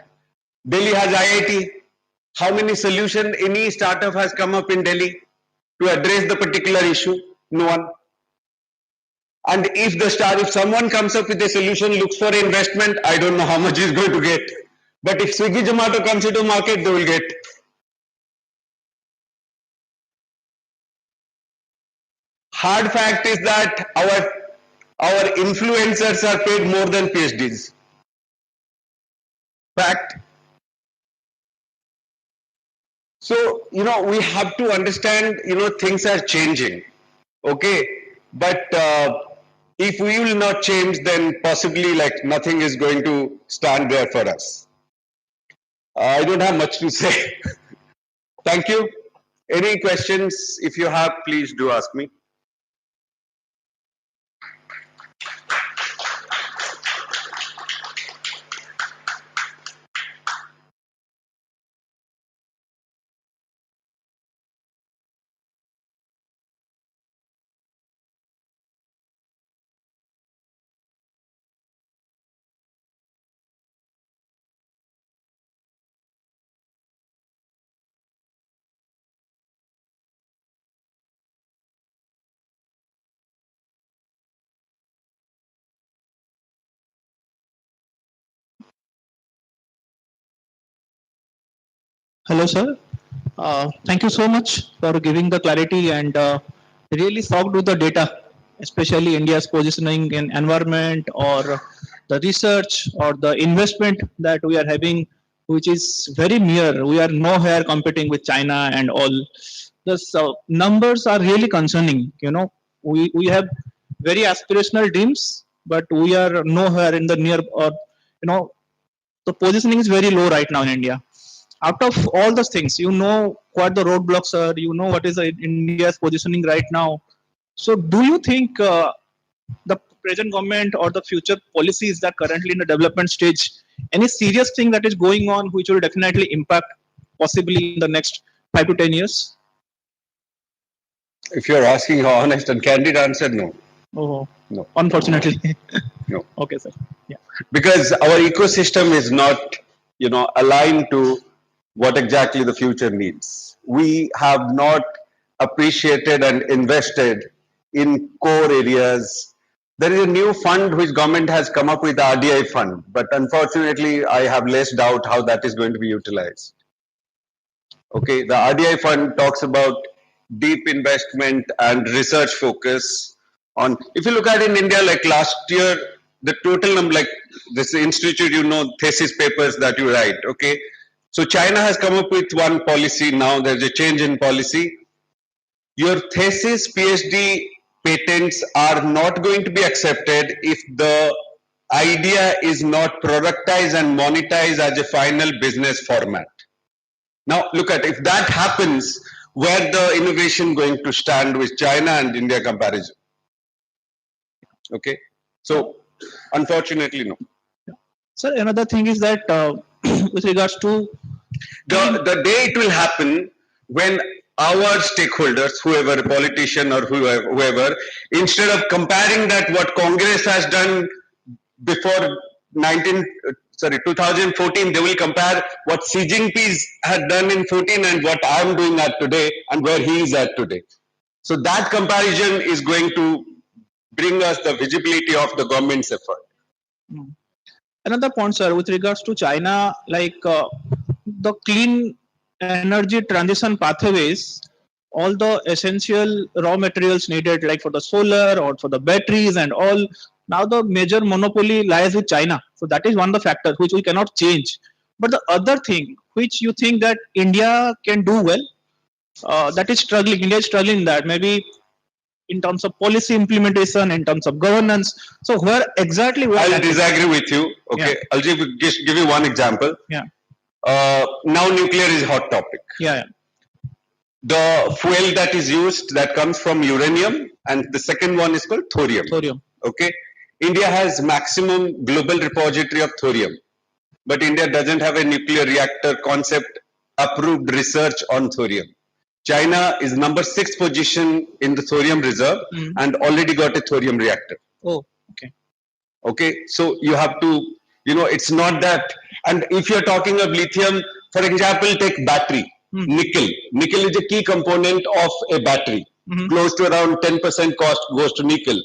Delhi has IIT. How many solutions any startup has come up in Delhi to address the particular issue? No one. And if someone comes up with a solution, looks for investment, I don't know how much he's going to get. But if Swiggy Zomato comes into market, they will get. Hard fact is that our influencers are paid more than PhDs. Fact. So, we have to understand, things are changing. Okay. But if we will not change, then possibly like nothing is going to stand there for us. I don't have much to say. Thank you. Any questions? If you have, please do ask me. Hello, sir. Thank you so much for giving the clarity and really shocked with the data, especially India's positioning in environment or the research or the investment that we are having, which is very near. We are nowhere competing with China and all. The numbers are really concerning. We have very aspirational dreams, but we are nowhere in the near or the positioning is very low right now in India. Out of all those things, what the roadblocks are, what is India's positioning right now. So, do you think the present government or the future policies that currently in the development stage, any serious thing that is going on which will definitely impact possibly in the next 5 to 10 years? If you're asking an honest and candid answer, no. Oh, No. unfortunately. No. Okay, sir. Yeah. Because our ecosystem is not, aligned to what exactly the future needs. We have not appreciated and invested in core areas. There is a new fund which government has come up with, RDI fund, but unfortunately I have less doubt how that is going to be utilized. Okay, the RDI fund talks about deep investment and research focus on, if you look at in India, like last year, the total number, like this institute, thesis papers that you write, okay. So China has come up with one policy now, there's a change in policy. Your thesis, PhD patents are not going to be accepted if the idea is not productized and monetized as a final business format. Now, look at if that happens, where the innovation going to stand with China and India comparison? Okay, so unfortunately, no. Sir, another thing is that with regards to The day it will happen when our stakeholders, whoever, politician or whoever, instead of comparing that what Congress has done before 2014, they will compare what Xi Jinping had done in 14 and what I am doing at today and where he is at today. So that comparison is going to bring us the visibility of the government's effort. another point, sir, with regards to China, like the clean energy transition pathways, all the essential raw materials needed, like for the solar or for the batteries and all, now the major monopoly lies with China. So that is one of the factors which we cannot change. But the other thing which you think that India can do well, that is struggling. India is struggling in that maybe in terms of policy implementation, in terms of governance. So where exactly we are I'll lacking? disagree with you. Okay, Yeah. I'll just give you one example. Yeah. Now nuclear is hot topic. Yeah. The fuel that is used that comes from uranium, and the second one is called thorium. Thorium. Okay, India has maximum global repository of thorium, but India doesn't have a nuclear reactor concept approved research on thorium. China is number 6 position in the thorium reserve and already got a thorium reactor. Oh, okay. Okay, so you have to, it's not that. And if you're talking of lithium, for example, take battery, nickel. Nickel is a key component of a battery. Close to around 10% cost goes to nickel.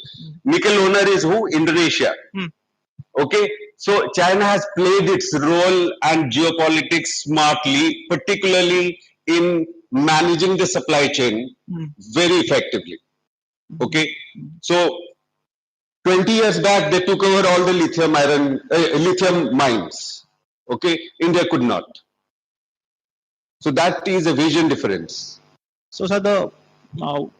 Nickel owner is who? Indonesia. Okay, so China has played its role and geopolitics smartly, particularly in managing the supply chain very effectively. Okay, so 20 years back, they took over all the lithium mines. Okay, India could not. So that is a vision difference. So, sir, the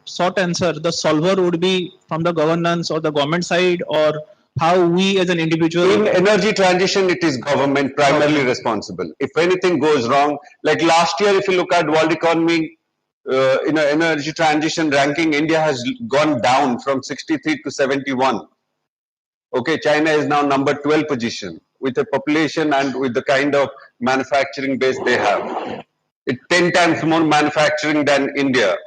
short answer, the solver would be from the governance or the government side, or how we as an individual. In energy transition, it is government primarily responsible. If anything goes wrong, like last year, if you look at world economy, in an energy transition ranking, India has gone down from 63 to 71. Okay, China is now number 12 position with a population and with the kind of manufacturing base they have. It's 10 times more manufacturing than India.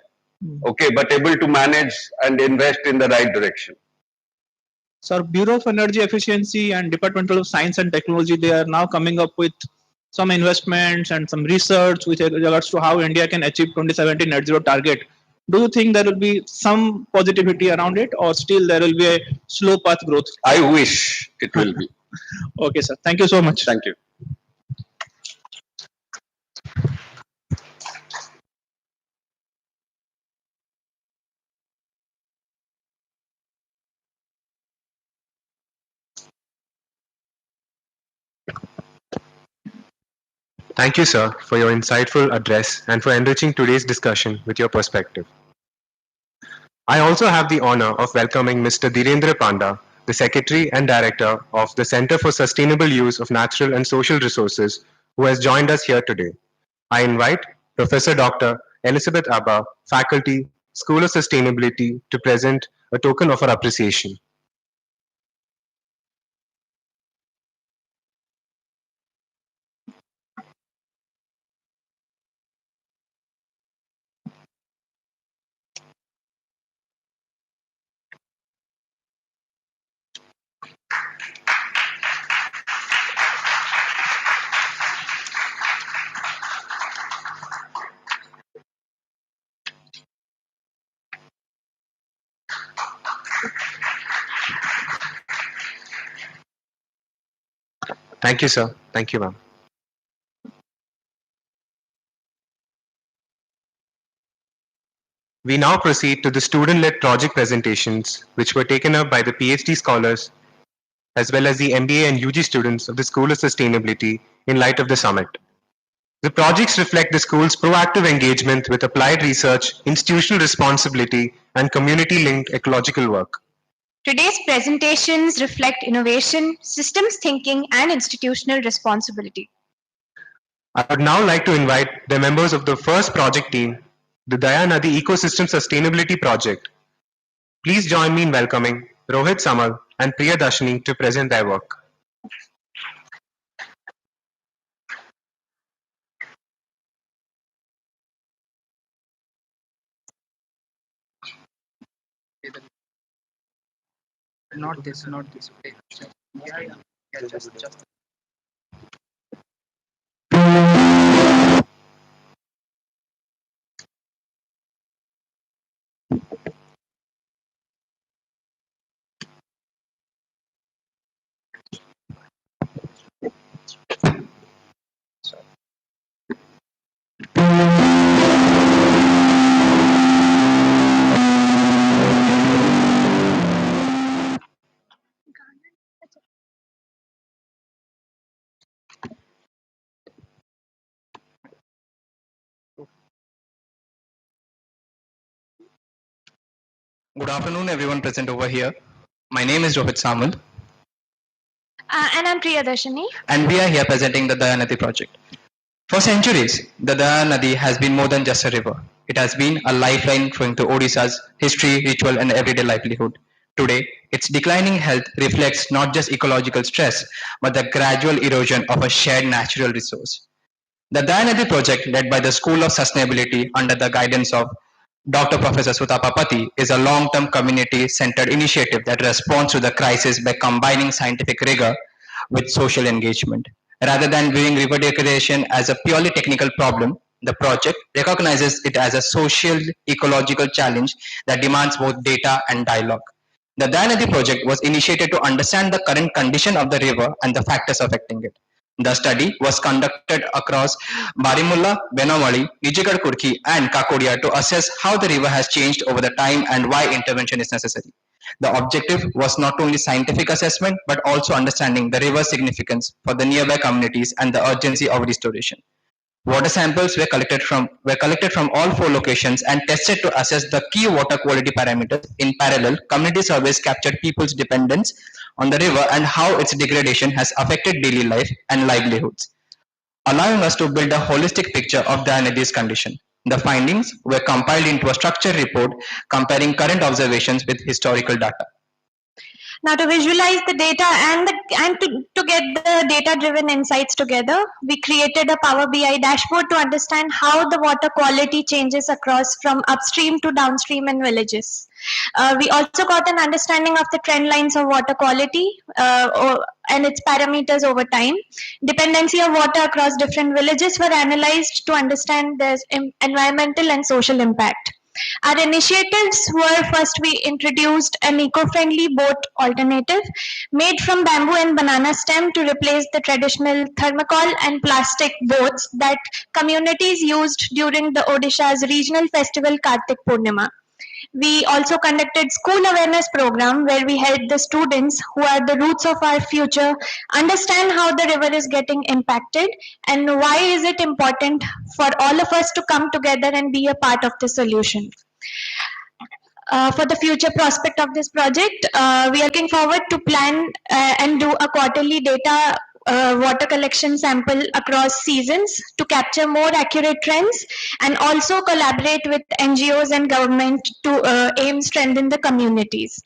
Okay, but able to manage and invest in the right direction. Sir, Bureau of Energy Efficiency and Department of Science and Technology, they are now coming up with some investments and some research with regards to how India can achieve 2070 net zero target. Do you think there will be some positivity around it, or still there will be a slow path growth? I wish it will be. Okay, sir. Thank you so much. Thank you. Thank you, sir, for your insightful address and for enriching today's discussion with your perspective. I also have the honor of welcoming Mr. Dhirendra Panda, the Secretary and Director of the Center for Sustainable Use of Natural and Social Resources, who has joined us here today. I invite Professor Dr. Elizabeth Abba, Faculty, School of Sustainability, to present a token of our appreciation. Thank you, sir. Thank you, ma'am. We now proceed to the student-led project presentations, which were taken up by the PhD scholars as well as the MBA and UG students of the School of Sustainability in light of the summit. The projects reflect the school's proactive engagement with applied research, institutional responsibility, and community-linked ecological work. Today's presentations reflect innovation, systems thinking, and institutional responsibility. I would now like to invite the members of the first project team, the Daya Nadi Ecosystem Sustainability Project. Please join me in welcoming Rohit Samal and Priyadashini to present their work. Not this, not this. Yeah, yeah. Yeah, just. Good afternoon, everyone present over here. My name is Rohit Samal, And I'm Priyadashini. and we are here presenting the Daya Nadi project. For centuries, the Daya Nadi has been more than just a river. It has been a lifeline flowing to Odisha's history, ritual, and everyday livelihood. Today, its declining health reflects not just ecological stress, but the gradual erosion of a shared natural resource. The Daya Nadi project, led by the School of Sustainability under the guidance of Dr. Professor Sutapa Pati, is a long-term community-centered initiative that responds to the crisis by combining scientific rigor with social engagement. Rather than viewing river degradation as a purely technical problem, the project recognizes it as a social ecological challenge that demands both data and dialogue. The Dayanadi project was initiated to understand the current condition of the river and the factors affecting it. The study was conducted across Barimulla, Benamali, Nijikad Kurki, and Kakodia to assess how the river has changed over the time and why intervention is necessary. The objective was not only scientific assessment but also understanding the river's significance for the nearby communities and the urgency of restoration. Water samples were collected from all four locations and tested to assess the key water quality parameters. In parallel, community surveys captured people's dependence on the river and how its degradation has affected daily life and livelihoods, allowing us to build a holistic picture of the Nadi's condition. The findings were compiled into a structured report comparing current observations with historical data. Now, to visualize the data and to get the data-driven insights together, we created a Power BI dashboard to understand how the water quality changes across from upstream to downstream in villages. We also got an understanding of the trend lines of water quality and its parameters over time. Dependency of water across different villages were analyzed to understand the environmental and social impact. Our initiatives were first we introduced an eco-friendly boat alternative made from bamboo and banana stem to replace the traditional thermocol and plastic boats that communities used during the Odisha's regional festival Kartik Purnima. We also conducted school awareness program where we helped the students who are the roots of our future understand how the river is getting impacted and why is it important for all of us to come together and be a part of the solution. For the future prospect of this project, we are looking forward to plan and do a quarterly data water collection sample across seasons to capture more accurate trends and also collaborate with NGOs and government to aim strengthen the communities.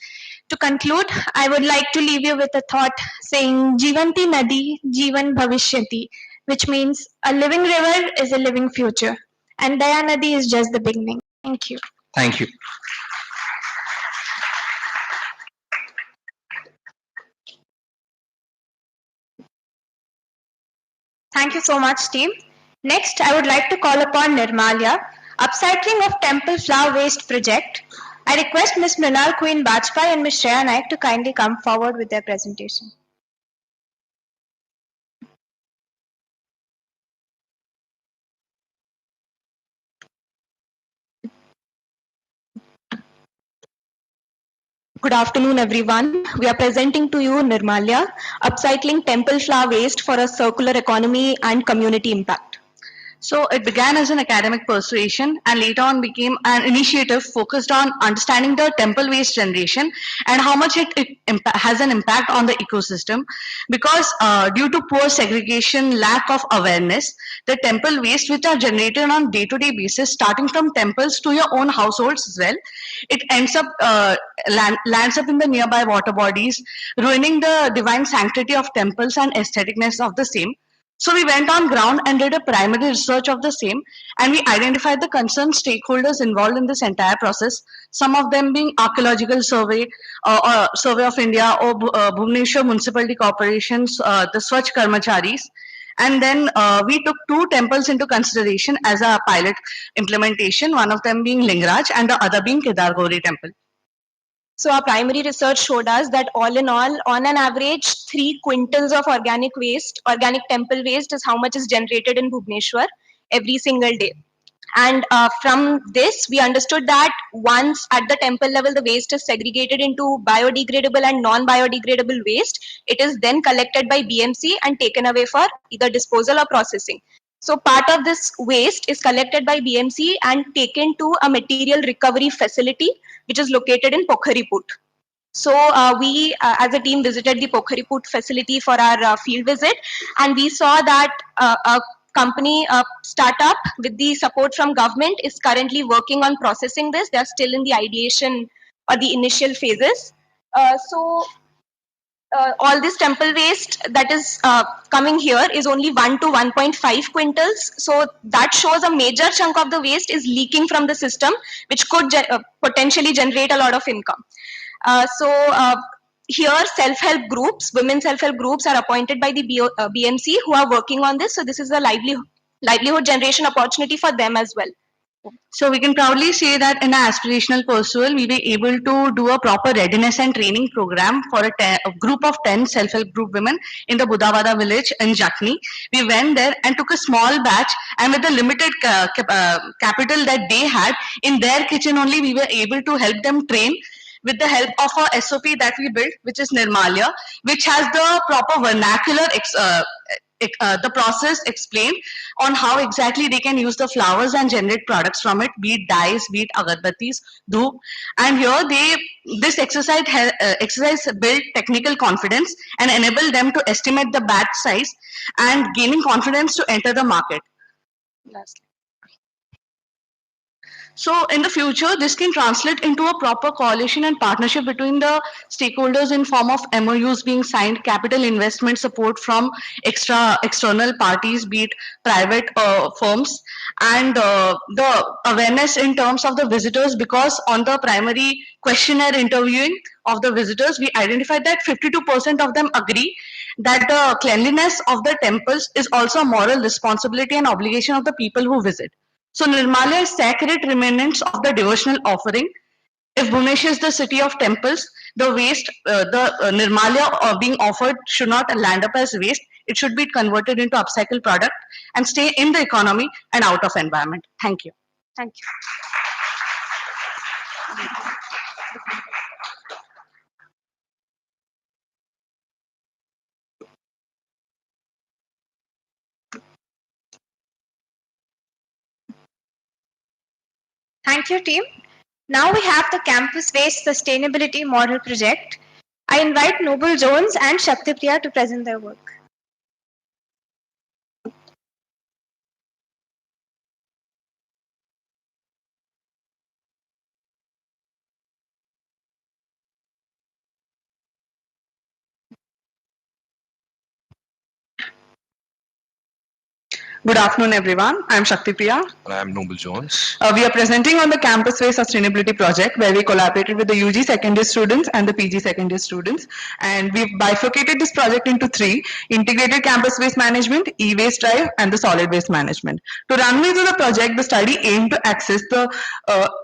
To conclude, I would like to leave you with a thought saying Jivanti Nadi, Jivan Bhavishyati, which means a living river is a living future. And Daya Nadi is just the beginning. Thank you. Thank you. Thank you so much, team. Next, I would like to call upon Nirmalya, upcycling of temple flower waste project. I request Ms. Mrinal Queen Bajpai and Ms. Shreya Naik to kindly come forward with their presentation. Good afternoon, everyone. We are presenting to you Nirmalya, upcycling temple flower waste for a circular economy and community impact. So it began as an academic persuasion and later on became an initiative focused on understanding the temple waste generation and how much it has an impact on the ecosystem. Because due to poor segregation, lack of awareness, the temple waste which are generated on day-to-day basis, starting from temples to your own households as well, it ends up lands up in the nearby water bodies, ruining the divine sanctity of temples and aestheticness of the same. So we went on ground and did a primary research of the same, and we identified the concerned stakeholders involved in this entire process. Some of them being Archaeological Survey, or Survey of India, or Bhubaneswar Municipality Corporations, the Swachh Karmacharis, and then we took two temples into consideration as a pilot implementation. One of them being Lingaraj, and the other being Kedar Gauri Temple. So our primary research showed us that all in all, on an average, 3 quintals of organic temple waste is how much is generated in Bhubaneswar every single day. And from this, we understood that once at the temple level, the waste is segregated into biodegradable and non-biodegradable waste. It is then collected by BMC and taken away for either disposal or processing. So part of this waste is collected by BMC and taken to a material recovery facility, which is located in Pokhariput. So we, as a team, visited the Pokhariput facility for our field visit, and we saw that a company, a startup with the support from government, is currently working on processing this. They are still in the ideation or the initial phases. All this temple waste that is coming here is only 1 to 1.5 quintals. So that shows a major chunk of the waste is leaking from the system, which could potentially generate a lot of income. Here, self-help groups, women self-help groups are appointed by the BMC who are working on this. So this is a livelihood generation opportunity for them as well. So we can proudly say that in our aspirational pursuit, we were able to do a proper readiness and training program for a group of 10 self-help group women in the Budavada village in Jakni. We went there and took a small batch, and with the limited capital that they had, in their kitchen only, we were able to help them train with the help of our SOP that we built, which is Nirmalya, which has the proper vernacular the process explained on how exactly they can use the flowers and generate products from it, be it dyes, be it agarbattis, dhoop. And here this exercise built technical confidence and enabled them to estimate the batch size and gaining confidence to enter the market. Lastly. So in the future, this can translate into a proper coalition and partnership between the stakeholders in form of MOUs being signed, capital investment support from external parties, be it private firms, and the awareness in terms of the visitors, because on the primary questionnaire interviewing of the visitors, we identified that 52% of them agree that the cleanliness of the temples is also a moral responsibility and obligation of the people who visit. So Nirmalya is sacred remnants of the devotional offering. If Bhubaneswar is the city of temples, the waste, the Nirmalya being offered should not land up as waste. It should be converted into upcycled product and stay in the economy and out of environment. Thank you. Thank you. Thank you, team. Now we have the campus-based sustainability model project. I invite Noble Jones and Shaktipriya to present their work. Good afternoon, everyone. I'm Shakti Priya. And I'm Noble Jones. We are presenting on the Campus Way Sustainability Project, where we collaborated with the UG secondary students and the PG secondary students. And we've bifurcated this project into three: integrated campus waste management, e-waste drive, and the solid waste management. To run me through the project, the study aimed to access the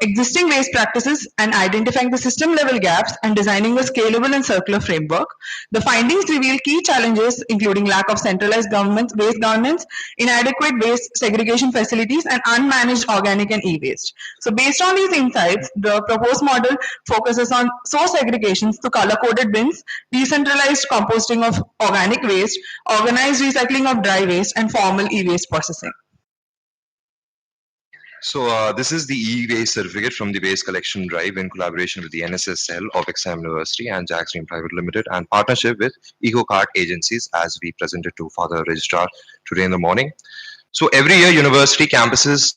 existing waste practices and identifying the system level gaps and designing a scalable and circular framework. The findings reveal key challenges, including lack of centralized waste governance, inadequate waste segregation facilities, and unmanaged organic and e-waste. So based on these insights, the proposed model focuses on source segregations to color-coded bins, decentralized composting of organic waste, organized recycling of dry waste, and formal e-waste processing. This is the e-waste certificate from the waste collection drive in collaboration with the NSS cell of Exam University and Jackstream Private Limited and partnership with EcoCart agencies as we presented to Father Registrar today in the morning. So every year, university campuses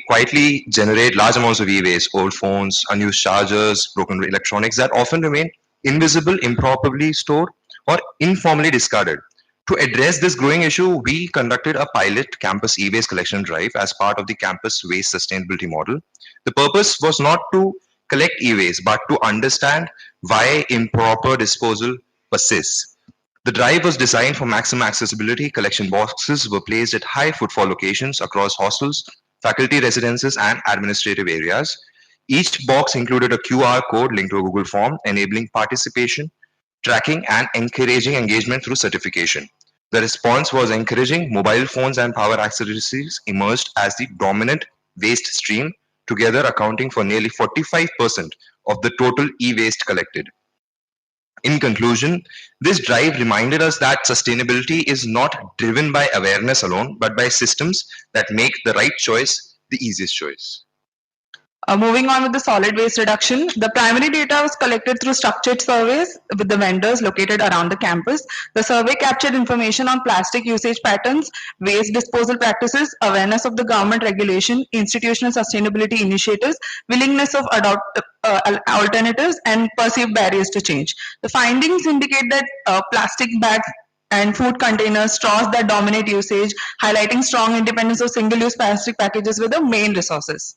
quietly generate large amounts of e-waste, old phones, unused chargers, broken electronics that often remain invisible, improperly stored, or informally discarded. To address this growing issue, we conducted a pilot campus e-waste collection drive as part of the campus waste sustainability model. The purpose was not to collect e-waste, but to understand why improper disposal persists. The drive was designed for maximum accessibility. Collection boxes were placed at high footfall locations across hostels, faculty residences, and administrative areas. Each box included a QR code linked to a Google form, enabling participation, tracking, and encouraging engagement through certification. The response was encouraging. Mobile phones and power accessories emerged as the dominant waste stream, together accounting for nearly 45% of the total e waste collected. In conclusion, this drive reminded us that sustainability is not driven by awareness alone, but by systems that make the right choice the easiest choice. Moving on with the solid waste reduction, the primary data was collected through structured surveys with the vendors located around the campus. The survey captured information on plastic usage patterns, waste disposal practices, awareness of the government regulation, institutional sustainability initiatives, willingness of adopt alternatives, and perceived barriers to change. The findings indicate that plastic bags and food containers, straws that dominate usage, highlighting strong independence of single-use plastic packages were the main resources.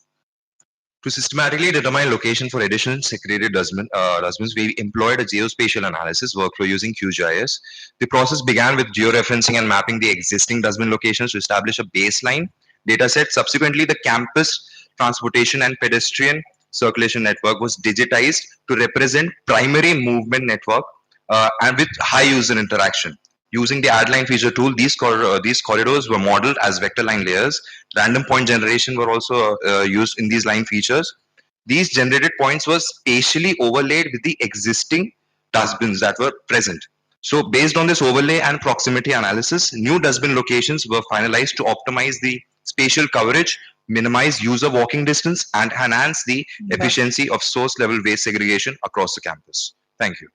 To systematically determine location for additional segregated dustbins, we employed a geospatial analysis workflow using QGIS. The process began with georeferencing and mapping the existing dustbin locations to establish a baseline data set. Subsequently, the campus transportation and pedestrian circulation network was digitized to represent primary movement network and with high user interaction. Using the add line feature tool, these corridors were modeled as vector line layers. Random point generation were also used in these line features. These generated points were spatially overlaid with the existing dustbins that were present. So based on this overlay and proximity analysis, new dustbin locations were finalized to optimize the spatial coverage, minimize user walking distance, and enhance the efficiency of source level waste segregation across the campus. Thank you.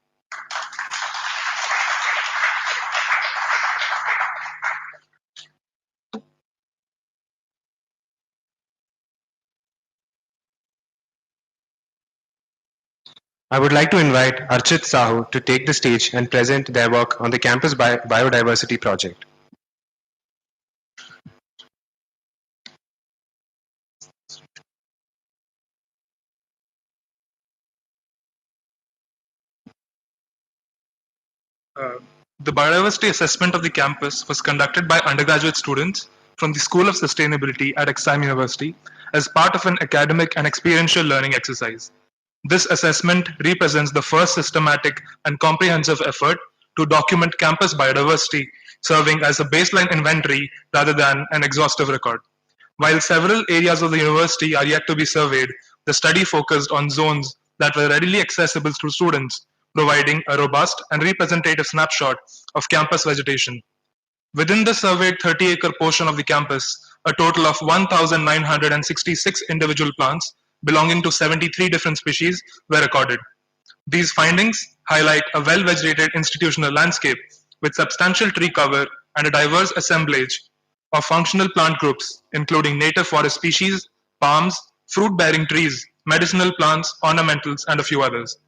I would like to invite Archit Sahu to take the stage and present their work on the campus biodiversity project. The biodiversity assessment of the campus was conducted by undergraduate students from the School of Sustainability at Exam University as part of an academic and experiential learning exercise. This assessment represents the first systematic and comprehensive effort to document campus biodiversity, serving as a baseline inventory rather than an exhaustive record. While several areas of the university are yet to be surveyed, the study focused on zones that were readily accessible to students, providing a robust and representative snapshot of campus vegetation. Within the surveyed 30-acre portion of the campus, a total of 1,966 individual plants belonging to 73 different species were recorded. These findings highlight a well-vegetated institutional landscape with substantial tree cover and a diverse assemblage of functional plant groups, including native forest species, palms, fruit-bearing trees, medicinal plants, ornamentals, and a few others.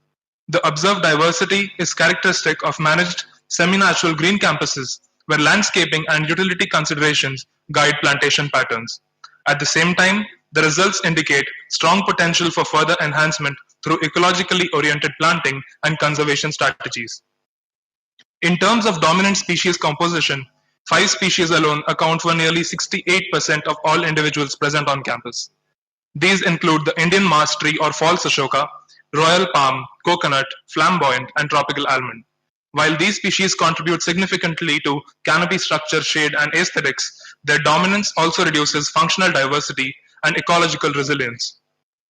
The observed diversity is characteristic of managed semi-natural green campuses where landscaping and utility considerations guide plantation patterns. At the same time, the results indicate strong potential for further enhancement through ecologically oriented planting and conservation strategies. In terms of dominant species composition, 5 species alone account for nearly 68% of all individuals present on campus. These include the Indian Mars tree or false ashoka, royal palm, coconut, flamboyant, and tropical almond. While these species contribute significantly to canopy structure, shade, and aesthetics, their dominance also reduces functional diversity and ecological resilience.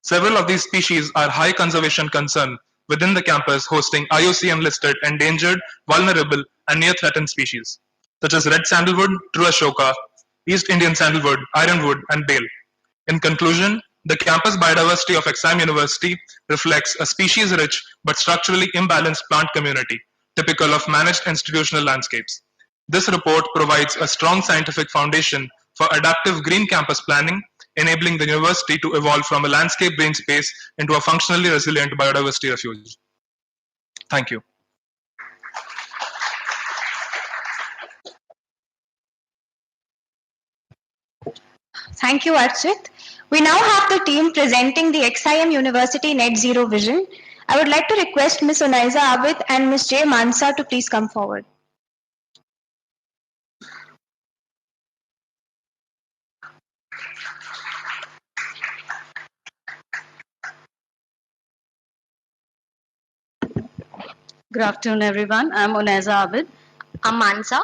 Several of these species are high conservation concern within the campus, hosting IUCN listed endangered, vulnerable, and near threatened species, such as red sandalwood, true ashoka, East Indian sandalwood, ironwood, and bale. In conclusion, the campus biodiversity of Exam University reflects a species-rich but structurally imbalanced plant community, typical of managed institutional landscapes. This report provides a strong scientific foundation for adaptive green campus planning, enabling the university to evolve from a landscape green space into a functionally resilient biodiversity refuge. Thank you. Thank you, Archit. We now have the team presenting the XIM University Net Zero Vision. I would like to request Ms. Unaiza Abid and Ms. J. Mansa to please come forward. Good afternoon, everyone. I'm Unaiza Abid. I'm Mansa.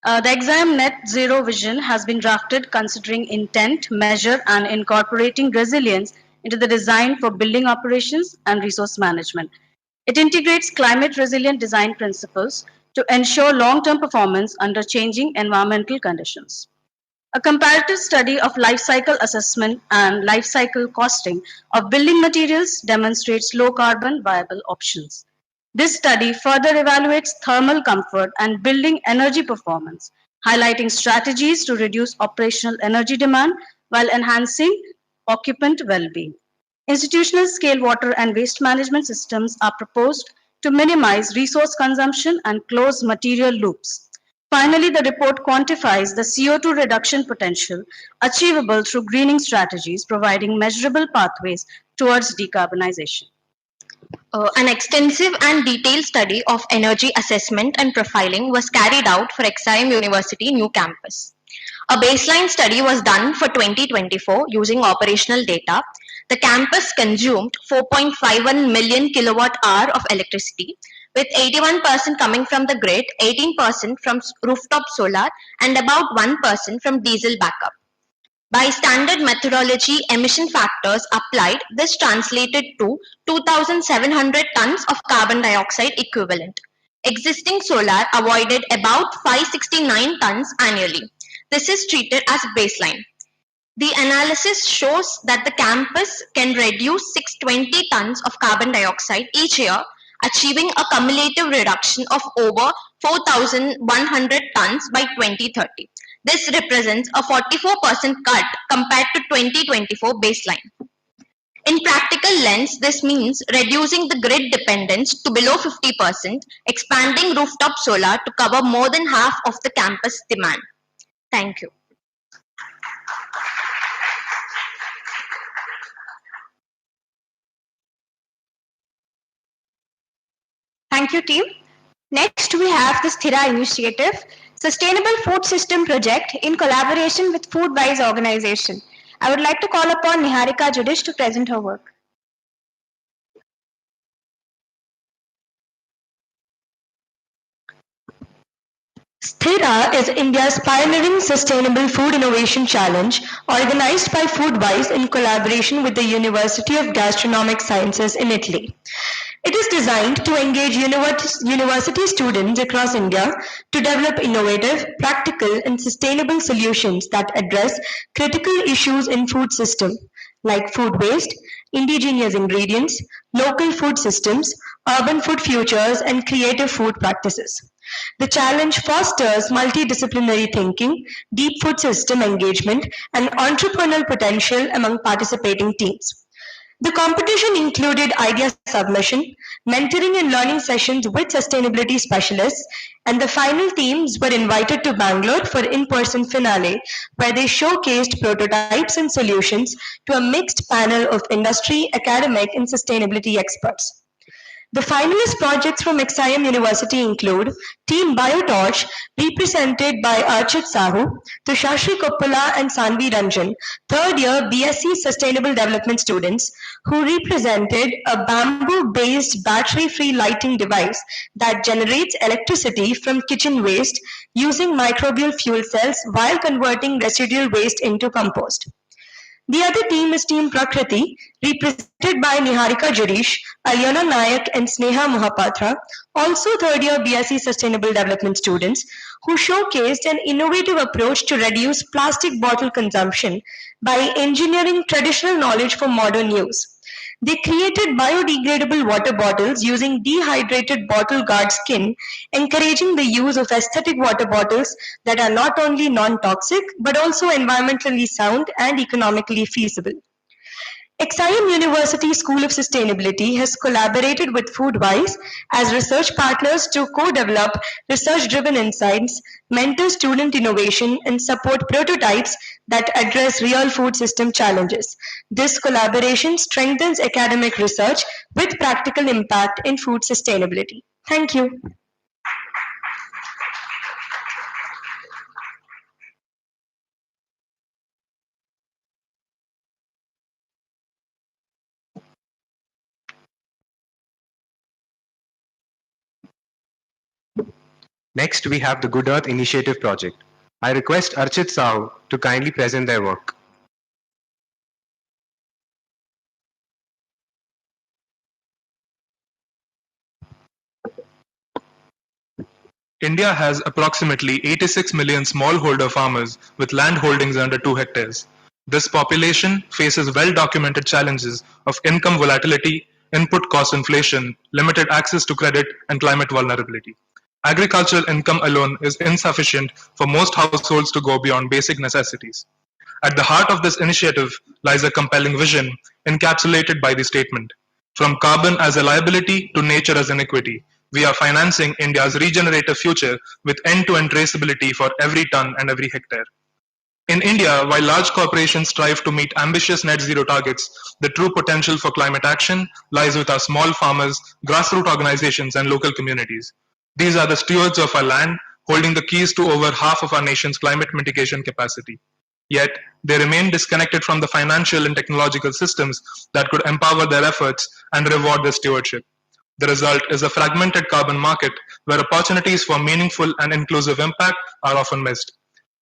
The exam Net Zero Vision has been drafted considering intent, measure, and incorporating resilience into the design for building operations and resource management. It integrates climate resilient design principles to ensure long term performance under changing environmental conditions. A comparative study of life cycle assessment and life cycle costing of building materials demonstrates low carbon viable options. This study further evaluates thermal comfort and building energy performance, highlighting strategies to reduce operational energy demand while enhancing occupant well-being. Institutional scale water and waste management systems are proposed to minimize resource consumption and close material loops. Finally, the report quantifies the CO2 reduction potential achievable through greening strategies, providing measurable pathways towards decarbonization. An extensive and detailed study of energy assessment and profiling was carried out for Exim University new campus. A baseline study was done for 2024 using operational data. The campus consumed 4.51 million kilowatt hour of electricity, with 81% coming from the grid, 18% from rooftop solar, and about 1% from diesel backup. By standard methodology emission factors applied, this translated to 2,700 tons of carbon dioxide equivalent. Existing solar avoided about 569 tons annually. This is treated as baseline. The analysis shows that the campus can reduce 620 tons of carbon dioxide each year, achieving a cumulative reduction of over 4,100 tons by 2030. This represents a 44% cut compared to 2024 baseline. In practical lens, this means reducing the grid dependence to below 50%, expanding rooftop solar to cover more than half of the campus demand. Thank you. Thank you, team. Next, we have the Sthira initiative, Sustainable Food System Project in collaboration with Foodwise organization. I would like to call upon Niharika Judish to present her work. Sthira is India's pioneering sustainable food innovation challenge organized by Foodwise in collaboration with the University of Gastronomic Sciences in Italy. It is designed to engage university students across India to develop innovative, practical, and sustainable solutions that address critical issues in food system like food waste, indigenous ingredients, local food systems, urban food futures, and creative food practices. The challenge fosters multidisciplinary thinking, deep food system engagement, and entrepreneurial potential among participating teams. The competition included idea submission, mentoring and learning sessions with sustainability specialists, and the final teams were invited to Bangalore for in-person finale, where they showcased prototypes and solutions to a mixed panel of industry, academic, and sustainability experts. The finalist projects from XIM University include Team BioTorch, represented by Archit Sahu, Tushashri Koppala and Sanvi Ranjan, third year BSc Sustainable Development students, who represented a bamboo-based battery-free lighting device that generates electricity from kitchen waste using microbial fuel cells while converting residual waste into compost. The other team is Team Prakriti, represented by Niharika Jurish, Alyona Nayak and Sneha Mohapatra, also third year BSc Sustainable Development students, who showcased an innovative approach to reduce plastic bottle consumption by engineering traditional knowledge for modern use. They created biodegradable water bottles using dehydrated bottle guard skin, encouraging the use of aesthetic water bottles that are not only non-toxic but also environmentally sound and economically feasible. XIM University School of Sustainability has collaborated with Foodwise as research partners to co-develop research-driven insights, mentor student innovation, and support prototypes that address real food system challenges. This collaboration strengthens academic research with practical impact in food sustainability. Thank you. Next, we have the Good Earth Initiative project. I request Archit Sahu to kindly present their work. India has approximately 86 million smallholder farmers with land holdings under 2 hectares. This population faces well-documented challenges of income volatility, input cost inflation, limited access to credit, and climate vulnerability. Agricultural income alone is insufficient for most households to go beyond basic necessities. At the heart of this initiative lies a compelling vision encapsulated by the statement: from carbon as a liability to nature as an equity, we are financing India's regenerative future with end-to-end traceability for every ton and every hectare. In India, while large corporations strive to meet ambitious net zero targets, the true potential for climate action lies with our small farmers, grassroots organizations, and local communities. These are the stewards of our land, holding the keys to over half of our nation's climate mitigation capacity. Yet, they remain disconnected from the financial and technological systems that could empower their efforts and reward their stewardship. The result is a fragmented carbon market where opportunities for meaningful and inclusive impact are often missed.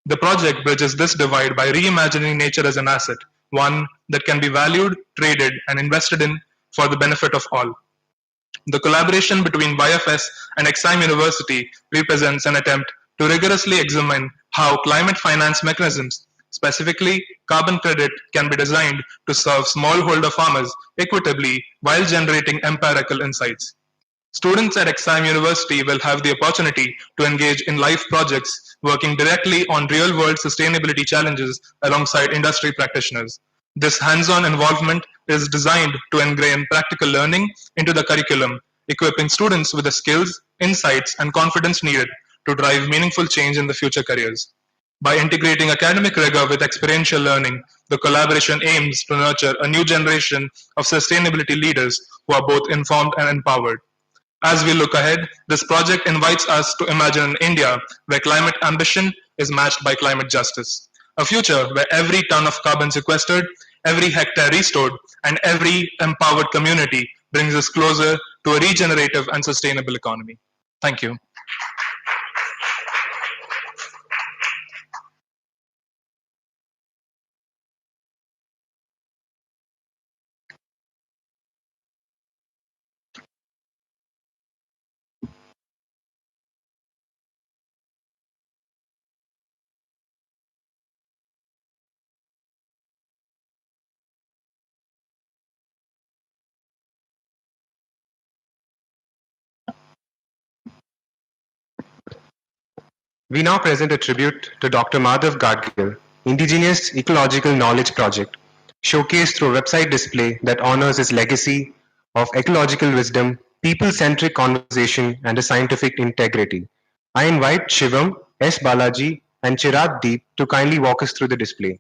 The project bridges this divide by reimagining nature as an asset, one that can be valued, traded, and invested in for the benefit of all. The collaboration between YFS and Exime University represents an attempt to rigorously examine how climate finance mechanisms, specifically carbon credit, can be designed to serve smallholder farmers equitably while generating empirical insights. Students at Exime University will have the opportunity to engage in live projects working directly on real world sustainability challenges alongside industry practitioners. This hands on involvement is designed to ingrain practical learning into the curriculum, equipping students with the skills, insights, and confidence needed to drive meaningful change in the future careers. By integrating academic rigor with experiential learning, the collaboration aims to nurture a new generation of sustainability leaders who are both informed and empowered. As we look ahead, this project invites us to imagine an India where climate ambition is matched by climate justice. A future where every ton of carbon sequestered, every hectare restored, and every empowered community brings us closer to a regenerative and sustainable economy. Thank you. We now present a tribute to Dr. Madhav Gadgil, Indigenous Ecological Knowledge Project, showcased through a website display that honors his legacy of ecological wisdom, people-centric conversation, and a scientific integrity. I invite Shivam, S. Balaji, and Chirag Deep to kindly walk us through the display.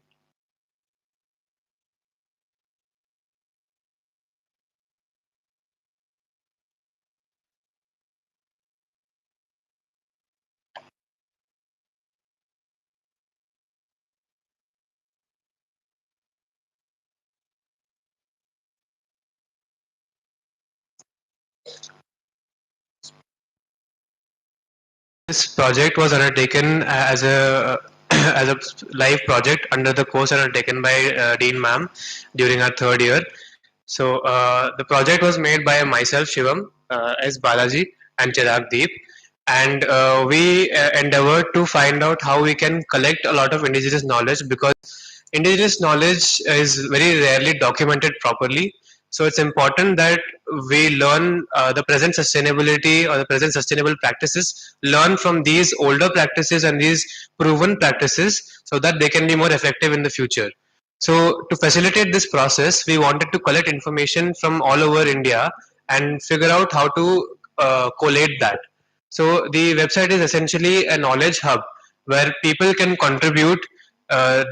This project was undertaken as a as a live project under the course undertaken by Dean Ma'am during our third year. So the project was made by myself, Shivam, S. Balaji, and Chirag Deep, and we endeavored to find out how we can collect a lot of indigenous knowledge, because indigenous knowledge is very rarely documented properly. So it's important that we learn the present sustainability or the present sustainable practices, learn from these older practices and these proven practices so that they can be more effective in the future. So to facilitate this process, we wanted to collect information from all over India and figure out how to collate that. So the website is essentially a knowledge hub where people can contribute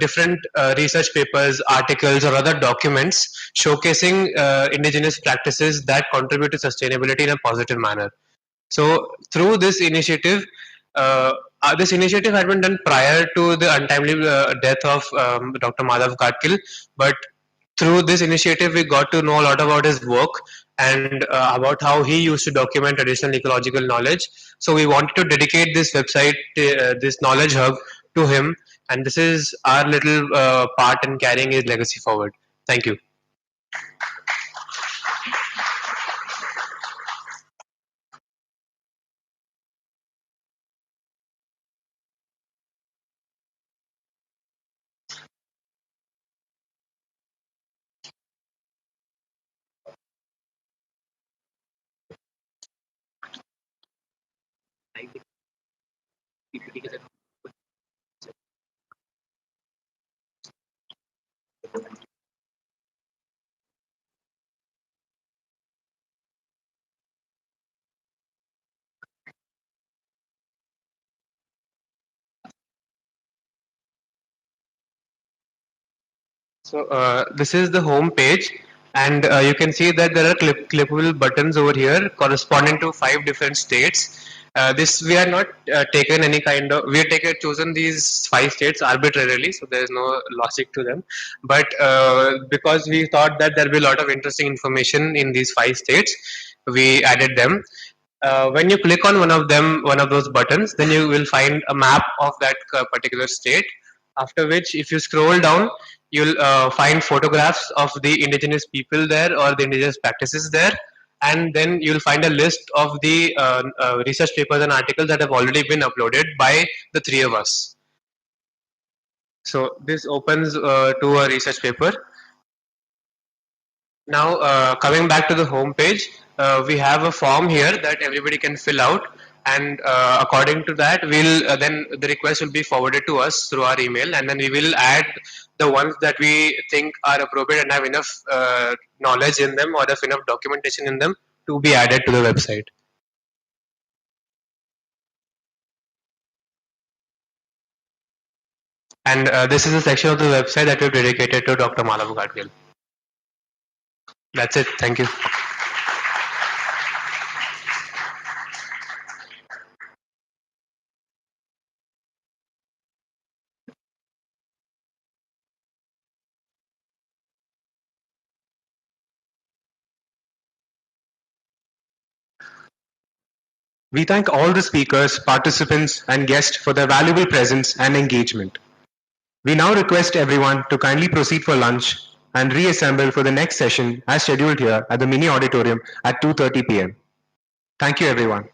different research papers, articles, or other documents showcasing indigenous practices that contribute to sustainability in a positive manner. So through this initiative had been done prior to the untimely death of Dr. Madhav Gadkil, but through this initiative we got to know a lot about his work and about how he used to document traditional ecological knowledge. So we wanted to dedicate this website, this knowledge hub, to him, and this is our little part in carrying his legacy forward. Thank you. So this is the home page, and you can see that there are clippable buttons over here corresponding to 5 different states. This we are not taken any kind of, we have taken chosen these 5 states arbitrarily, so there is no logic to them. But because we thought that there will be a lot of interesting information in these 5 states, we added them. When you click on one of them, one of those buttons, then you will find a map of that particular state. After which, if you scroll down, you'll find photographs of the indigenous people there or the indigenous practices there, and then you'll find a list of the research papers and articles that have already been uploaded by the three of us. So this opens to a research paper. Now, coming back to the home page, we have a form here that everybody can fill out, and according to that, we'll then the request will be forwarded to us through our email, and then we will add the ones that we think are appropriate and have enough knowledge in them or have enough documentation in them to be added to the website. And this is a section of the website that we've dedicated to Dr. Malav Gadgil. That's it. Thank you. We thank all the speakers, participants, and guests for their valuable presence and engagement. We now request everyone to kindly proceed for lunch and reassemble for the next session as scheduled here at the mini auditorium at 2:30 p.m. Thank you, everyone.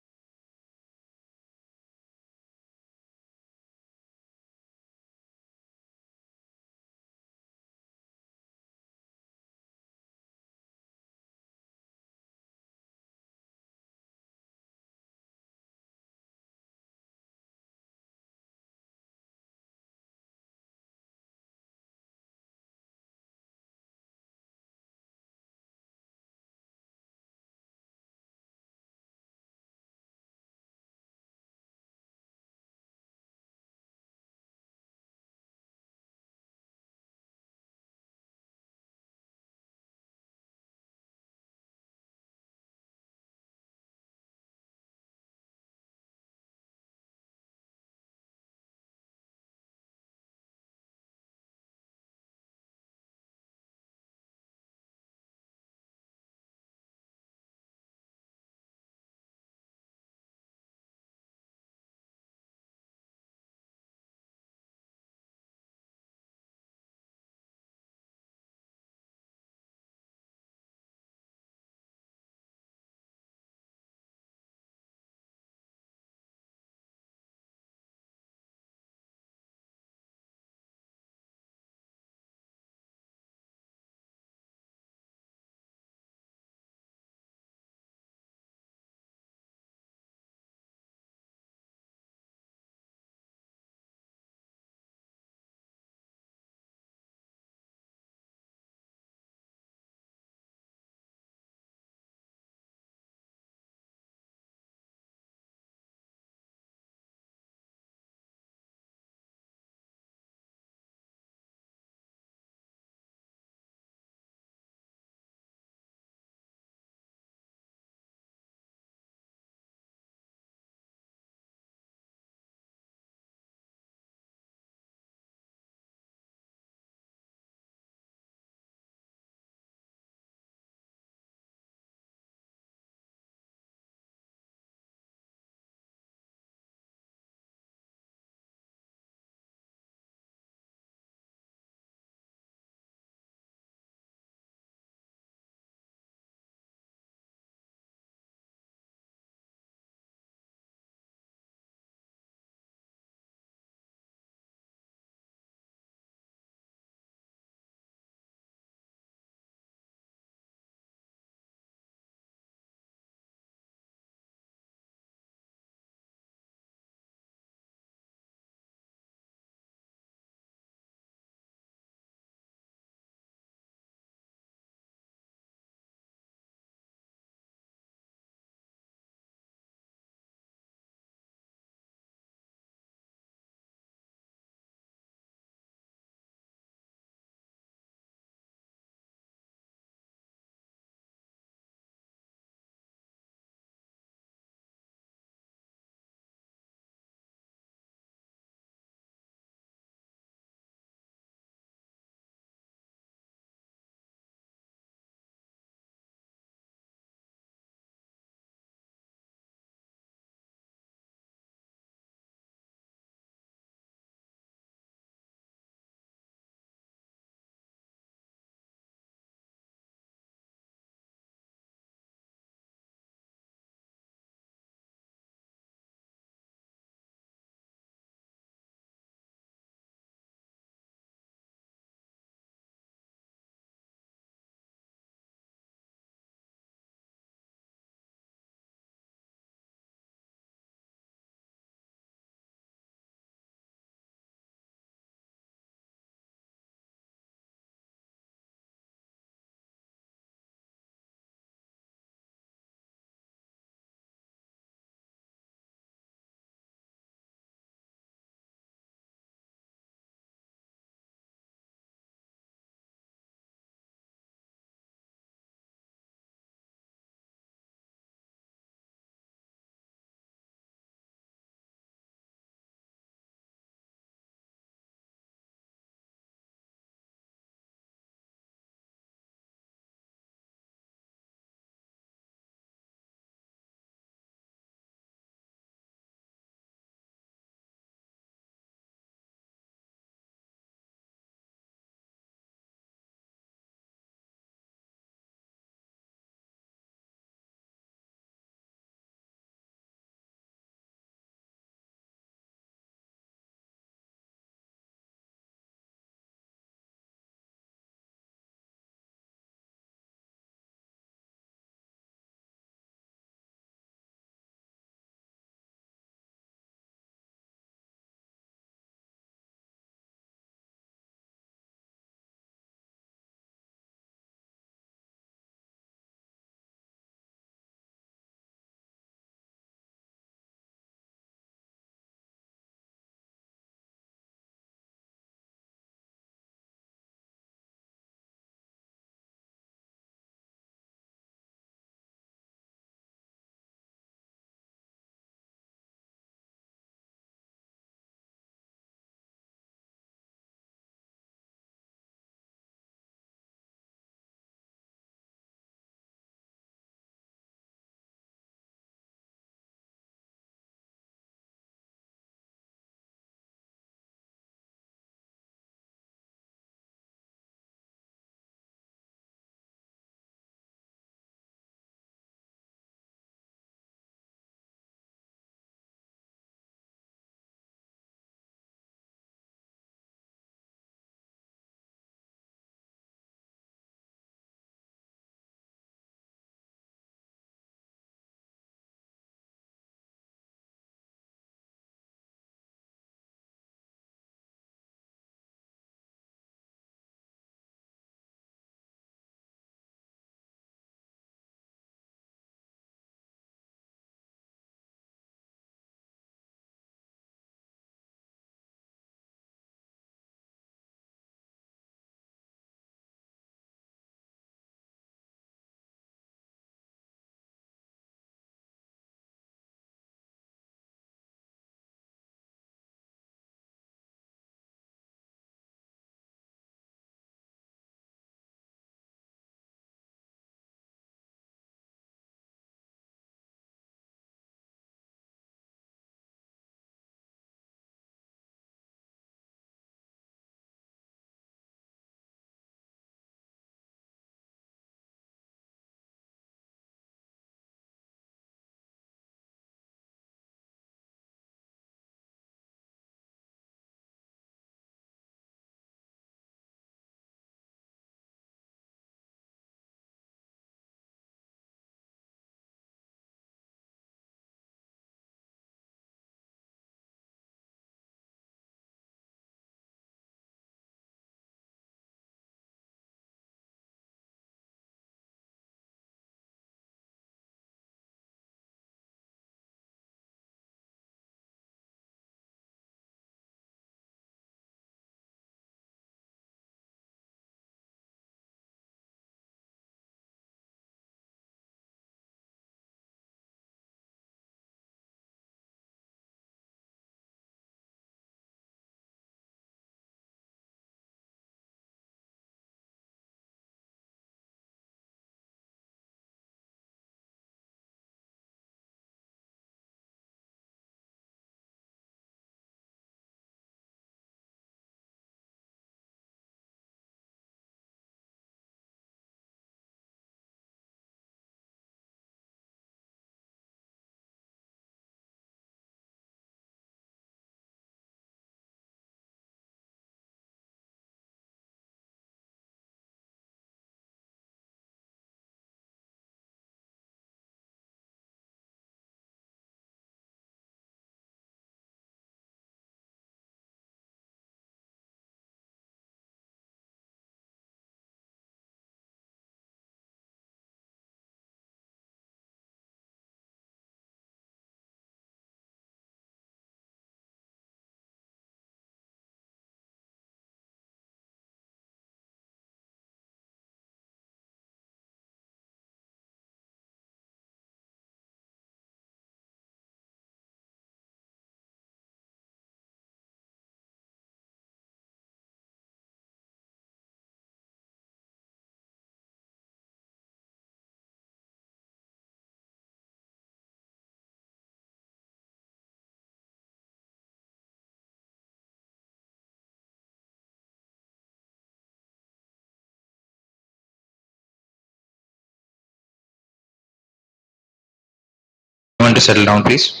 Want to settle down, please?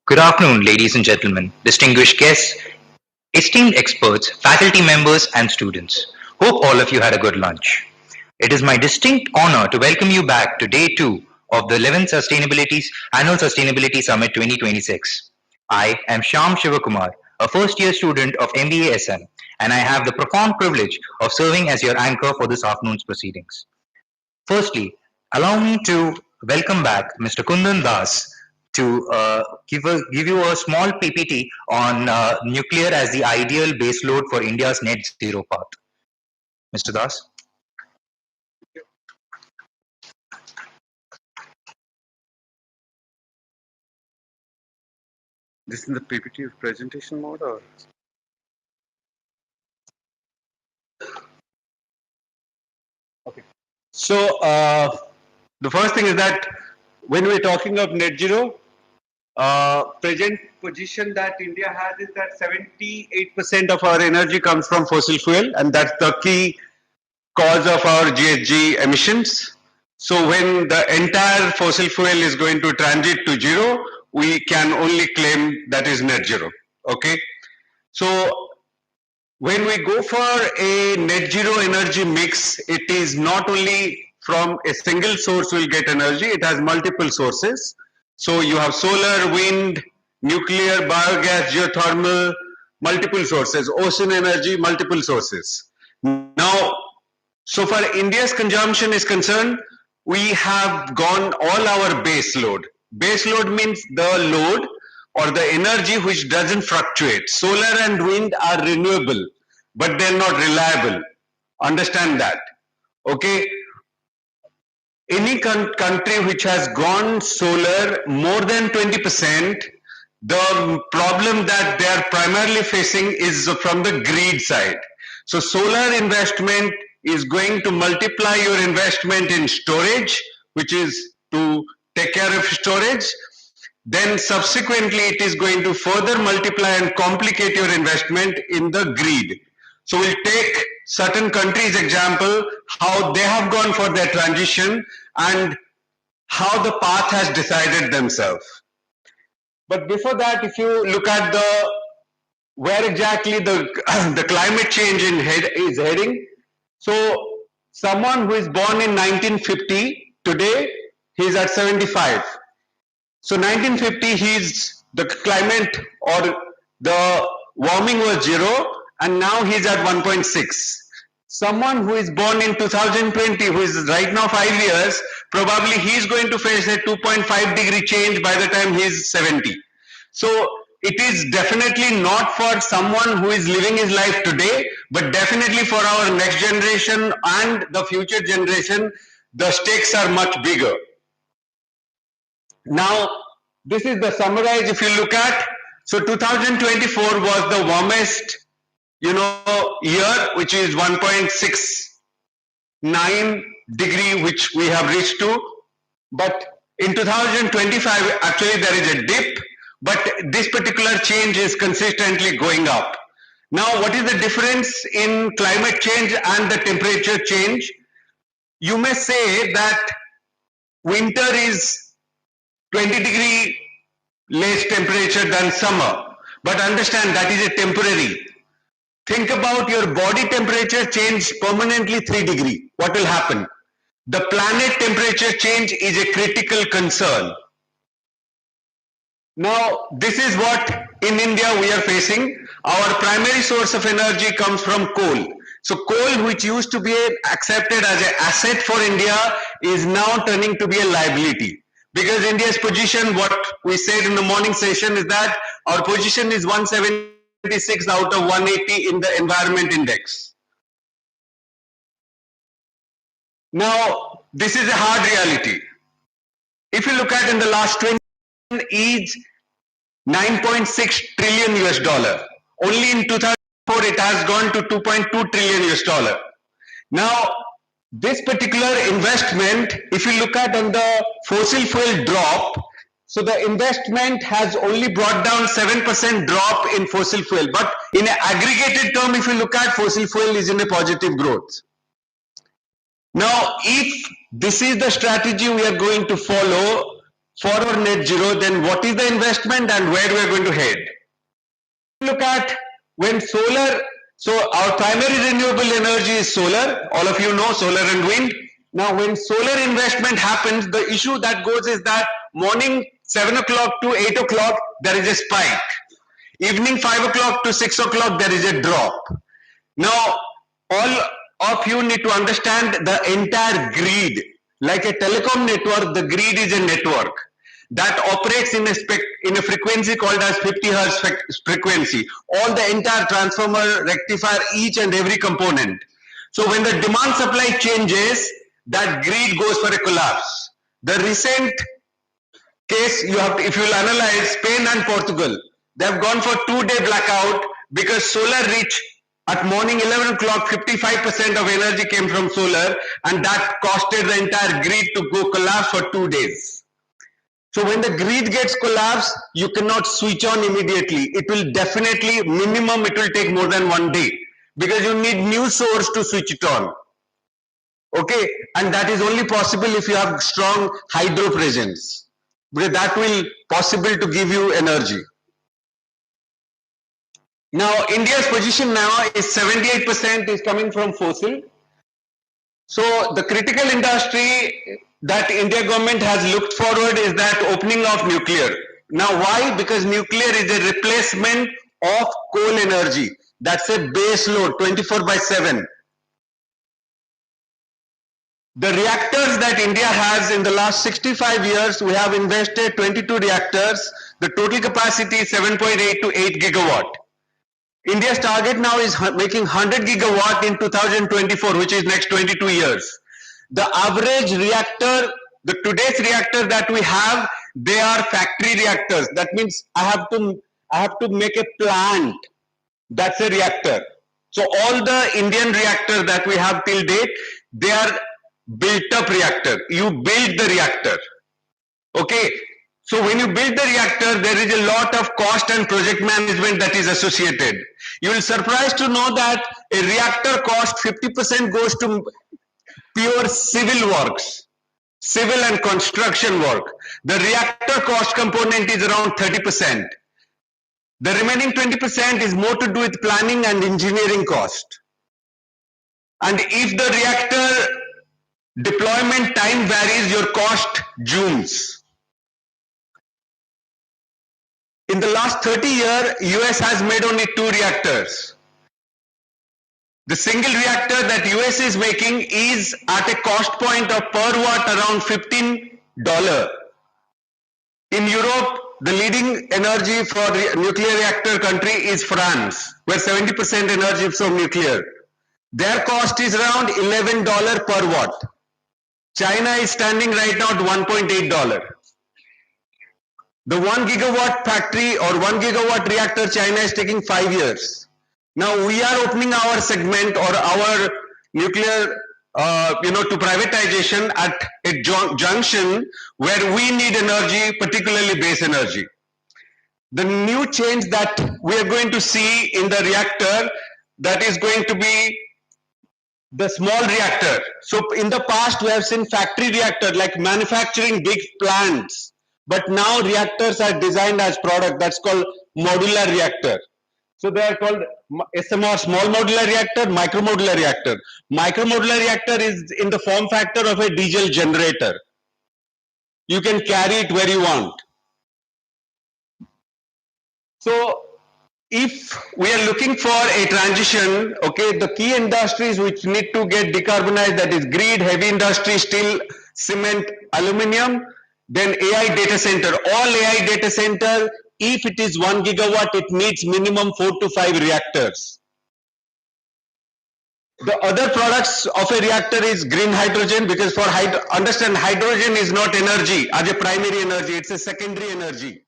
Good afternoon, ladies and gentlemen, distinguished guests, esteemed experts, faculty members, and students. Hope all of you had a good lunch. It is my distinct honor to welcome you back to day 2 of the 11th Annual Sustainability Summit 2026. I am Shyam Shivakumar, a first year student of MBA SM, and I have the profound privilege of serving as your anchor for this afternoon's proceedings. Firstly, allow me to welcome back Mr. Kundan Das to give you a small PPT on nuclear as the ideal baseload for India's net zero path. Mr. Das? This is the PPT presentation mode or? Okay. So the first thing is that when we're talking of net zero, present position that India has is that 78% of our energy comes from fossil fuel, and that's the key cause of our GHG emissions. So when the entire fossil fuel is going to transit to zero, we can only claim that is net zero. Okay. So when we go for a net zero energy mix, it is not only from a single source will get energy, it has multiple sources. So you have solar, wind, nuclear, biogas, geothermal, multiple sources, ocean energy, multiple sources. Now, so far India's consumption is concerned, we have gone all our base load. Base load means the load or the energy which doesn't fluctuate. Solar and wind are renewable, but they're not reliable. Understand that. Okay. Any country which has gone solar more than 20%, the problem that they are primarily facing is from the grid side. So solar investment is going to multiply your investment in storage, which is to take care of storage. Then subsequently it is going to further multiply and complicate your investment in the grid. So we'll take certain countries example, how they have gone for their transition and how the path has decided themselves. But before that, if you look at the where exactly the the climate change is heading, so someone who is born in 1950 today he is at 75. So 1950 he's the climate or the warming was zero and now he's at 1.6. Someone who is born in 2020 who is right now 5 years, probably he's going to face a 2.5 degree change by the time he's 70. So it is definitely not for someone who is living his life today, but definitely for our next generation and the future generation, the stakes are much bigger. Now, this is the summarize if you look at. So 2024 was the warmest, year, which is 1.69 degree, which we have reached to. But in 2025, actually there is a dip, but this particular change is consistently going up. Now, what is the difference in climate change and the temperature change? You may say that winter is 20 degree less temperature than summer, but understand that is a temporary. Think about your body temperature change permanently 3 degree. What will happen? The planet temperature change is a critical concern. Now, this is what in India we are facing. Our primary source of energy comes from coal. So coal, which used to be accepted as an asset for India, is now turning to be a liability. Because India's position, what we said in the morning session is that our position is 176 out of 180 in the environment index. Now, this is a hard reality. If you look at in the last 20 is 9.6 trillion US dollar. Only in 2004 it has gone to 2.2 trillion US dollar. Now, this particular investment, if you look at on the fossil fuel drop, So the investment has only brought down 7% drop in fossil fuel. But in an aggregated term, if you look at, fossil fuel is in a positive growth. Now, if this is the strategy we are going to follow for our net zero, then what is the investment and where we are going to head? Look at when solar, so our primary renewable energy is solar. All of you know solar and wind. Now, when solar investment happens, the issue that goes is that morning 7 o'clock to 8 o'clock, there is a spike. Evening 5 o'clock to 6 o'clock, there is a drop. Now, all of you need to understand the entire grid. Like a telecom network, the grid is a network that operates in a frequency called as 50 hertz frequency. All the entire transformer, rectifier, each and every component. So when the demand supply changes, that grid goes for a collapse. The recent case, if you will analyze Spain and Portugal, they have gone for 2-day blackout because solar reached at morning 11 o'clock, 55% of energy came from solar, and that costed the entire grid to go collapse for 2 days. So when the grid gets collapsed, you cannot switch on immediately. It will definitely, minimum, it will take more than 1 day because you need new source to switch it on. Okay, and that is only possible if you have strong hydro presence, because that will possible to give you energy. Now, India's position now is 78% is coming from fossil. So the critical industry that India government has looked forward is that opening of nuclear. Now, why? Because nuclear is a replacement of coal energy. That's a base load, 24/7. The reactors that India has in the last 65 years, we have invested 22 reactors. The total capacity is 7.8 to 8 gigawatt. India's target now is making 100 gigawatt in 2024, which is next 22 years. The average reactor, the today's reactor that we have, they are factory reactors. That means I have to make a plant. That's a reactor. So all the Indian reactors that we have till date, they are built up reactor. You build the reactor. Okay. So when you build the reactor, there is a lot of cost and project management that is associated. You will surprised to know that a reactor cost 50% goes to pure civil works, civil and construction work. The reactor cost component is around 30%. The remaining 20% is more to do with planning and engineering cost. And if the reactor deployment time varies, your cost zooms. In the last 30 years, US has made only 2 reactors. The single reactor that US is making is at a cost point of per watt around $15. In Europe, the leading energy for nuclear reactor country is France, where 70% energy is from nuclear. Their cost is around $11 per watt. China is standing right now at $1.8. The 1 gigawatt factory or 1 gigawatt reactor, China is taking 5 years. Now we are opening our segment or our nuclear, to privatization at a junction where we need energy, particularly base energy. The new change that we are going to see in the reactor, that is going to be the small reactor. So in the past, we have seen factory reactor like manufacturing big plants. But now reactors are designed as product. That's called modular reactor. So they are called SMR, small modular reactor, micro modular reactor. Micro modular reactor is in the form factor of a diesel generator. You can carry it where you want. So if we are looking for a transition, okay, the key industries which need to get decarbonized, that is grid, heavy industry, steel, cement, aluminium, then AI data center. All AI data center, if it is 1 gigawatt, it needs minimum 4 to 5 reactors. The other products of a reactor is green hydrogen, because for understand, hydrogen is not energy as a primary energy, it's a secondary energy.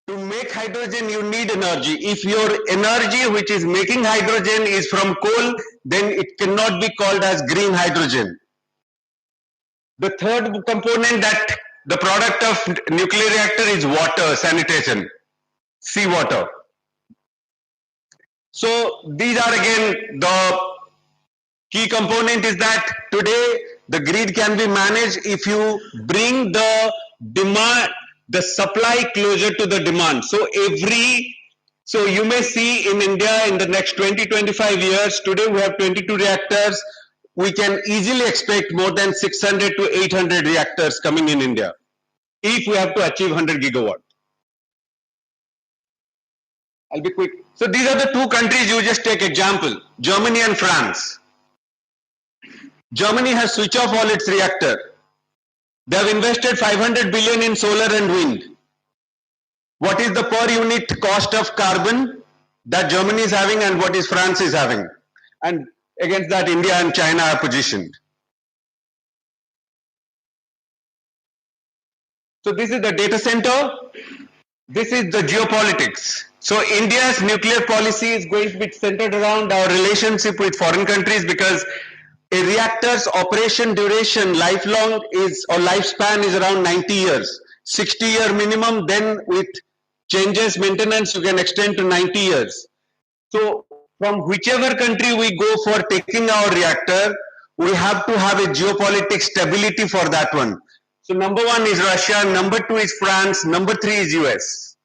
To make hydrogen, you need energy. If your energy which is making hydrogen is from coal, then it cannot be called as green hydrogen. The third component that the product of nuclear reactor is water, sanitation, seawater. So these are again the key component is that today the grid can be managed if you bring the demand, the supply closer to the demand. So you may see in India in the next 20-25 years, today we have 22 reactors, we can easily expect more than 600 to 800 reactors coming in India if we have to achieve 100 gigawatt. I'll be quick. So these are the two countries, you just take example, Germany and France. Germany has switched off all its reactor. They have invested 500 billion in solar and wind. What is the per unit cost of carbon that Germany is having and what is France is having? And against that, India and China are positioned. So this is the data center. This is the geopolitics. So India's nuclear policy is going to be centered around our relationship with foreign countries because a reactor's operation duration lifelong is or lifespan is around 90 years. 60-year minimum, then with changes, maintenance, you can extend to 90 years. So from whichever country we go for taking our reactor, we have to have a geopolitical stability for that one. So number one is Russia, number two is France, number three is US,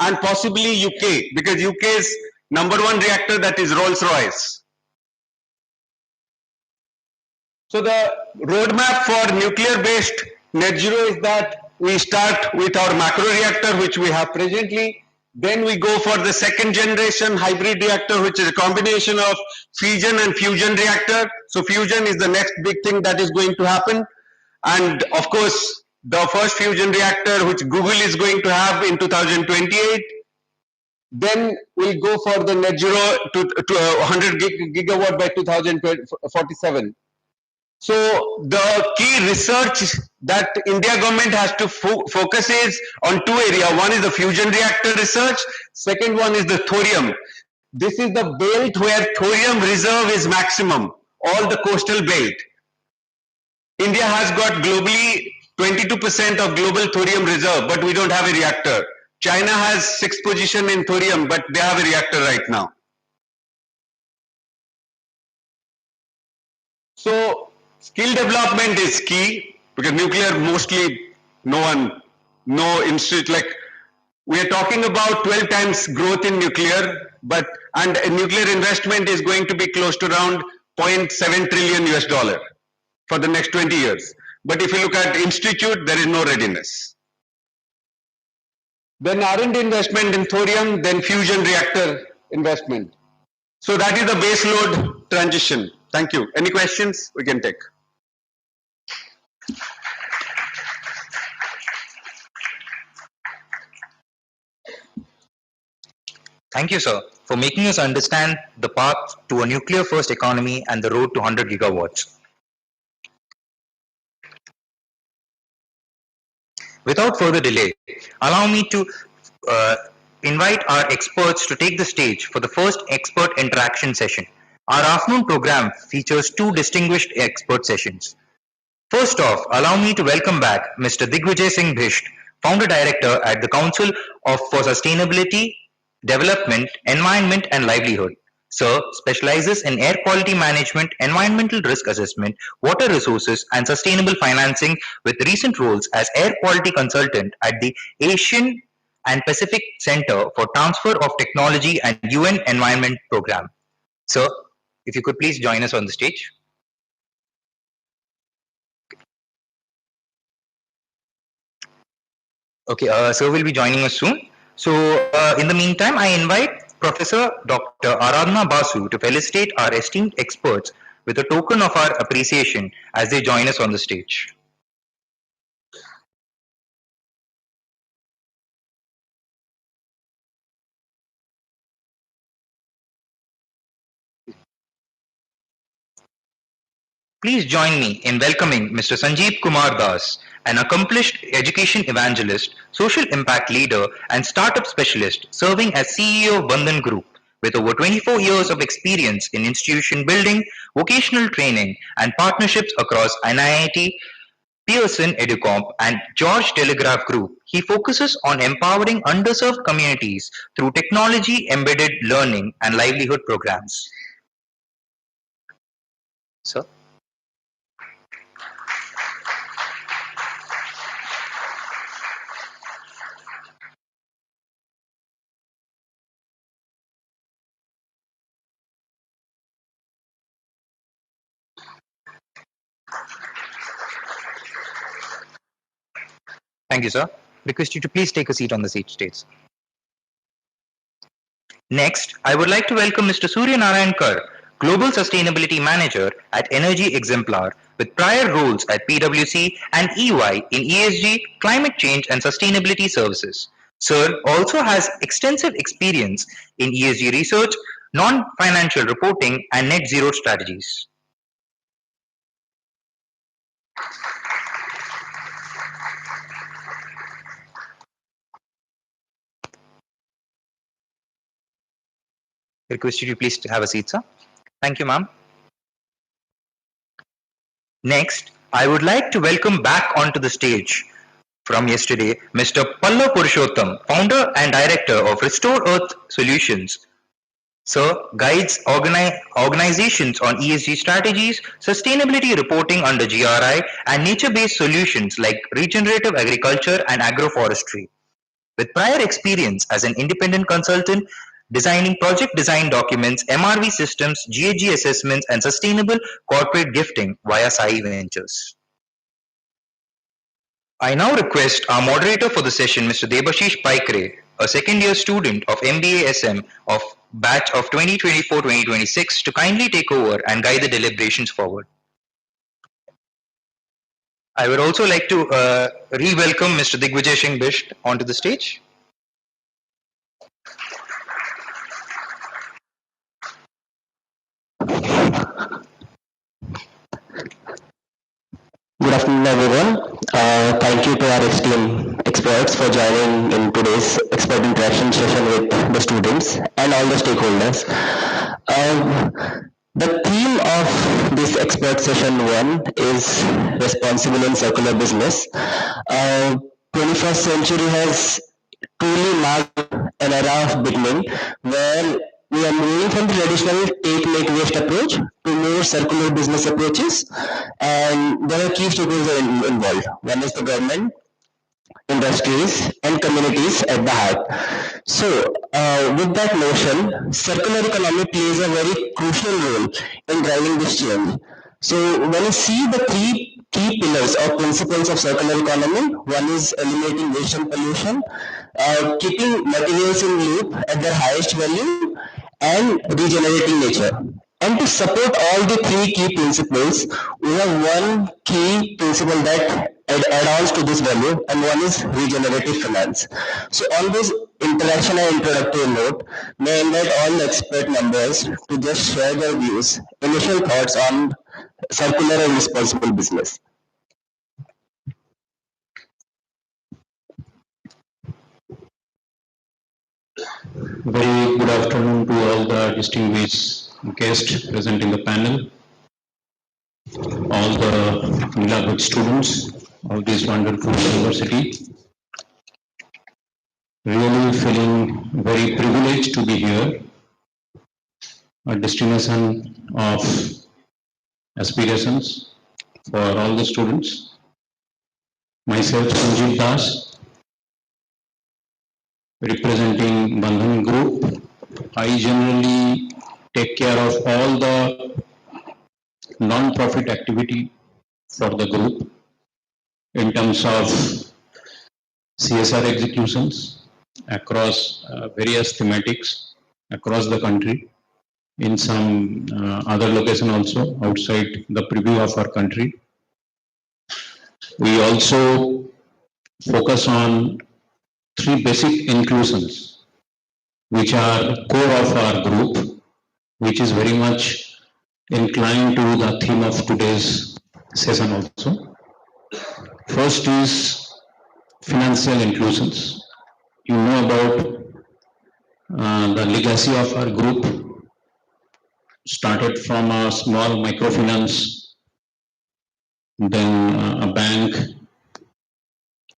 and possibly UK, because UK's number one reactor, that is Rolls-Royce. So the roadmap for nuclear-based net zero is that we start with our macro reactor, which we have presently. Then we go for the second generation hybrid reactor, which is a combination of fission and fusion reactor. So fusion is the next big thing that is going to happen. And of course, the first fusion reactor, which Google is going to have in 2028. Then we'll go for the net zero to 100 gigawatt by 2047. So the key research that India government has to focus is on two areas. One is the fusion reactor research. Second one is the thorium. This is the belt where thorium reserve is maximum, all the coastal belt. India has got globally 22% of global thorium reserve, but we don't have a reactor. China has 6th position in thorium, but they have a reactor right now. So skill development is key because nuclear mostly no institute, like we are talking about 12 times growth in nuclear, and nuclear investment is going to be close to around 0.7 trillion US dollar for the next 20 years. But if you look at institute, there is no readiness. Then R&D investment in thorium, then fusion reactor investment. So that is the base load transition. Thank you. Any questions we can take? Thank you, sir, for making us understand the path to a nuclear first economy and the road to 100 gigawatts. Without further delay, allow me to invite our experts to take the stage for the first expert interaction session. Our afternoon program features two distinguished expert sessions. First off, allow me to welcome back Mr. Digvijay Singh Bhisht, Founder Director at the Council for Sustainability, Development, Environment and Livelihood. Sir specializes in air quality management, environmental risk assessment, water resources and sustainable financing with recent roles as air quality consultant at the Asian and Pacific Center for Transfer of Technology and UN Environment Program. Sir, if you could please join us on the stage. Okay, sir will be joining us soon. So, in the meantime, I invite Professor Dr. Aradhana Basu to felicitate our esteemed experts with a token of our appreciation as they join us on the stage. Please join me in welcoming Mr. Sanjeev Kumar Das, an accomplished education evangelist, social impact leader, and startup specialist serving as CEO of Bandhan Group. With over 24 years of experience in institution building, vocational training, and partnerships across NIIT, Pearson Educomp, and George Telegraph Group, he focuses on empowering underserved communities through technology-embedded learning and livelihood programs. Sir? Thank you, sir. Request you to please take a seat on the seat stage. Next, I would like to welcome Mr. Surya Narayan Kar, Global Sustainability Manager at Energy Exemplar, with prior roles at PwC and EY in ESG, climate change, and sustainability services. Sir also has extensive experience in ESG research, non-financial reporting, and net zero strategies. Request you to please have a seat, sir. Thank you, ma'am. Next, I would like to welcome back onto the stage from yesterday Mr. Pallav Purushottam, founder and director of Restore Earth Solutions. Sir guides organizations on ESG strategies, sustainability reporting under GRI, and nature-based solutions like regenerative agriculture and agroforestry. With prior experience as an independent consultant, designing project design documents, MRV systems, GHG assessments, and sustainable corporate gifting via SAI Ventures. I now request our moderator for the session, Mr. Debashish Paikre, a second year student of MBA SM of batch of 2024-2026, to kindly take over and guide the deliberations forward. I would also like to re-welcome Mr. Digvijay Singh Bisht onto the stage. Good afternoon, everyone. Thank you to our esteemed experts for joining in today's expert interaction session with the students and all the stakeholders. The theme of this expert session 1 is responsible and circular business. 21st century has truly marked an era of beginning where we are moving from the traditional take, make, waste approach to more circular business approaches, and there are key stakeholders involved. One is the government, industries, and communities at the heart. So, with that notion, circular economy plays a very crucial role in driving this change. So, when you see the three key pillars or principles of circular economy, one is eliminating waste and pollution, keeping materials in loop at their highest value, and regenerating nature. And to support all the three key principles, we have one key principle that add-ons to this value, and one is regenerative finance. So on this interaction and introductory note, may I invite all the expert members to just share their views, initial thoughts on circular and responsible business. Very good afternoon to all the distinguished guests present in the panel, all the beloved students of this wonderful university. Really feeling very privileged to be here, a destination of aspirations for all the students. Myself, Sanjeev Das, representing Bandhan Group. I generally take care of all the non-profit activity for the group in terms of CSR executions across various thematics across the country, in some other location also outside the preview of our country. We also focus on three basic inclusions, which are core of our group, which is very much inclined to the theme of today's session also. First is financial inclusions. You know about the legacy of our group, started from a small microfinance then a bank.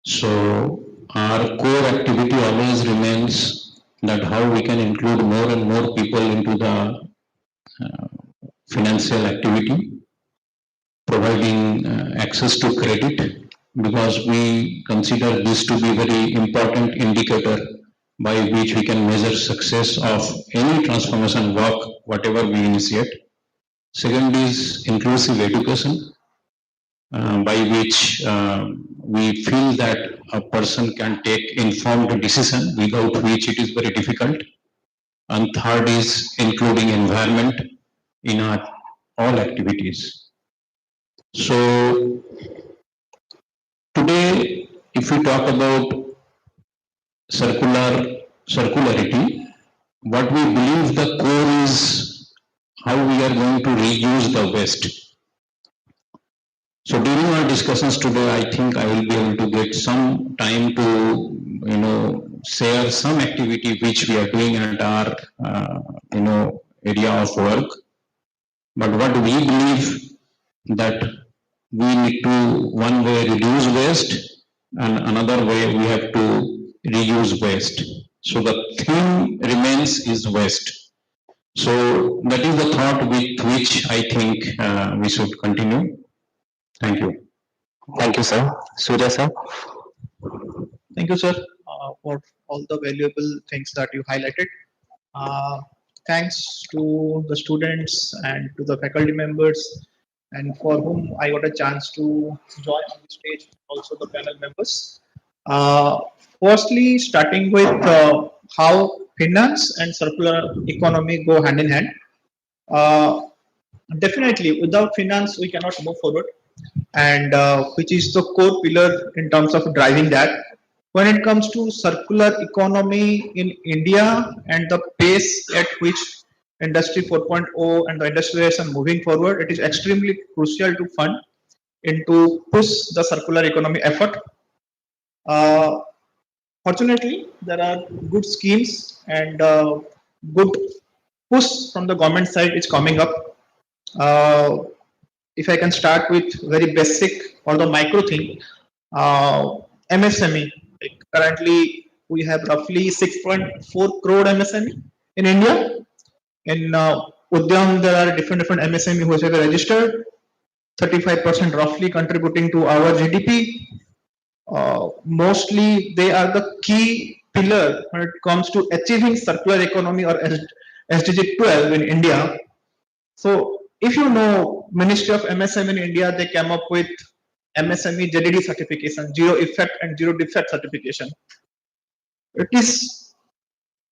So our core activity always remains that how we can include more and more people into the financial activity, providing access to credit, because we consider this to be very important indicator by which we can measure success of any transformation work, whatever we initiate. Second is inclusive education, by which we feel that a person can take informed decision, without which it is very difficult. And third is including environment in our all activities. So today, if we talk about circularity, what we believe the core is how we are going to reuse the waste. So during our discussions today, I think I will be able to get some time to, share some activity which we are doing at our, area of work. But what we believe that we need to one way reduce waste and another way we have to reuse waste. So the theme remains is waste. So that is the thought with which I think we should continue. Thank you. Thank you, sir. Surya, sir. Thank you, sir, for all the valuable things that you highlighted. Thanks to the students and to the faculty members, and for whom I got a chance to join on the stage, also the panel members. Uh, Firstly, starting with how finance and circular economy go hand in hand. Uh, Definitely, without finance, we cannot move forward, and which is the core pillar in terms of driving that. When it comes to circular economy in India and the pace at which Industry 4.0 and the industrialization moving forward, it is extremely crucial to fund into push the circular economy effort. Uh, Fortunately, there are good schemes and good push from the government side is coming up. Uh, if I can start with very basic or the micro thing, MSME. Like currently, we have roughly 6.4 crore MSME in India. In Udyam, there are different MSME who have registered, 35% roughly contributing to our GDP. Mostly, they are the key pillar when it comes to achieving circular economy or SDG 12 in India. So if you know Ministry of MSME in India, they came up with MSME JDD certification, zero effect and zero defect certification. It is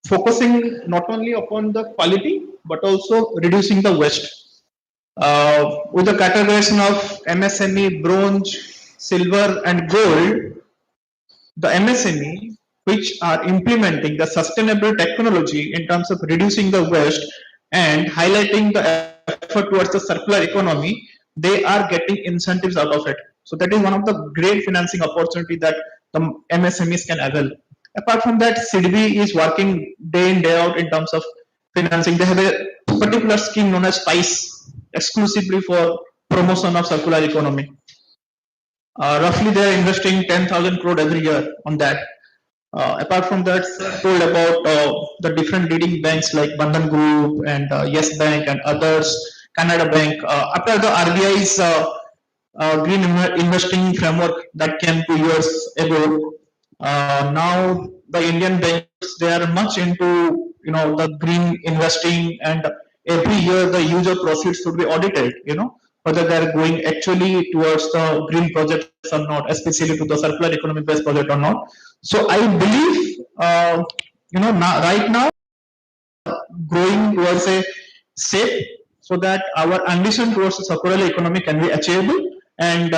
focusing not only upon the quality but also reducing the waste. With the categorization of MSME, bronze, silver, and gold, the MSME which are implementing the sustainable technology in terms of reducing the waste and highlighting the effort towards the circular economy, they are getting incentives out of it. So that is one of the great financing opportunity that the MSMEs can avail. Apart from that, CDB is working day in day out in terms of financing. They have a particular scheme known as SPICE exclusively for promotion of circular economy. Roughly, they are investing 10,000 crore every year on that. Apart from that, told about the different leading banks like Bandhan Group and Yes Bank and others, Canada Bank. After the RBI's green investing framework that came 2 years ago, now the Indian banks, they are much into the green investing, and every year the user proceeds should be audited. Whether they are going actually towards the green projects or not, especially to the circular economy based project or not. So I believe, now, right now, growing towards a shape so that our ambition towards the circular economy can be achievable, and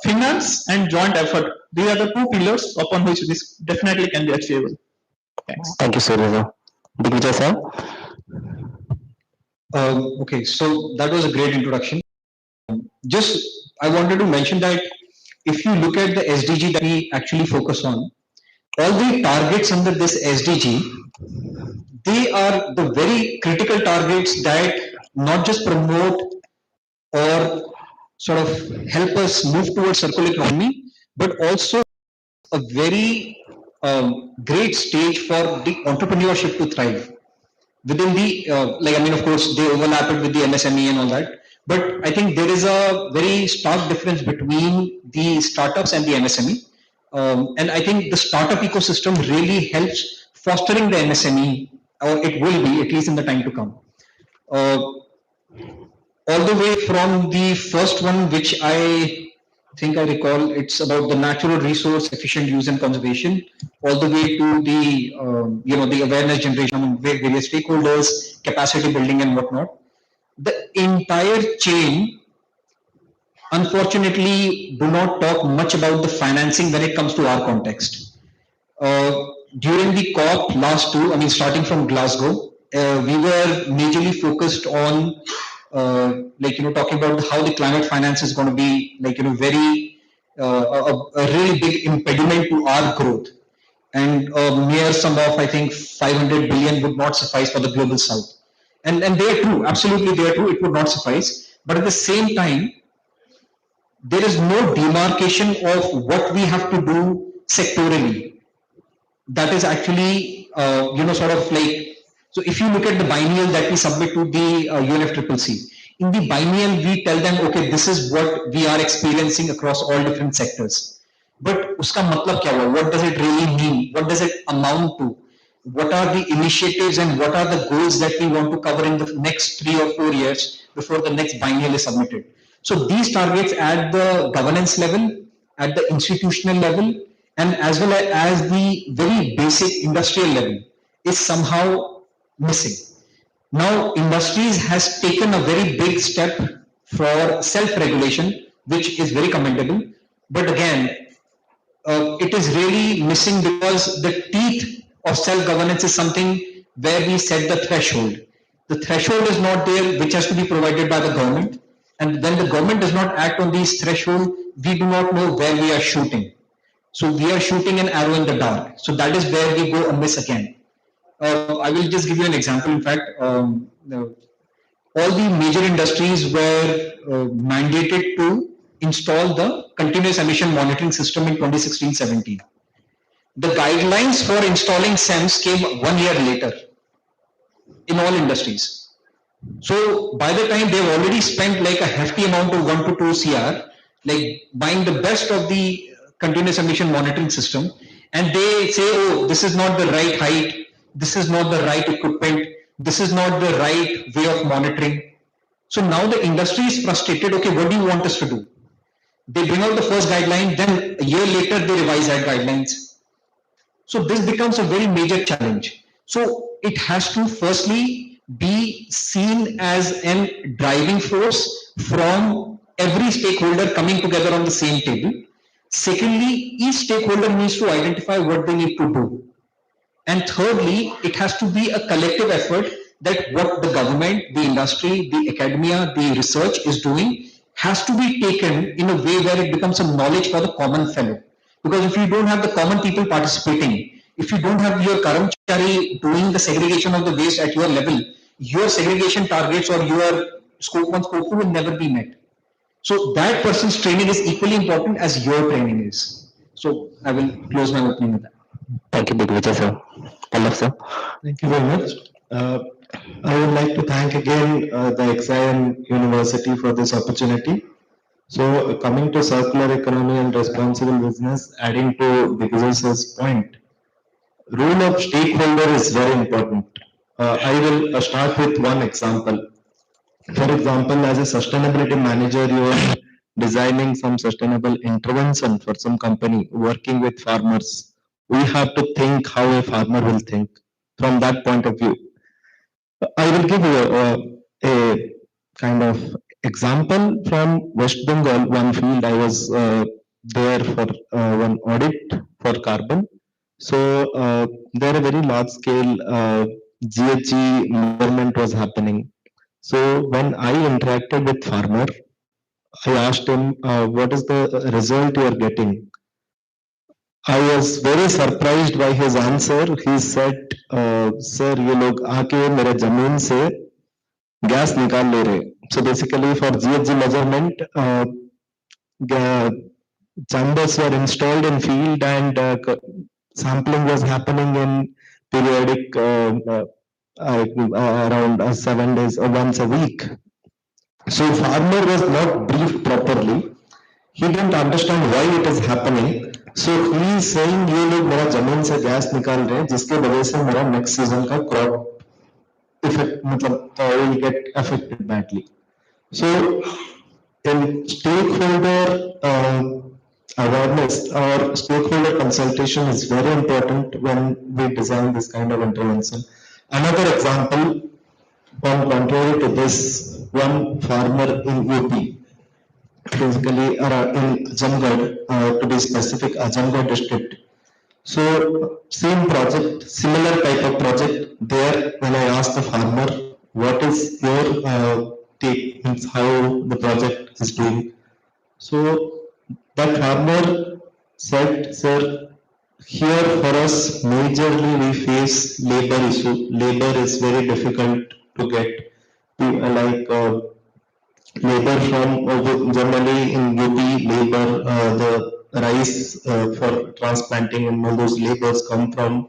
finance and joint effort. These are the two pillars upon which this definitely can be achievable. Thanks. Thank you, Surya. Digvijay, sir. Okay, so that was a great introduction. Just I wanted to mention that if you look at the SDG that we actually focus on, all the targets under this SDG, they are the very critical targets that not just promote or sort of help us move towards circular economy, but also a very great stage for the entrepreneurship to thrive within the like I mean, of course, they overlap it with the MSME and all that. But I think there is a very stark difference between the startups and the MSME, and I think the startup ecosystem really helps fostering the MSME, or it will be at least in the time to come. All the way from the first one, which I think I recall, it's about the natural resource efficient use and conservation, all the way to the the awareness generation among various stakeholders, capacity building and whatnot. The entire chain, unfortunately, do not talk much about the financing when it comes to our context. During the COP last two, I mean, starting from Glasgow, we were majorly focused on talking about how the climate finance is going to be very a really big impediment to our growth, and a mere sum of I think 500 billion would not suffice for the global south, and they are true, absolutely they are true, it would not suffice, but at the same time there is no demarcation of what we have to do sectorally. That is actually sort of like, so if you look at the biennial that we submit to the UNFCCC, in the biennial we tell them, okay, this is what we are experiencing across all different sectors, but uska matlab kya hua? What does it really mean? What does it amount to? What are the initiatives and what are the goals that we want to cover in the next 3 or 4 years before the next biennial is submitted? So these targets at the governance level, at the institutional level, and as well as the very basic industrial level is somehow missing. Now, industries has taken a very big step for self-regulation, which is very commendable. But again, it is really missing because the teeth of self-governance is something where we set the threshold. The threshold is not there, which has to be provided by the government. And when the government does not act on these thresholds, we do not know where we are shooting. So we are shooting an arrow in the dark. So that is where we go amiss again. I will just give you an example. In fact, all the major industries were mandated to install the continuous emission monitoring system in 2016-17. The guidelines for installing SEMS came 1 year later in all industries. So by the time they've already spent like a hefty amount of 1 to 2 CR, like buying the best of the continuous emission monitoring system, and they say, oh, this is not the right height, this is not the right equipment, this is not the right way of monitoring. So now the industry is frustrated, okay, what do you want us to do? They bring out the first guideline, then a year later they revise that guidelines. So this becomes a very major challenge. So it has to firstly be seen as a driving force from every stakeholder coming together on the same table. Secondly, each stakeholder needs to identify what they need to do. And thirdly, it has to be a collective effort that what the government, the industry, the academia, the research is doing has to be taken in a way where it becomes a knowledge for the common fellow. Because if you don't have the common people participating, if you don't have your Karamchari doing the segregation of the waste at your level, your segregation targets or your scope 1, scope 2 will never be met. So that person's training is equally important as your training is. So I will close my opening with that. Thank you, Digvijay sir. Pallab sir. Thank you very much. I would like to thank again the XIM University for this opportunity. So coming to circular economy and responsible business, adding to Digvijay's point, role of stakeholder is very important. I will start with one example. For example, as a sustainability manager, you are designing some sustainable intervention for some company working with farmers. We have to think how a farmer will think from that point of view. I will give you a kind of example from West Bengal, one field I was there for one audit for carbon. So there a very large scale GHG measurement was happening. So when I interacted with farmer, I asked him, what is the result you are getting? I was very surprised by his answer. He said, sir, ये लोग आके मेरे जमीन से gas निकाल ले रहे. So basically for GHG measurement, chambers were installed in field and sampling was happening in periodic around 7 days or once a week. So farmer was not briefed properly. He didn't understand why it is happening. So he is saying ये लोग मेरा जमीन से gas निकाल रहे हैं जिसके वजह से मेरा next season का crop effect मतलब will get affected badly. So in stakeholder awareness or stakeholder consultation is very important when we design this kind of intervention. Another example, on contrary to this, one farmer in UP, basically in Azamgarh, to be specific, Azamgarh district. So same project, similar type of project. There, when I asked the farmer, what is your take, means how the project is doing. So that farmer said, sir, here for us majorly we face labor issue. Labor is very difficult to get. Like labor from generally in UP, labor the rice for transplanting and all those labors come from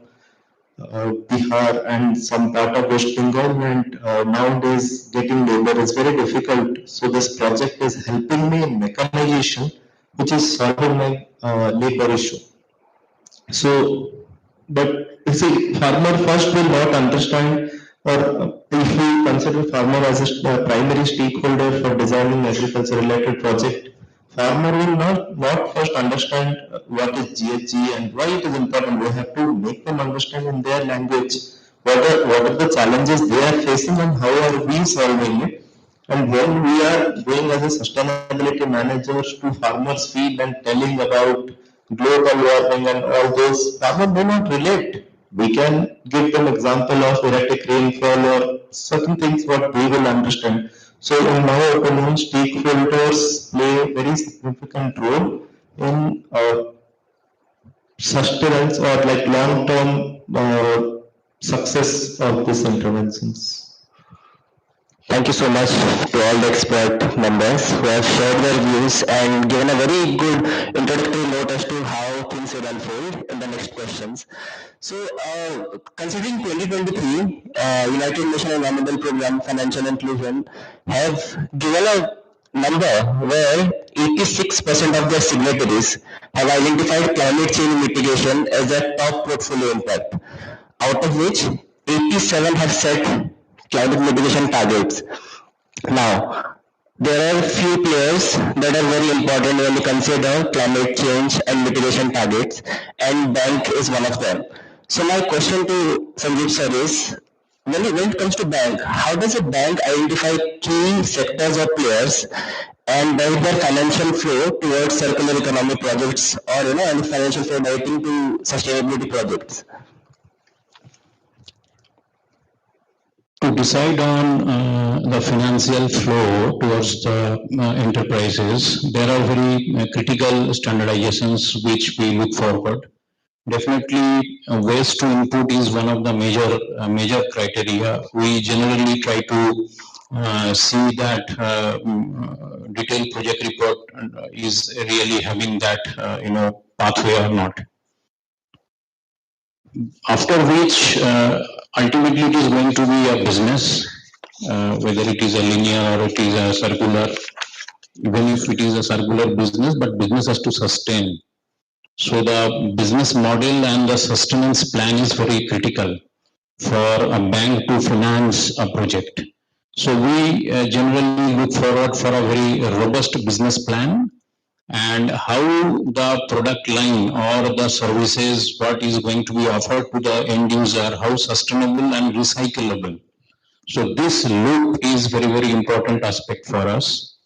Bihar and some part of West Bengal, and nowadays getting labor is very difficult. So this project is helping me in mechanization, which is solving my labor issue. So, but you see, farmer first will not understand, or if we consider farmer as a primary stakeholder for designing agriculture related project, farmer will not first understand what is GHG and why it is important. We have to make them understand in their language what are the challenges they are facing and how are we solving it. And when we are going as a sustainability managers to farmers field and telling about global warming and all those, farmers do not relate. We can give them example of erratic rainfall or certain things what they will understand. So in my opinion, stakeholders play a very significant role in sustenance or like long-term success of these interventions. Thank you so much to all the expert members who have shared their views and given a very good introductory note as to how things will unfold in the next questions. So, considering 2023, United Nations Environmental Programme Financial Inclusion have given a number where 86% of their signatories have identified climate change mitigation as a top portfolio impact, out of which 87 have set climate mitigation targets. Now, there are few players that are very important when you consider climate change and mitigation targets, and bank is one of them. So my question to Sanjeev sir is, when it comes to bank, how does a bank identify key sectors or players and does their financial flow towards circular economy projects or any financial flow directing to sustainability projects? To decide on the financial flow towards the enterprises, there are very critical standardizations which we look forward. Definitely, waste to input is one of the major criteria. We generally try to see that detailed project report is really having that pathway or not. After which, ultimately it is going to be a business, whether it is a linear or it is a circular. Even if it is a circular business, but business has to sustain. So the business model and the sustenance plan is very critical for a bank to finance a project. So we generally look forward for a very robust business plan and how the product line or the services, what is going to be offered to the end user, how sustainable and recyclable. So this loop is very important aspect for us.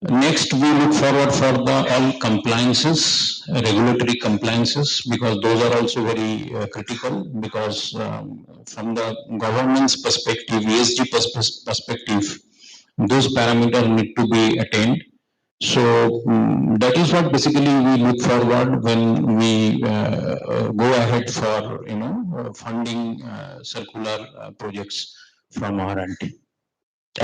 Next, we look forward for the all compliances, regulatory compliances, because those are also very critical, because from the government's perspective, ESG perspective, those parameters need to be attained. So that is what basically we look forward when we go ahead for funding circular projects from our end.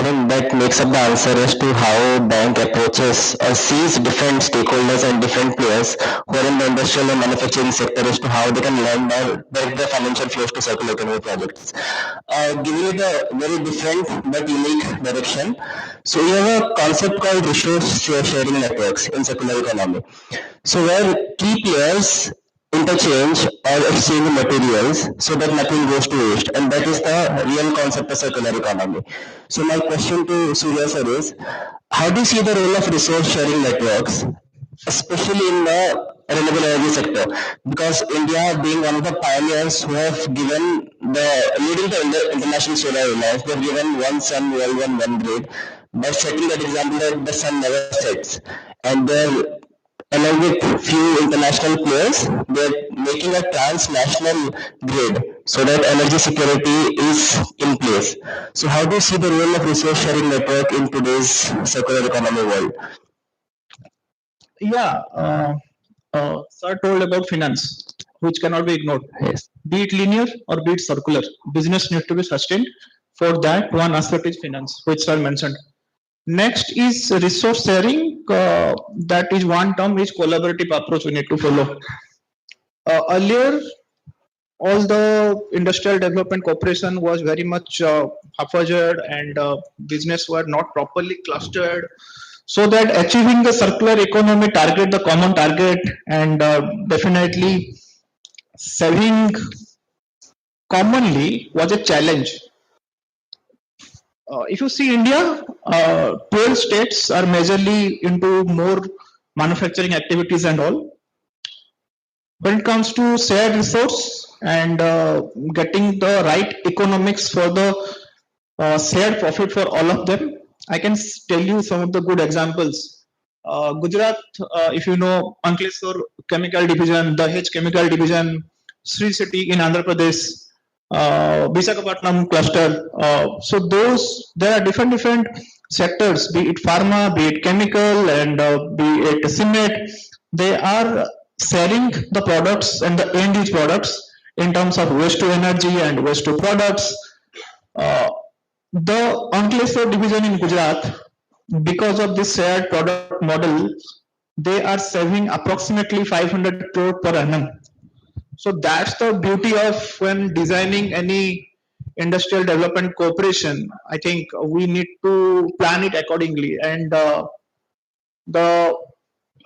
think that makes up the answer as to how bank approaches or sees different stakeholders and different players who are in the industrial and manufacturing sector as to how they can lend or direct their financial flows to circular economy projects. Giving it a very different but unique direction. So we have a concept called resource sharing networks in circular economy. So where key players interchange or exchange materials so that nothing goes to waste, and that is the real concept of circular economy. So my question to Surya sir is, how do you see the role of resource sharing networks, especially in the renewable energy sector? Because India, being one of the pioneers who have given the leading the international solar alliance, they have given one sun, world one grid, by setting that example that the sun never sets, and they're along with few international players, they're making a transnational grid so that energy security is in place. So how do you see the role of resource sharing network in today's circular economy world? Yeah, sir told about finance, which cannot be ignored. Yes. Be it linear or be it circular, business needs to be sustained. For that, one aspect is finance, which sir mentioned. Next is resource sharing. That is one term which collaborative approach we need to follow. Earlier, all the industrial development cooperation was very much haphazard and business were not properly clustered, so that achieving the circular economy target, the common target, and definitely saving commonly was a challenge. If you see India, 12 states are majorly into more manufacturing activities and all. When it comes to shared resource and getting the right economics for the shared profit for all of them, I can tell you some of the good examples. Gujarat, if you know, Ankleshwar Chemical Division, Dahej Chemical Division, Sri City in Andhra Pradesh, Visakhapatnam cluster. So those, there are different sectors, be it pharma, be it chemical, and be it cement. They are selling the products and the end use products in terms of waste to energy and waste to products. The Ankleshwar division in Gujarat, because of this shared product model, they are saving approximately 500 crore per annum. So that's the beauty of when designing any industrial development cooperation. I think we need to plan it accordingly, and the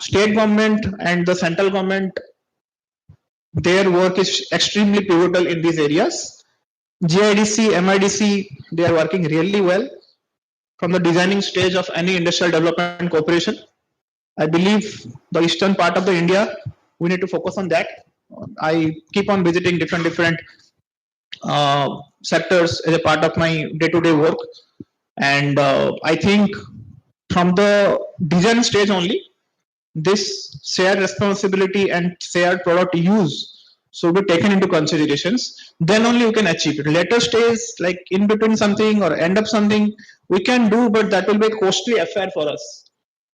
state government and the central government, their work is extremely pivotal in these areas. GIDC, MIDC, they are working really well from the designing stage of any industrial development cooperation. I believe the eastern part of the India, we need to focus on that. I keep on visiting different sectors as a part of my day-to-day work, and I think from the design stage only, this shared responsibility and shared product use should be taken into considerations. Then only you can achieve it. Later stage, like in between something or end up something, we can do, but that will be a costly affair for us.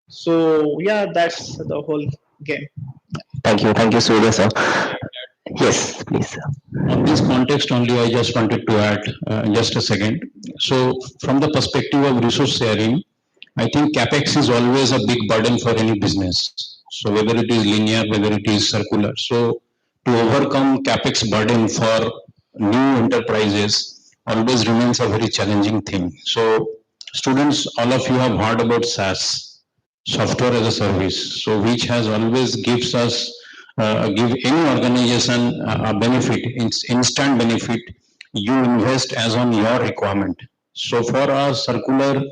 So yeah, that's the whole game. Thank you, Surya sir. Yes, please. Sir. On this context only, I just wanted to add just a second. So, from the perspective of resource sharing, I think capex is always a big burden for any business. So, whether it is linear, whether it is circular. So, to overcome capex burden for new enterprises always remains a very challenging thing. So, students, all of you have heard about SaaS, software as a service. So, which has always gives us give any organization a benefit, instant benefit. You invest as on your requirement. So for our circular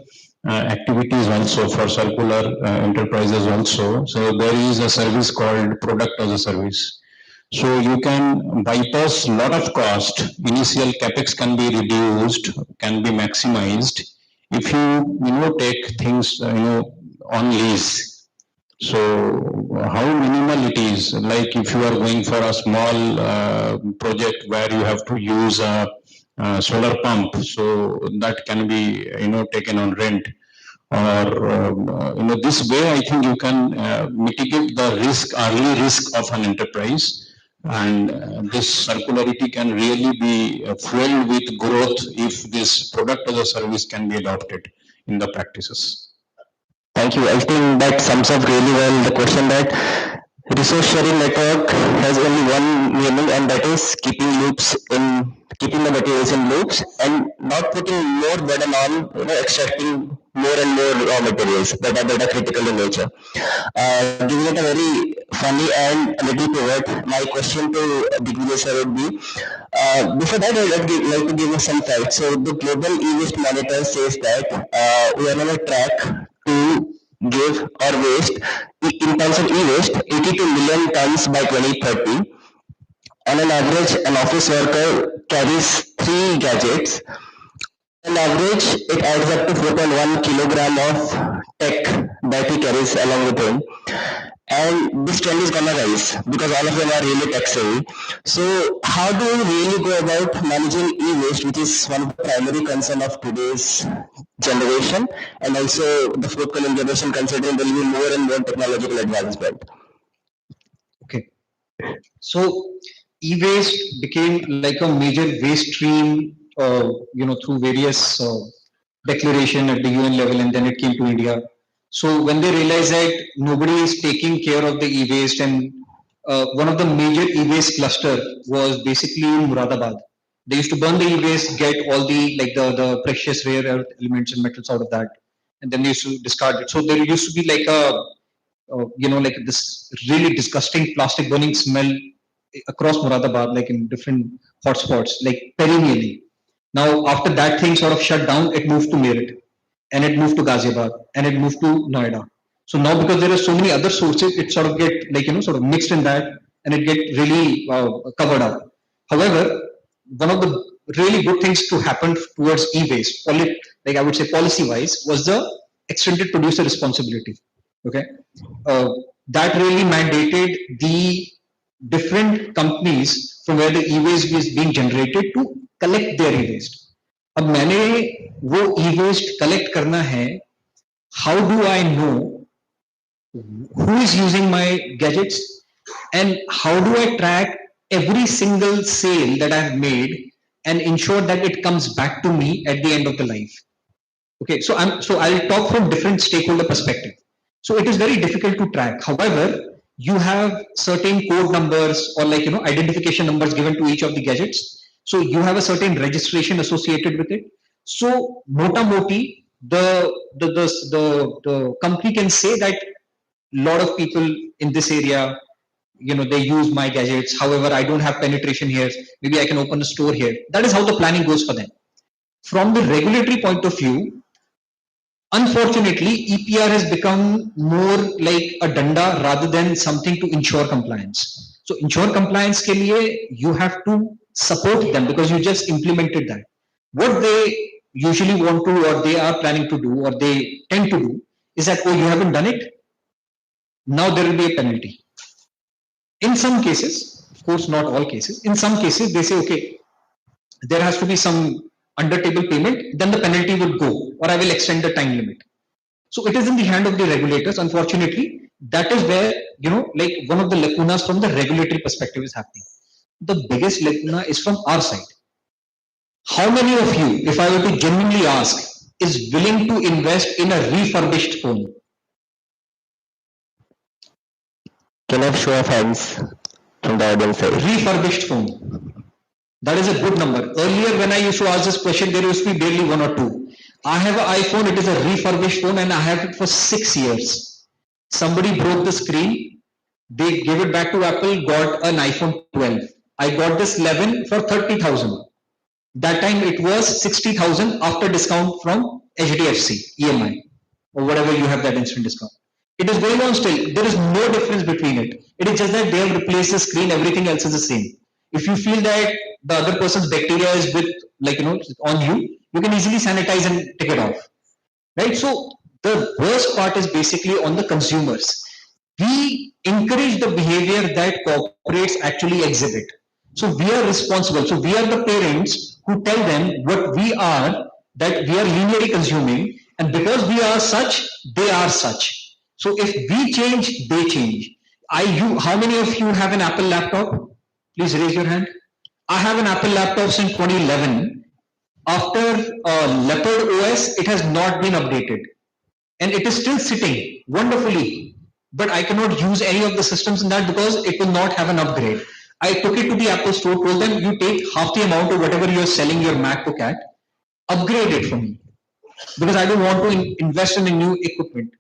activities also, for circular enterprises also, so there is a service called product as a service. So you can bypass lot of cost. Initial capex can be reduced, can be maximized if you take things on lease. So how minimal it is, like if you are going for a small project where you have to use a solar pump, so that can be taken on rent, or this way I think you can mitigate the early risk of an enterprise, and this circularity can really be fueled with growth if this product as a service can be adopted. in the practices? Thank you. I think that sums up really well the question that resource sharing network has only one meaning, and that is keeping the materials in loops and not putting more burden on extracting more and more raw materials that are critical in nature. Giving it a very funny and a little pivot, my question to Digvijay sir would be, before that like to give you some facts. So the global e-waste monitor says that we are on a track to give or waste in terms of e-waste 82 million tons by 2030. On an average, an office worker carries 3 gadgets. On average, it adds up to 4.1 kilogram of tech that he carries along with him. And this trend is gonna rise because all of them are really tech savvy. So how do we really go about managing e-waste, which is one of the primary concern of today's generation, and also the forthcoming generation, considering there will be more and more technological advancement? Okay. So e-waste became like a major waste stream, through various declaration at the UN level, and then it came to India. So when they realized that nobody is taking care of the e-waste, and one of the major e-waste cluster was basically in Muradabad. They used to burn the e-waste, get all the precious rare earth elements and metals out of that, and then they used to discard it. So there used to be like like this really disgusting plastic burning smell across Muradabad, like in different hotspots, like perennially. Now, after that thing sort of shut down, it moved to Meerut, and it moved to Ghaziabad, and it moved to Noida. So now, because there are so many other sources, it sort of get sort of mixed in that, and it get really covered up. However, one of the really good things to happen towards e-waste, like I would say policy-wise, was the extended producer responsibility. Okay, that really mandated the different companies from where the e-waste is being generated to collect their e-waste. अब मैंने वो e-waste collect करना है. How do I know who is using my gadgets, and how do I track every single sale that I've made and ensure that it comes back to me at the end of the life? Okay, so I'll talk from different stakeholder perspective. So it is very difficult to track. However, you have certain code numbers or identification numbers given to each of the gadgets. So you have a certain registration associated with it. So mota moti, the company can say that a lot of people in this area, they use my gadgets. However, I don't have penetration here. Maybe I can open a store here. That is how the planning goes for them. From the regulatory point of view, unfortunately, EPR has become more like a danda rather than something to ensure compliance. So ensure compliance ke liye, you have to support them because you just implemented that. What they usually want to, or they are planning to do, or they tend to do, is that, oh, you haven't done it, now there will be a penalty. In some cases, of course not all cases, in some cases they say, okay, there has to be some under table payment, then the penalty will go, or I will extend the time limit. So it is in the hand of the regulators. Unfortunately, that is where, like one of the lacunas from the regulatory perspective is happening. The biggest lacuna is from our side. How many of you, if I were to genuinely ask, is willing to invest in a refurbished phone? Can I have show of hands from the audience side? Refurbished phone. That is a good number. Earlier, when I used to ask this question, there used to be barely one or two. I have an iPhone, it is a refurbished phone, and I have it for 6 years. Somebody broke the screen, they gave it back to Apple, got an iPhone 12. I got this 11 for 30,000. That time it was 60,000 after discount from HDFC, EMI, or whatever you have that instant discount. It is going on still. There is no difference between it. It is just that they have replaced the screen, everything else is the same. If you feel that the other person's bacteria is with, on you, you can easily sanitize and take it off. Right? So the worst part is basically on the consumers. We encourage the behavior that corporates actually exhibit. So we are responsible. So we are the parents who tell them what we are, that we are linearly consuming, and because we are such, they are such. So if we change, they change. How many of you have an Apple laptop? Please raise your hand. I have an Apple laptop since 2011. After Leopard OS, it has not been updated. And it is still sitting wonderfully. But I cannot use any of the systems in that because it will not have an upgrade. I took it to the Apple store, told them, you take half the amount of whatever you're selling your MacBook at, upgrade it for me. Because I don't want to invest in a new equipment.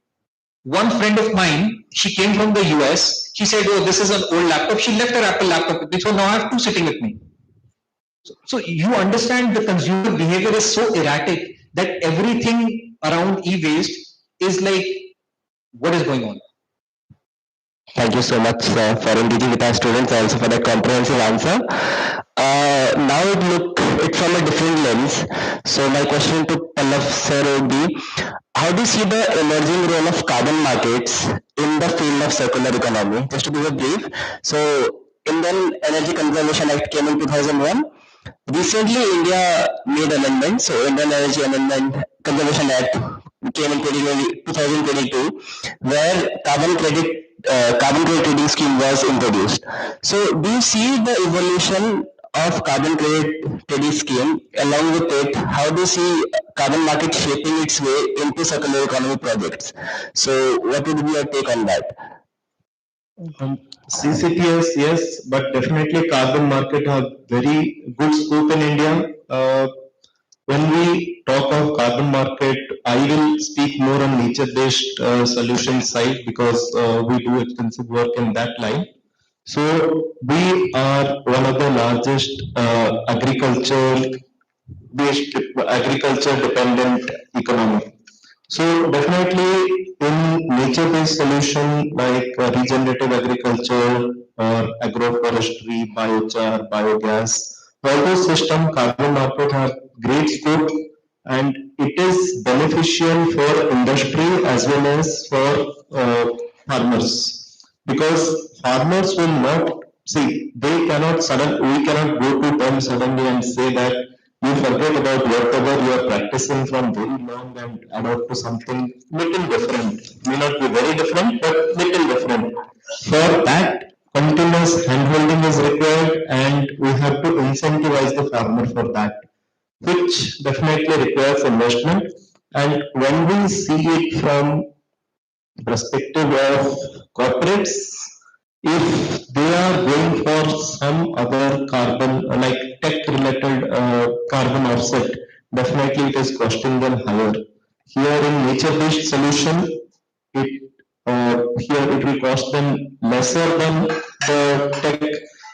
One friend of mine, she came from the US, she said, oh, this is an old laptop. She left her Apple laptop with me, so now I have two sitting with me. So you understand the consumer behavior is so erratic that everything around e-waste is like, what is going on? Thank you so much for engaging with our students, also for that comprehensive answer. Now look it from a different lens. So my question to Pallav sir would be, how do you see the emerging role of carbon markets in the field of circular economy? Just to give a brief, so Indian Energy Conservation Act came in 2001. Recently, India made amendments. So Indian Energy Amendment Conservation Act came in 2022, where carbon credit trading scheme was introduced. So, do you see the evolution of carbon credit trading scheme? Along with it, how do you see carbon market shaping its way into circular economy projects? So, what would be your take on that? CCTS, yes, but definitely carbon market have very good scope in India. When we talk of carbon market, I will speak more on nature-based solution side because we do extensive work in that line. So we are one of the largest agriculture dependent economy. So definitely in nature-based solution like regenerative agriculture or agroforestry, biochar, biogas, all those system carbon market have great scope and it is beneficial for industry as well as for farmers because farmers will not see they cannot we cannot go to them suddenly and say that you forget about whatever you are practicing from very long and adopt to something little different. May not be very different, but little different. For that, continuous handholding is required and we have to incentivize the farmer for that, which definitely requires investment. And when we see it from perspective of corporates, if they are going for some other carbon, like tech related carbon offset, definitely it is costing them higher. Here in nature-based solution, here it will cost them lesser than the tech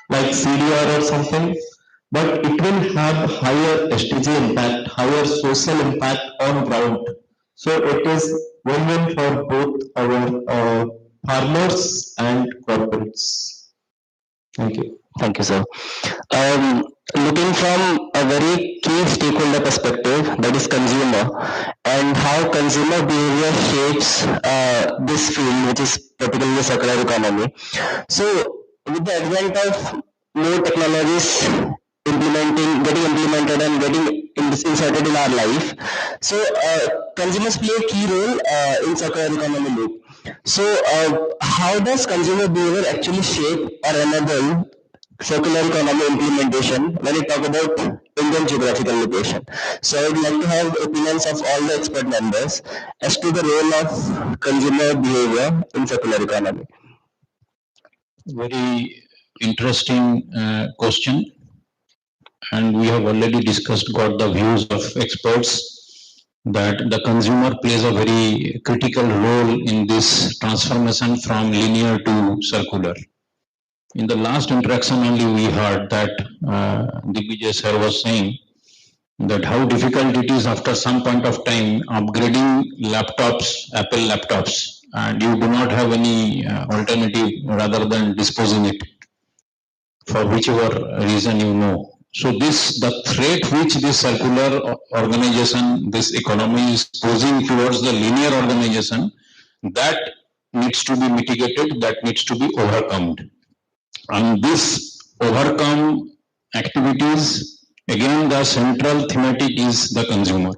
like CDR or something, but it will have higher SDG impact, higher social impact on ground. So it is win-win for both our farmers and corporates. Thank you. Thank you, sir. Looking from a very key stakeholder perspective, that is consumer, and how consumer behavior shapes this field, which is particularly the circular economy. So, with the advent of more technologies getting implemented and getting inserted in our life, so consumers play a key role in circular economy loop. So, how does consumer behavior actually shape or enable circular economy implementation when we talk about Indian geographical location? So I would like to have opinions of all the expert members as to the role of consumer behavior in circular economy. Very interesting question, and we have already got the views of experts that the consumer plays a very critical role in this transformation from linear to circular. In the last interaction only we heard that Digvijay sir was saying that how difficult it is after some point of time upgrading laptops, Apple laptops, and you do not have any alternative rather than disposing it for whichever reason you know. So the threat which this circular organization, this economy is posing towards the linear organization, that needs to be mitigated, that needs to be overcome. And this overcome activities, again the central thematic is the consumer.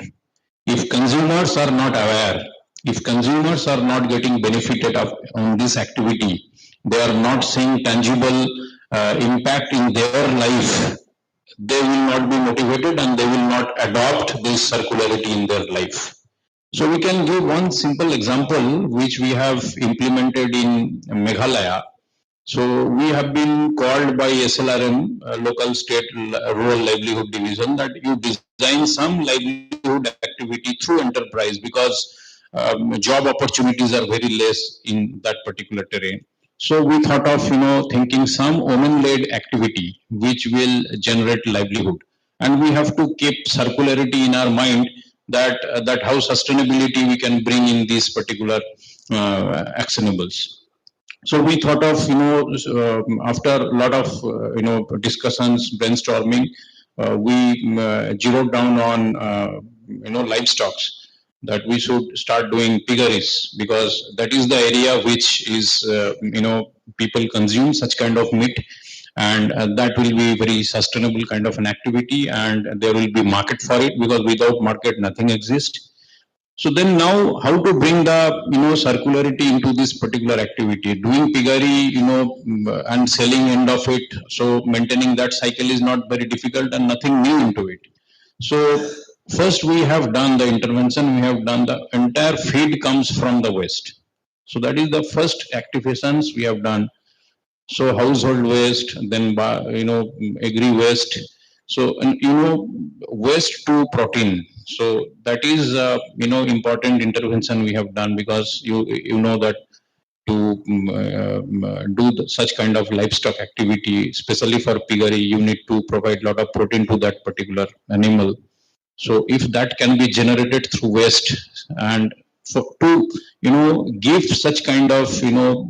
If consumers are not aware, if consumers are not getting benefited on this activity, they are not seeing tangible impact in their life, they will not be motivated and they will not adopt this circularity in their life. So we can give one simple example which we have implemented in Meghalaya. So we have been called by SLRM, local state rural livelihood division, that you design some livelihood activity through enterprise because job opportunities are very less in that particular terrain. So we thought of, thinking some women-led activity which will generate livelihood, and we have to keep circularity in our mind, that how sustainability we can bring in these particular actionables. So we thought of, after a lot of, discussions, brainstorming, we zeroed down on, livestock, that we should start doing piggeries, because that is the area which is, people consume such kind of meat, and that will be very sustainable kind of an activity, and there will be market for it, because without market nothing exists. So then now how to bring the, circularity into this particular activity, doing piggery, and selling end of it. So maintaining that cycle is not very difficult and nothing new into it. So first we have done the intervention, we have done the entire feed comes from the waste. So that is the first activations we have done. So household waste, then agri waste. So and waste to protein. So that is important intervention we have done, because you know that to do such kind of livestock activity, especially for piggery, you need to provide a lot of protein to that particular animal. So if that can be generated through waste, and so to give such kind of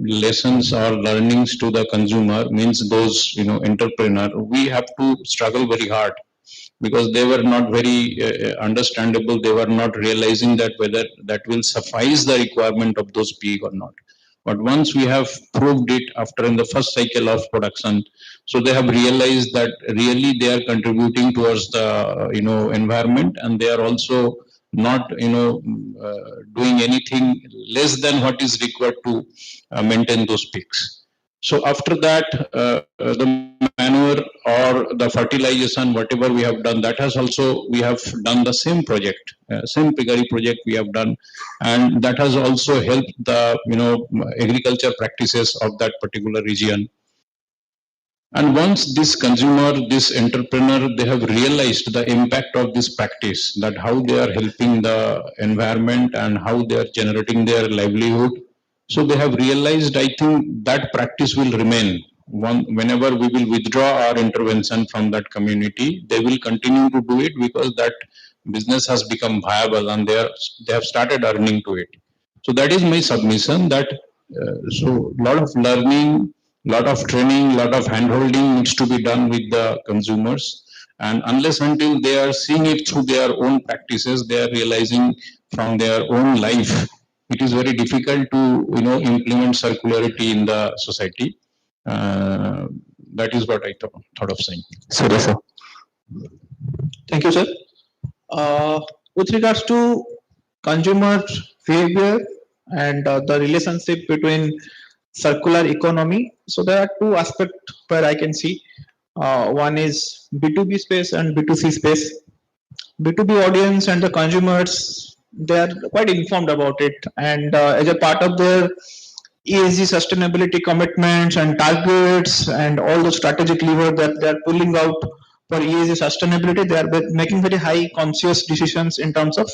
lessons or learnings to the consumer, means those entrepreneur, we have to struggle very hard, because they were not very understandable. They were not realizing that whether that will suffice the requirement of those pig or not. But once we have proved it after in the first cycle of production, so they have realized that really they are contributing towards the environment, and they are also not doing anything less than what is required to maintain those pigs. So after that, the manure or the fertilization, whatever we have done, that has also, we have done the same project, same piggery project we have done, and that has also helped the agriculture practices of that particular region. And once this consumer, this entrepreneur, they have realized the impact of this practice, that how they are helping the environment and how they are generating their livelihood. So they have realized, I think that practice will remain. Whenever we will withdraw our intervention from that community, they will continue to do it, because that business has become viable and they have started earning to it. So that is my submission, that so lot of learning, lot of training, lot of handholding needs to be done with the consumers. And unless until they are seeing it through their own practices, they are realizing from their own life, it is very difficult to implement circularity in the society. That is what I thought of saying. Sorry, sir. Thank you, sir. With regards to consumer behavior and the relationship between circular economy, so there are two aspects where I can see. One is B2B space and B2C space. B2B audience and the consumers, they are quite informed about it, and as a part of their ESG sustainability commitments and targets and all the strategic lever that they are pulling out for ESG sustainability, they are making very high conscious decisions in terms of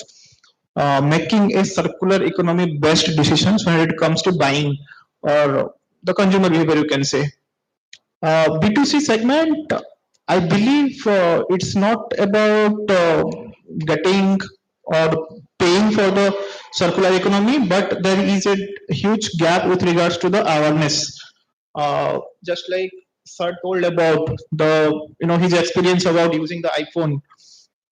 making a circular economy based decisions when it comes to buying or the consumer behavior, you can say. B2C segment, I believe it's not about getting or paying for the circular economy, but there is a huge gap with regards to the awareness. Just like Sir told about the, his experience about using the iPhone.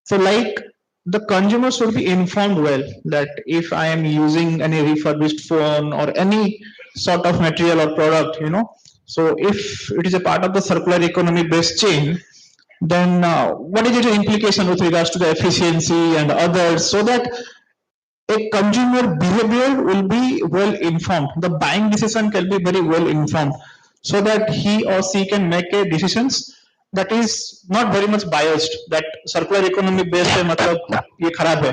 So like the consumer should be informed well that if I am using any refurbished phone or any sort of material or product, so if it is a part of the circular economy based chain, then what is the implication with regards to the efficiency and others, so that a consumer behavior will be well informed. The buying decision can be very well informed, so that he or she can make a decisions that is not very much biased, that circular economy based है मतलब ये खराब है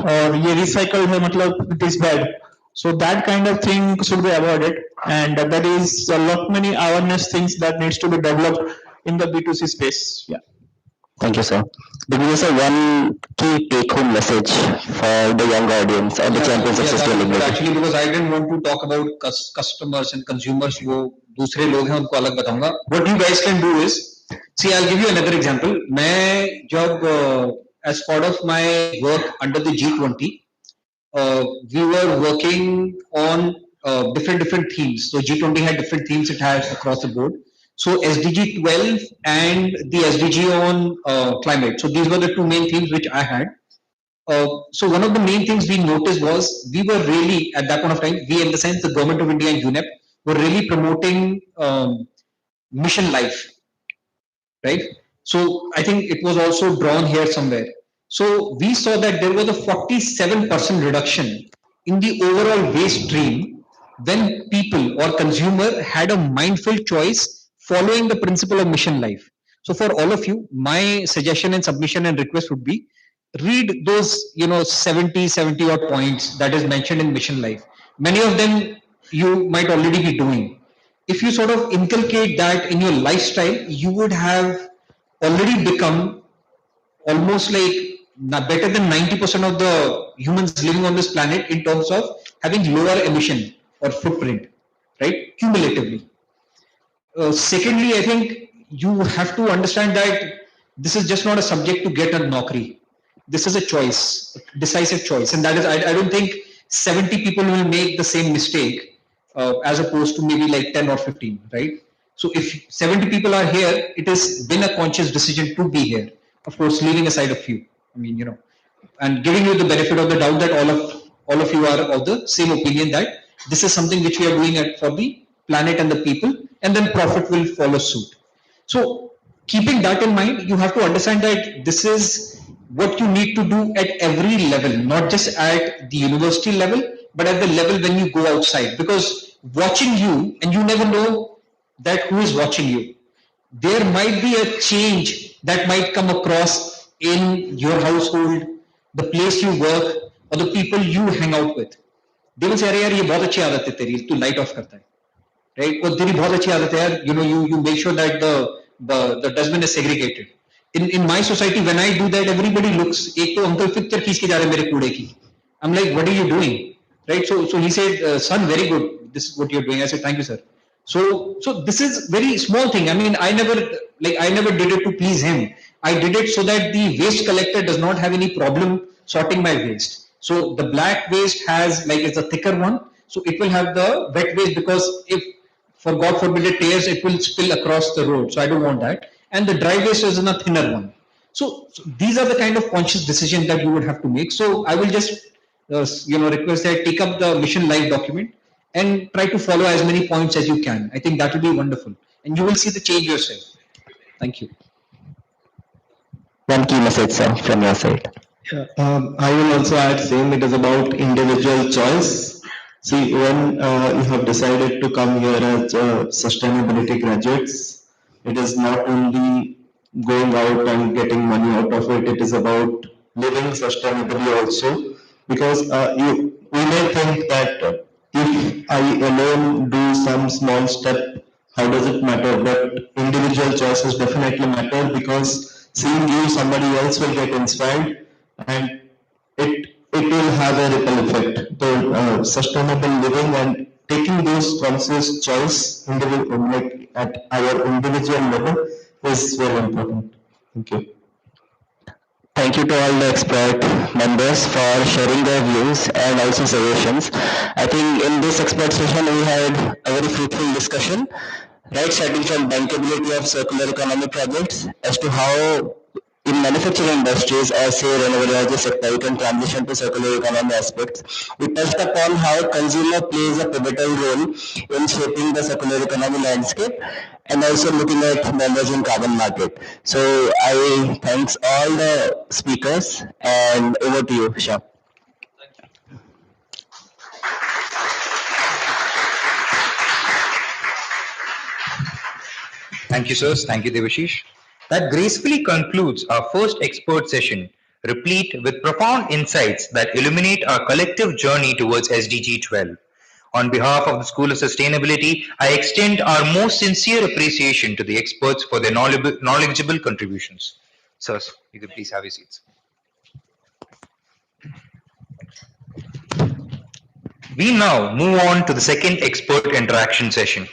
और ये recycled है मतलब it is bad. So that kind of thing should be avoided, and there is a lot many awareness things that needs to be developed in the B2C space. Yeah. Thank you, sir. Give me also one key take-home message for the young audience or the champions of sustainability. Actually, because I didn't want to talk about customers and consumers, वो दूसरे लोग हैं उनको अलग बताऊंगा. What you guys can do is, see, I'll give you another example. मैं जब as part of my work under the G20, we were working on different themes. So G20 had different themes it had across the board. So SDG 12 and the SDG on climate. So these were the two main themes which I had. So one of the main things we noticed was we were really at that point of time, we in the sense the government of India and UNEP were really promoting mission life, right? So I think it was also drawn here somewhere. So we saw that there was a 47% reduction in the overall waste stream when people or consumer had a mindful choice following the principle of mission life. So for all of you, my suggestion and submission and request would be read those 70 odd points that is mentioned in mission life. Many of them you might already be doing. If you sort of inculcate that in your lifestyle, you would have already become almost like better than 90% of the humans living on this planet in terms of having lower emission or footprint, right? Cumulatively. Secondly, I think you have to understand that this is just not a subject to get a naukri. This is a choice, a decisive choice. And that is, I don't think 70 people will make the same mistake as opposed to maybe like 10 or 15, right? So if 70 people are here, it has been a conscious decision to be here. Of course, leaving aside a few. I mean, and giving you the benefit of the doubt that all of you are of the same opinion that this is something which we are doing for the planet and the people, and then profit will follow suit. So keeping that in mind, you have to understand that this is what you need to do at every level, not just at the university level, but at the level when you go outside. Because watching you, and you never know that who is watching you. There might be a change that might come across in your household, the place you work, or the people you hang out with. They will say, "अरे यार ये बहुत अच्छी आदत है तेरी, तू light off करता है." Right? और तेरी बहुत अच्छी आदत है यार, you make sure that the dustbin is segregated. In my society, when I do that, everybody looks. एक तो uncle picture खींच के जा रहे हैं मेरे कूड़े की. I'm like, what are you doing? Right? So he said, son, very good. This is what you're doing. I said, thank you, sir. So this is very small thing. I mean, I never did it to please him. I did it so that the waste collector does not have any problem sorting my waste. So the black waste has it's a thicker one. So it will have the wet waste, because if for God forbid it tears, it will spill across the road. So I don't want that. And the dry waste is in a thinner one. So these are the kind of conscious decisions that you would have to make. So I will just request that take up the mission life document and try to follow as many points as you can. I think that will be wonderful, and you will see the change yourself. Thank you. One key message, sir, from your side. Yeah, I will also add same. It is about individual choice. See, when you have decided to come here as sustainability graduates, it is not only going out and getting money out of it. It is about living sustainably also. Because we may think that if I alone do some small step, how does it matter? But individual choices definitely matter, because seeing you, somebody else will get inspired, and it will have a ripple effect. So sustainable living and taking those conscious choice at our individual level is very important. Thank you. Thank you to all the expert members for sharing their views and also suggestions. I think in this expert session we had a very fruitful discussion, right, starting from bankability of circular economy projects as to how in manufacturing industries or say renewable energy sector you can transition to circular economy aspects. We touched upon how consumer plays a pivotal role in shaping the circular economy landscape and also looking at the emerging carbon market. So I thanks all the speakers, and over to you, Shah. Thank you, sirs. Thank you, Devashish. That gracefully concludes our first expert session, replete with profound insights that illuminate our collective journey towards SDG 12. On behalf of the School of Sustainability, I extend our most sincere appreciation to the experts for their knowledgeable contributions. Sirs, you could please have your seats. We now move on to the second expert interaction session.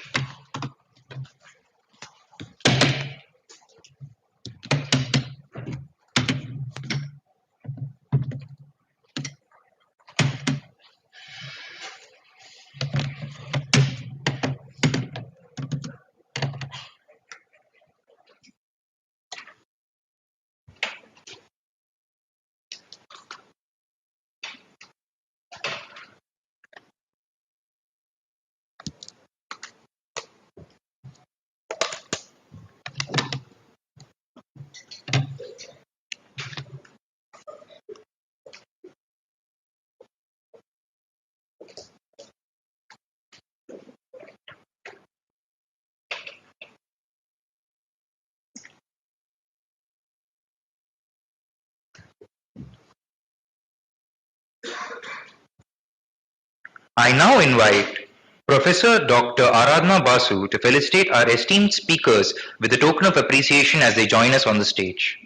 I now invite Professor Dr. Aradhna Basu to felicitate our esteemed speakers with a token of appreciation as they join us on the stage.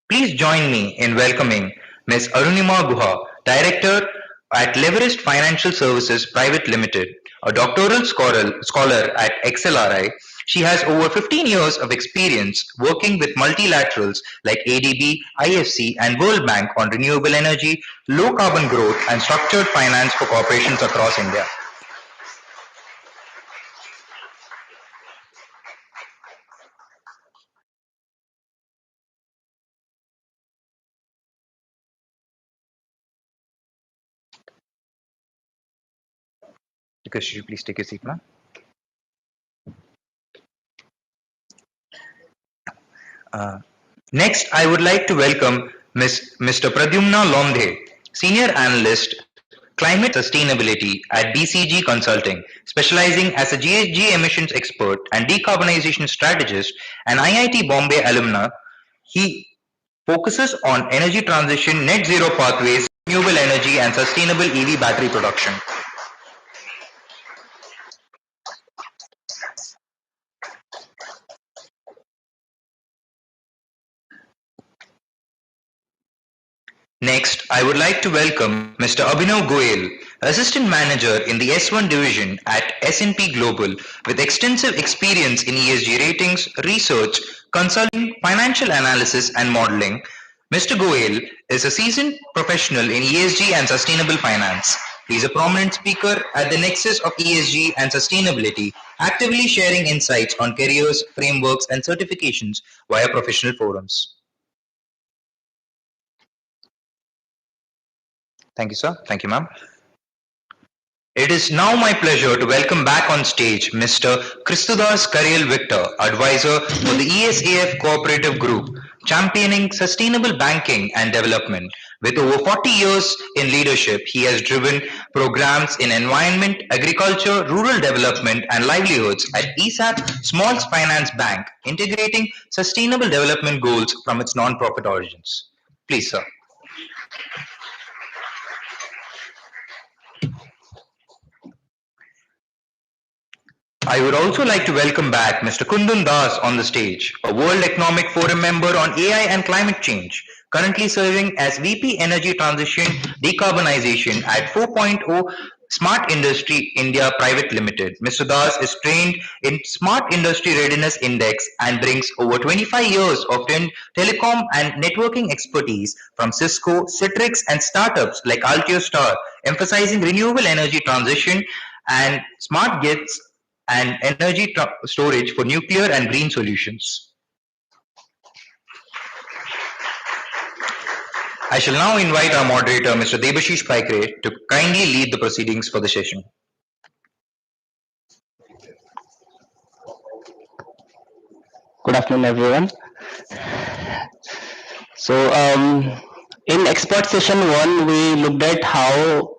Please join me in welcoming Ms. Arunima Guha, Director at Leverest Financial Services Private Limited, a doctoral scholar at XLRI. She has over 15 years of experience working with multilaterals like ADB, IFC, and World Bank on renewable energy, low carbon growth, and structured finance for corporations across India. Because you please take a seat, ma'am. Next, I would like to welcome Mr. Pradyumna Lomdhe, Senior Analyst, Climate Sustainability at BCG Consulting, specializing as a GHG emissions expert and decarbonization strategist, and IIT Bombay alumna. He focuses on energy transition, net zero pathways, renewable energy, and sustainable EV battery production. Next, I would like to welcome Mr. Abhinav Goyal, Assistant Manager in the S1 Division at S&P Global, with extensive experience in ESG ratings, research, consulting, financial analysis, and modeling. Mr. Goyal is a seasoned professional in ESG and sustainable finance. He is a prominent speaker at the nexus of ESG and sustainability, actively sharing insights on careers, frameworks, and certifications via professional forums. Thank you, sir. Thank you, ma'am. It is now my pleasure to welcome back on stage Mr. Christodas Kariel Victor, advisor for the ESAF Cooperative Group, championing sustainable banking and development. With over 40 years in leadership, he has driven programs in environment, agriculture, rural development, and livelihoods at ESAF Small Finance Bank, integrating sustainable development goals from its non-profit origins. Please, sir. I would also like to welcome back Mr. Kundan Das on the stage, a World Economic Forum member on AI and climate change, currently serving as VP Energy Transition Decarbonization at 4.0 Smart Industry India Private Limited. Mr. Das is trained in Smart Industry Readiness Index and brings over 25 years of telecom and networking expertise from Cisco, Citrix, and startups like Altio Star, emphasizing renewable energy transition and smart grids and energy storage for nuclear and green solutions. I shall now invite our moderator, Mr. Debashish Paikre, to kindly lead the proceedings for the session. Good afternoon, everyone. So, in expert session 1, we looked at how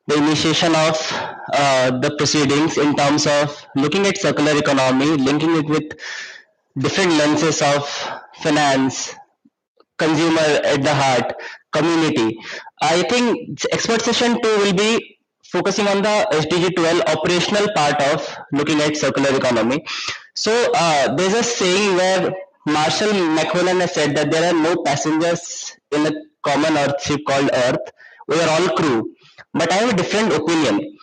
the initiation of the proceedings in terms of looking at circular economy, linking it with different lenses of finance, consumer at the heart, community. I think expert session 2 will be focusing on the SDG 12 operational part of looking at circular economy. So there's a saying where Marshall McLuhan has said that there are no passengers in a common earth ship called Earth. We are all crew. But I have a different opinion.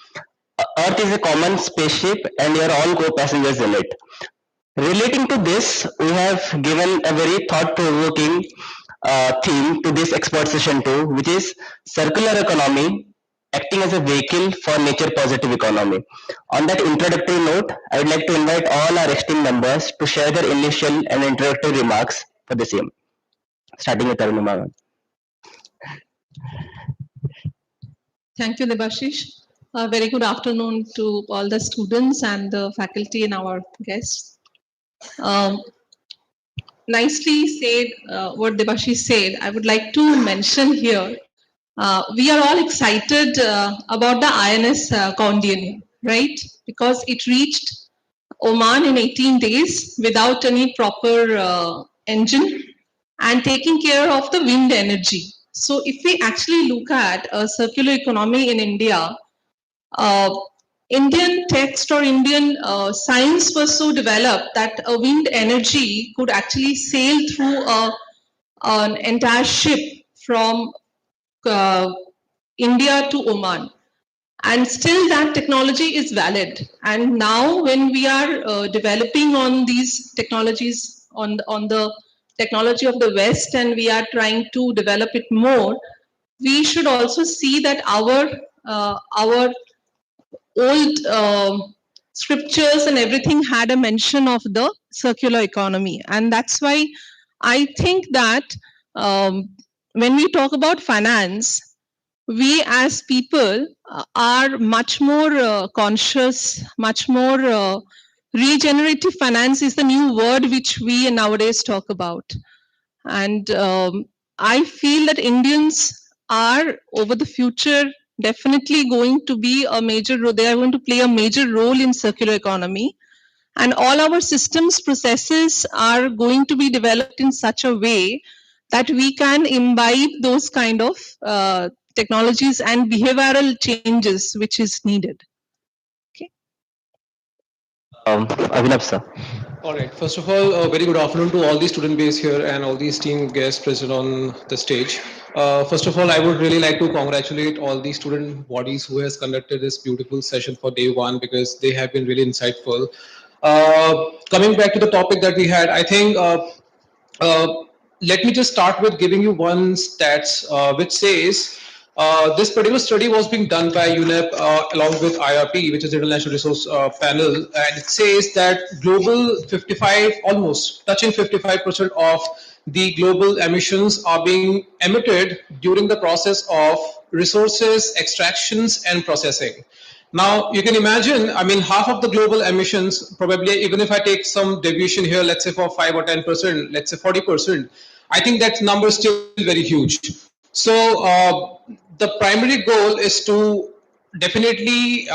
Earth is a common spaceship and you are all co-passengers in it. Relating to this, we have given a very thought-provoking theme to this expert session 2, which is circular economy acting as a vehicle for nature positive economy. On that introductory note, I would like to invite all our esteemed members to share their initial and introductory remarks for the same. Starting with Arunima. Thank you, Debashish. A very good afternoon to all the students and the faculty and our guests. Um, nicely said what Debashish said. I would like to mention here, we are all excited about the INS Condian, right? Because it reached Oman in 18 days without any proper engine and taking care of the wind energy. So if we actually look at a circular economy in India, Indian text or Indian science was so developed that a wind energy could actually sail through an entire ship from India to Oman. And still that technology is valid. And now when we are developing on these technologies, on the technology of the West, and we are trying to develop it more, we should also see that our old scriptures and everything had a mention of the circular economy. And that's why I think that when we talk about finance, we as people are much more conscious, much more regenerative finance is the new word which we nowadays talk about. And I feel that Indians are over the future definitely going to be a major role. They are going to play a major role in circular economy. And all our systems, processes are going to be developed in such a way that we can imbibe those kind of technologies and behavioral changes which is needed. Abhinav sir. All right. First of all, a very good afternoon to all the student base here and all the esteemed guests present on the stage. First of all, I would really like to congratulate all the student bodies who has conducted this beautiful session for day one because they have been really insightful. Coming back to the topic that we had, I think uh, let me just start with giving you one stats which says this particular study was being done by UNEP along with IRP, which is the International Resource Panel, and it says that global 55, almost touching 55% of the global emissions are being emitted during the process of resources, extractions, and processing. Now, you can imagine, I mean, half of the global emissions, probably, even if I take some deviation here, let's say for 5 or 10%, let's say 40%, I think that number is still very huge. So, the primary goal is to definitely,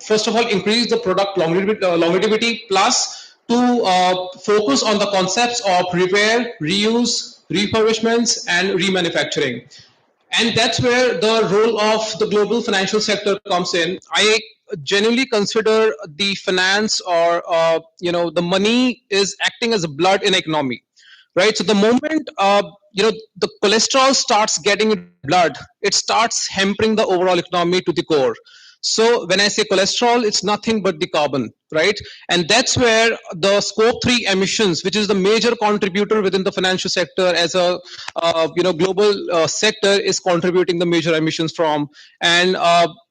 first of all, increase the product longevity plus to focus on the concepts of repair, reuse, refurbishments, and remanufacturing. And that's where the role of the global financial sector comes in. I genuinely consider the finance or the money is acting as a blood in economy, right? So the moment the cholesterol starts getting in blood, it starts hampering the overall economy to the core. So when I say cholesterol, it's nothing but the carbon, right? And that's where the scope 3 emissions, which is the major contributor within the financial sector as a global sector, is contributing the major emissions from. And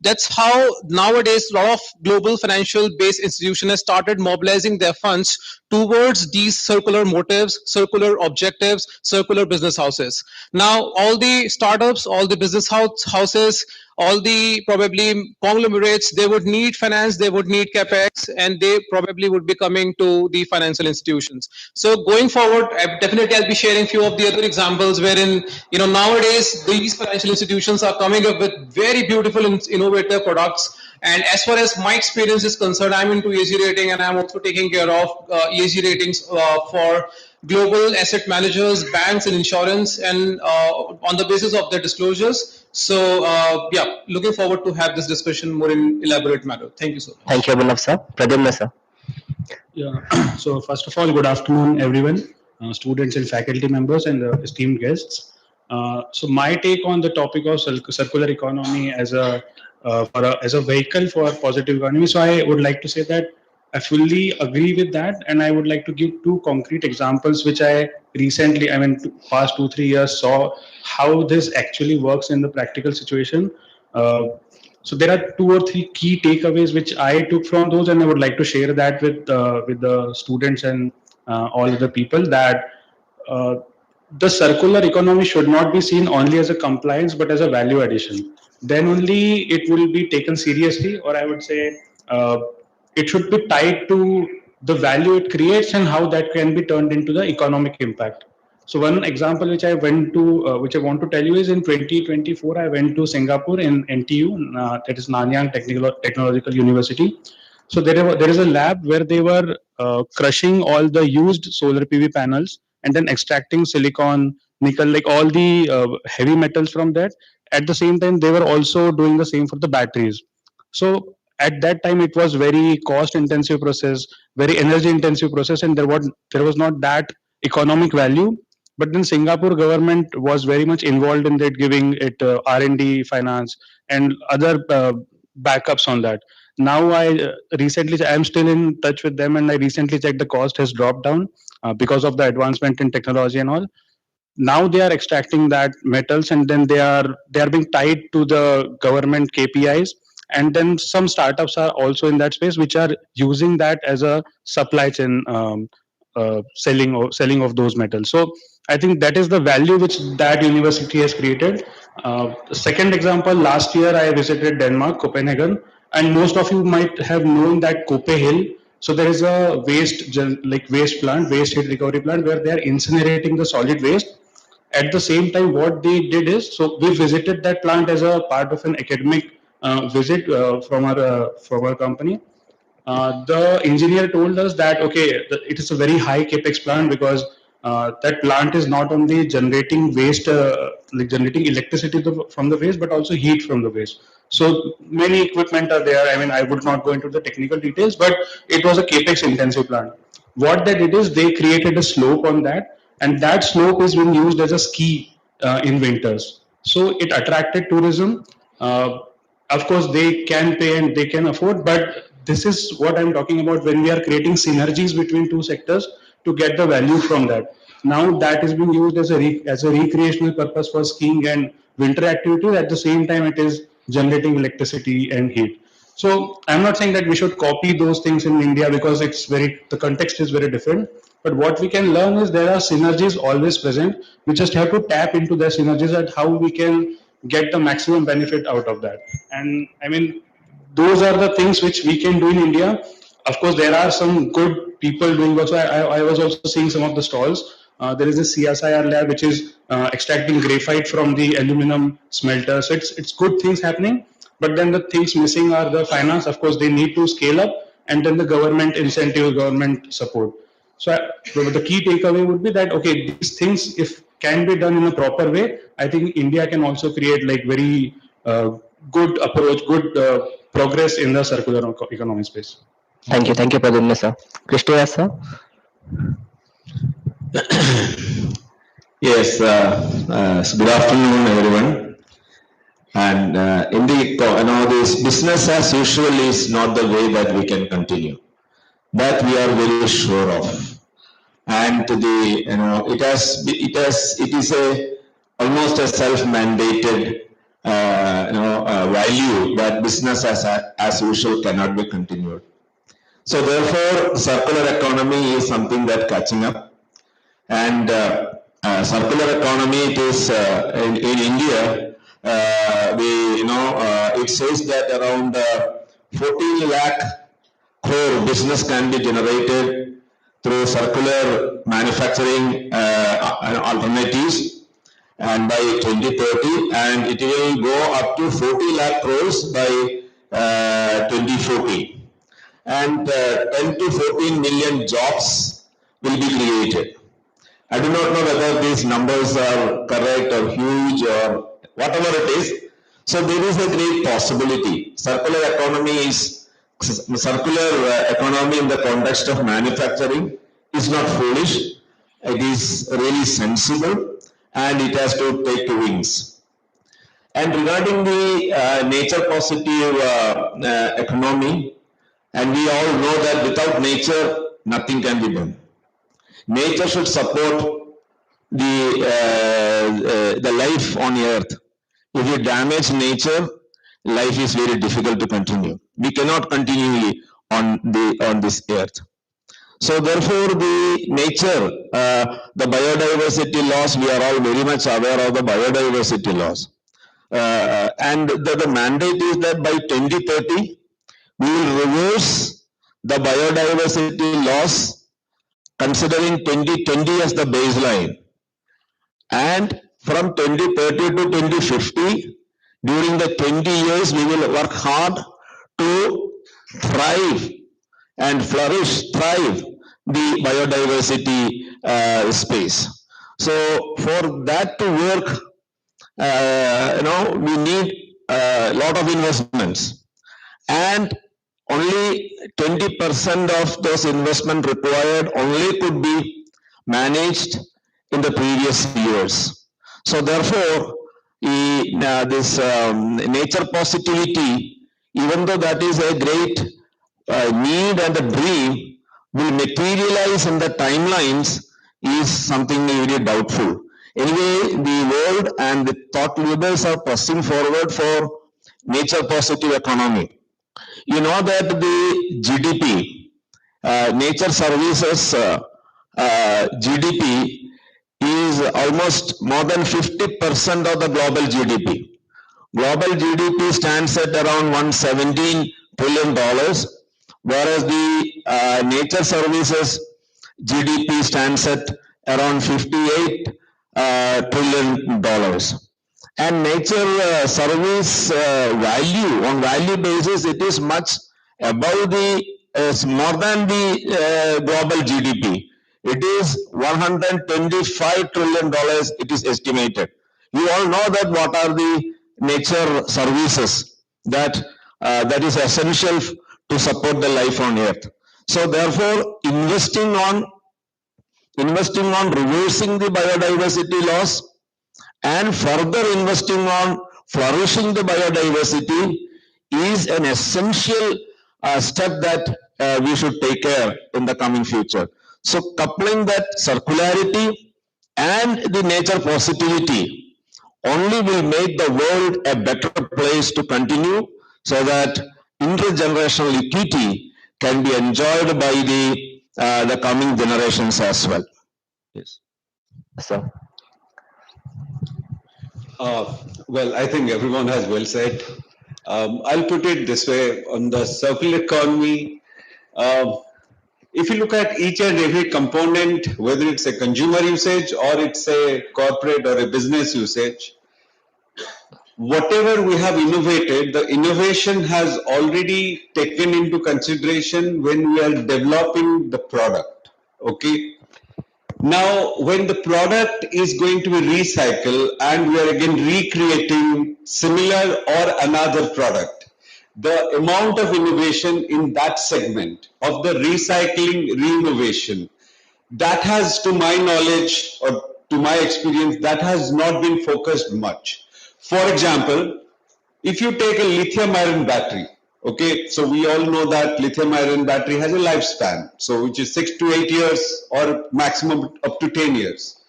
that's how nowadays a lot of global financial based institutions have started mobilizing their funds towards these circular motives, circular objectives, circular business houses. Now, all the startups, all the business houses, all the probably conglomerates, they would need finance, they would need capex, and they probably would be coming to the financial institutions. So going forward, definitely I'll be sharing few of the other examples wherein, nowadays these financial institutions are coming up with very beautiful and innovative products. And as far as my experience is concerned, I'm into ESG rating, and I'm also taking care of ESG ratings for global asset managers, banks, and insurance, and on the basis of their disclosures. So, yeah, looking forward to have this discussion more in elaborate manner. Thank you so much. Thank you, Abhinav sir. Pradyumna sir. Yeah. So first of all, good afternoon, everyone, students and faculty members and esteemed guests. So my take on the topic of circular economy as as a vehicle for positive economy. So I would like to say that I fully agree with that, and I would like to give two concrete examples which I recently, past 2 3 years, saw how this actually works in the practical situation. Uh, so there are two or three key takeaways which I took from those, and I would like to share that with the students and all the people that uh, the circular economy should not be seen only as a compliance but as a value addition. Then only it will be taken seriously, or I would say it should be tied to the value it creates and how that can be turned into the economic impact. So one example which I went to, which I want to tell you is in 2024, I went to Singapore in NTU, that is Nanyang Technological University. So there is a lab where they were crushing all the used solar PV panels and then extracting silicon, nickel, like all the heavy metals from that. At the same time, they were also doing the same for the batteries. So at that time, it was very cost intensive process, very energy intensive process, and there was not that economic value. But then Singapore government was very much involved in that, giving it R&D finance and other backups on that. Now I am still in touch with them, and I recently checked the cost has dropped down because of the advancement in technology and all. Now they are extracting that metals, and then they are being tied to the government KPIs, and then some startups are also in that space which are using that as a supply chain, selling of those metals. So I think that is the value which that university has created. The second example, last year I visited Denmark, Copenhagen, and most of you might have known that Cope Hill. So there is a waste plant, waste heat recovery plant, where they are incinerating the solid waste. At the same time, what they did is, so we visited that plant as a part of an academic visit from our company. The engineer told us that okay, it is a very high capex plant because that plant is not only generating waste, like generating electricity from the waste, but also heat from the waste. So many equipment are there. I mean, I would not go into the technical details, but it was a capex intensive plant. What they did is they created a slope on that, and that slope is being used as a ski in winters. So it attracted tourism. Of course, they can pay and they can afford, but this is what I'm talking about when we are creating synergies between two sectors to get the value from that. Now that is being used as as a recreational purpose for skiing and winter activities. At the same time, it is generating electricity and heat. So I'm not saying that we should copy those things in India because the context is very different. But what we can learn is there are synergies always present. We just have to tap into the synergies and how we can get the maximum benefit out of that. And I mean, those are the things which we can do in India. Of course, there are some good people doing also. I was also seeing some of the stalls. There is a CSIR lab which is extracting graphite from the aluminum smelter. So it's good things happening. But then the things missing are the finance. Of course, they need to scale up, and then the government incentive, government support. So the key takeaway would be that okay, these things if can be done in a proper way, I think India can also create like very good approach, good progress in the circular economy space. Thank you, Pradyumna sir. Krishna sir. Yes, so good afternoon, everyone. And indeed, this business as usual is not the way that we can continue. That we are very sure of. And it is almost a self-mandated, value that business as usual cannot be continued. So therefore, circular economy is something that catching up. And circular economy, it is in India, it says that around 14 lakh crore business can be generated through circular manufacturing alternatives and by 2030, and it will go up to 40 lakh crores by 2040. And 10 to 14 million jobs will be created. I do not know whether these numbers are correct or huge or whatever it is. So there is a great possibility. Circular economy in the context of manufacturing is not foolish. It is really sensible, and it has to take wings. And regarding the nature positive economy, and we all know that without nature, nothing can be done. Nature should support the life on earth. If you damage nature, life is very difficult to continue. We cannot continue on this earth. So therefore, the nature, the biodiversity loss, we are all very much aware of the biodiversity loss. And the mandate is that by 2030, we will reverse the biodiversity loss considering 2020 as the baseline. And from 2030 to 2050, during the 20 years, we will work hard to thrive and thrive the biodiversity space. So for that to work, we need a lot of investments, and only 20% of those investment required only could be managed in the previous years. So therefore, this nature positivity, even though that is a great need and a dream, will materialize in the timelines is something very doubtful. Anyway, the world and the thought leaders are pressing forward for nature positive economy. You know that the GDP, nature services GDP is almost more than 50% of the global GDP. Global GDP stands at around $117 trillion, whereas the nature services GDP stands at around $58 trillion. And nature service value, on value basis, it is much above more than the global GDP. It is $125 trillion, it is estimated. You all know that what are the nature services that is essential to support the life on earth. So therefore, investing on reversing the biodiversity loss and further investing on flourishing the biodiversity is an essential step that we should take care in the coming future. So coupling that circularity and the nature positivity only will make the world a better place to continue, so that intergenerational equity can be enjoyed by the coming generations as well. Yes. So. Well, I think everyone has well said. I'll put it this way, on the circular economy, if you look at each and every component, whether it's a consumer usage or it's a corporate or a business usage, whatever we have innovated, the innovation has already taken into consideration when we are developing the product. Okay. Now, when the product is going to be recycled and we are again recreating similar or another product, the amount of innovation in that segment of the recycling re-innovation, that has, to my knowledge or to my experience, that has not been focused much. For example, if you take a lithium ion battery, okay, so we all know that lithium ion battery has a lifespan, so which is 6 to 8 years or maximum up to 10 years.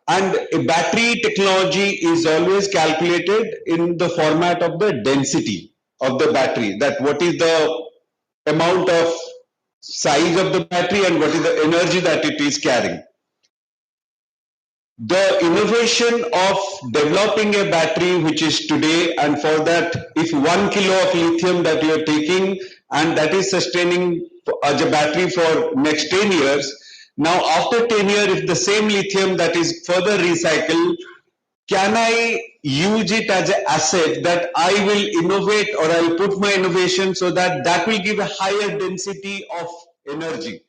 And a battery technology is always calculated in the format of the density of the battery, that what is the amount of size of the battery and what is the energy that it is carrying. the innovation of developing a battery which is today, and for that if 1 kilo of lithium that you are taking and that is sustaining as a battery for next 10 years, now after 10 years if the same lithium that is further recycled, can I use it as an asset that I will innovate or I'll put my innovation so that that will give a higher density of energy,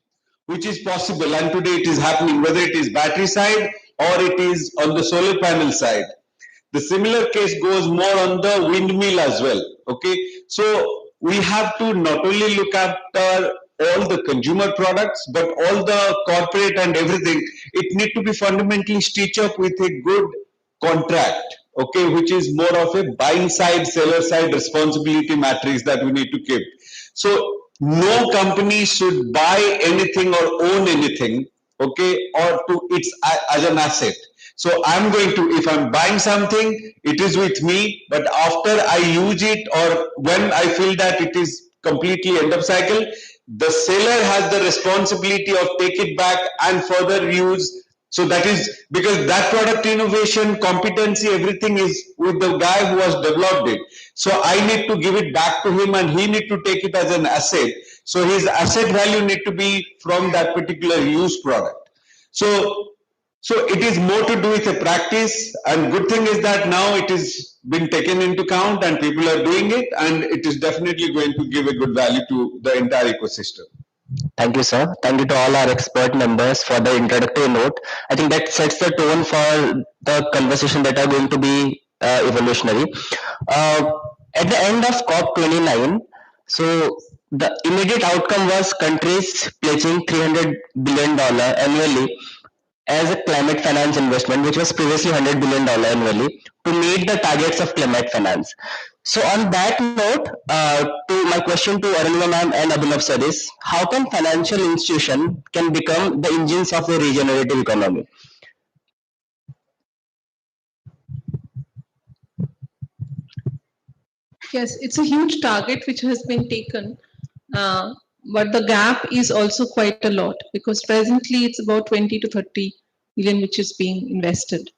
which is possible, and today it is happening, whether it is battery side or it is on the solar panel side. The similar case goes more on the windmill as well. Okay, so we have to not only look at all the consumer products, but all the corporate and everything. It need to be fundamentally stitched up with a good contract. Okay, which is more of a buying side, seller side responsibility matrix that we need to keep. So no company should buy anything or own anything, okay, or to its as an asset. So I'm going to, if I'm buying something, it is with me, but after I use it or when I feel that it is completely end of cycle, the seller has the responsibility of take it back and further use. So that is because that product innovation, competency, everything is with the guy who has developed it. So I need to give it back to him and he need to take it as an asset. So his asset value need to be from that particular used product. So it is more to do with a practice, and good thing is that now it is been taken into account and people are doing it, and it is definitely going to give a good value to the entire ecosystem. Thank you, sir. Thank you to all our expert members for the introductory note. I think that sets the tone for the conversation that are going to be evolutionary. Uh, at the end of COP29, so the immediate outcome was countries pledging $300 billion annually as a climate finance investment, which was previously $100 billion annually, to meet the targets of climate finance. So on that note, to my question to Arunima ma'am and Abhinav sir is, how can financial institution can become the engines of a regenerative economy? Yes, it's a huge target which has been taken, but the gap is also quite a lot because presently it's about 20 to 30 million which is being invested.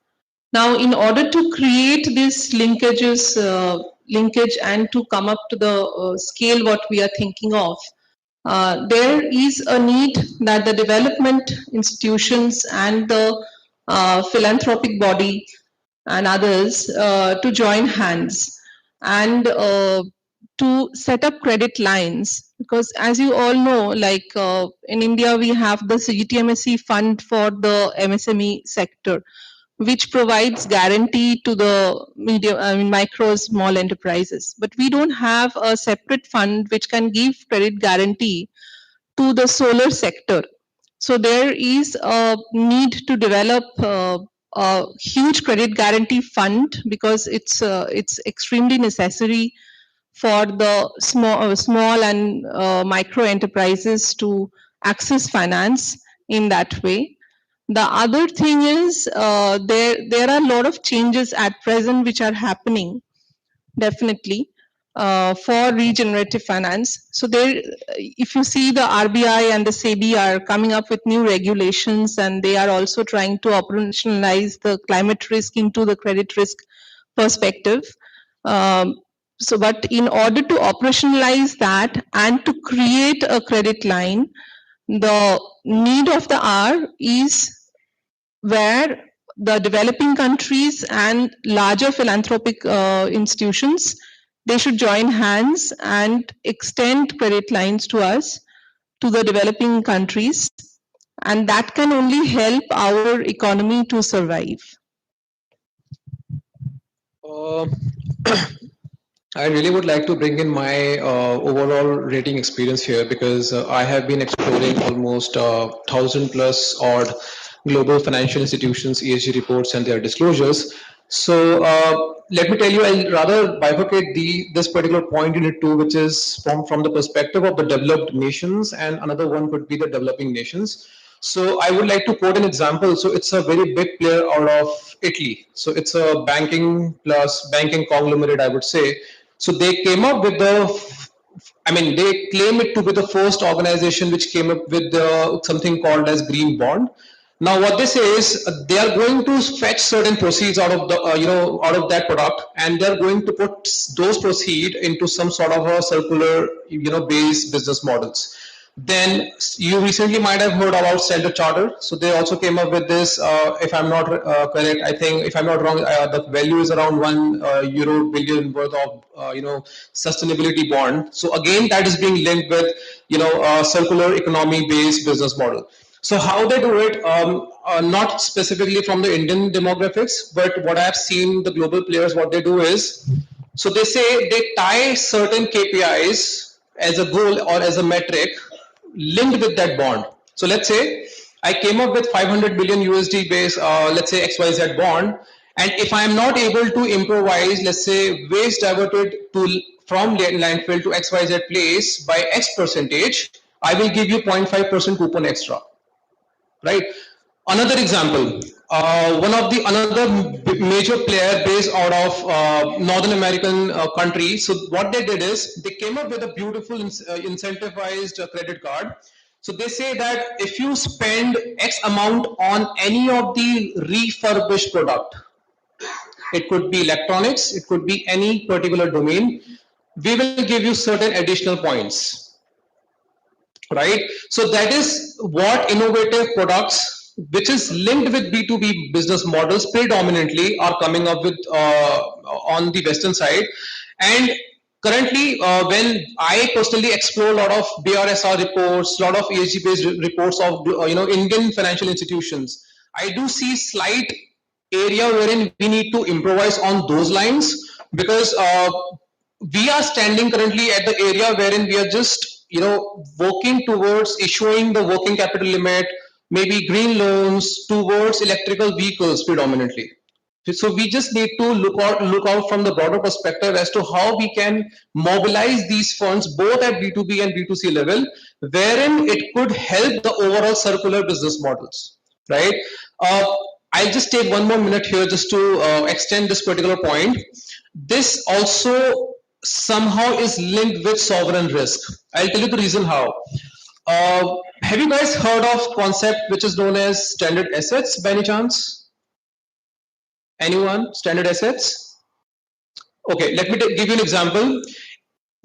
Now, in order to create this linkage and to come up to the scale what we are thinking of, there is a need that the development institutions and the philanthropic body and others to join hands and to set up credit lines, because as you all know, like in India we have the CGTMSE fund for the MSME sector, which provides guarantee to the medium, micro, small enterprises. But we don't have a separate fund which can give credit guarantee to the solar sector. So there is a need to develop a huge credit guarantee fund because it's extremely necessary for the small and micro enterprises to access finance in that way. The other thing is there are a lot of changes at present which are happening definitely for regenerative finance. So there, if you see the RBI and the SEBI are coming up with new regulations, and they are also trying to operationalize the climate risk into the credit risk perspective. So, but in order to operationalize that and to create a credit line, the need of the hour is where the developing countries and larger philanthropic institutions, they should join hands and extend credit lines to us, to the developing countries, and that can only help our economy to survive. Uh, I really would like to bring in my overall rating experience here because I have been exploring almost 1,000+ odd global financial institutions, ESG reports, and their disclosures. So let me tell you, I'll rather bifurcate this particular point into two, which is from the perspective of the developed nations, and another one could be the developing nations. So I would like to quote an example. So it's a very big player out of Italy. So it's a banking conglomerate, I would say. So they came up with they claim it to be the first organization which came up with something called as green bond. Now, what they say is they are going to fetch certain proceeds out of the out of that product, and they are going to put those proceeds into some sort of a circular based business models. Then you recently might have heard about Standard Charter. So they also came up with this. If I'm not correct, I think if I'm not wrong, the value is around €1 billion worth of sustainability bond. So again, that is being linked with a circular economy based business model. So how they do it, not specifically from the Indian demographics, but what I have seen the global players, what they do is, so they say they tie certain KPIs as a goal or as a metric linked with that bond. So let's say I came up with 500 billion USD base, let's say XYZ bond, and if I am not able to improvise, let's say waste diverted to from landfill to XYZ place by X percentage, I will give you 0.5% coupon extra, right? Another example, one of the another major player based out of Northern American country. So what they did is they came up with a beautiful incentivized credit card. So they say that if you spend X amount on any of the refurbished product, it could be electronics, it could be any particular domain, we will give you certain additional points, right? So that is what innovative products which is linked with B2B business models predominantly are coming up with on the western side. And currently when I personally explore a lot of BRSR reports, a lot of ESG based reports of Indian financial institutions, I do see slight area wherein we need to improvise on those lines, because we are standing currently at the area wherein we are just working towards issuing the working capital limit, maybe green loans towards electrical vehicles predominantly. So we just need to look out from the broader perspective as to how we can mobilize these funds both at B2B and B2C level, wherein it could help the overall circular business models, right? I'll just take one more minute here just to extend this particular point. This also somehow is linked with sovereign risk. I'll tell you the reason how. Have you guys heard of concept which is known as standard assets by any chance? Anyone? Standard assets? Okay, let me give you an example.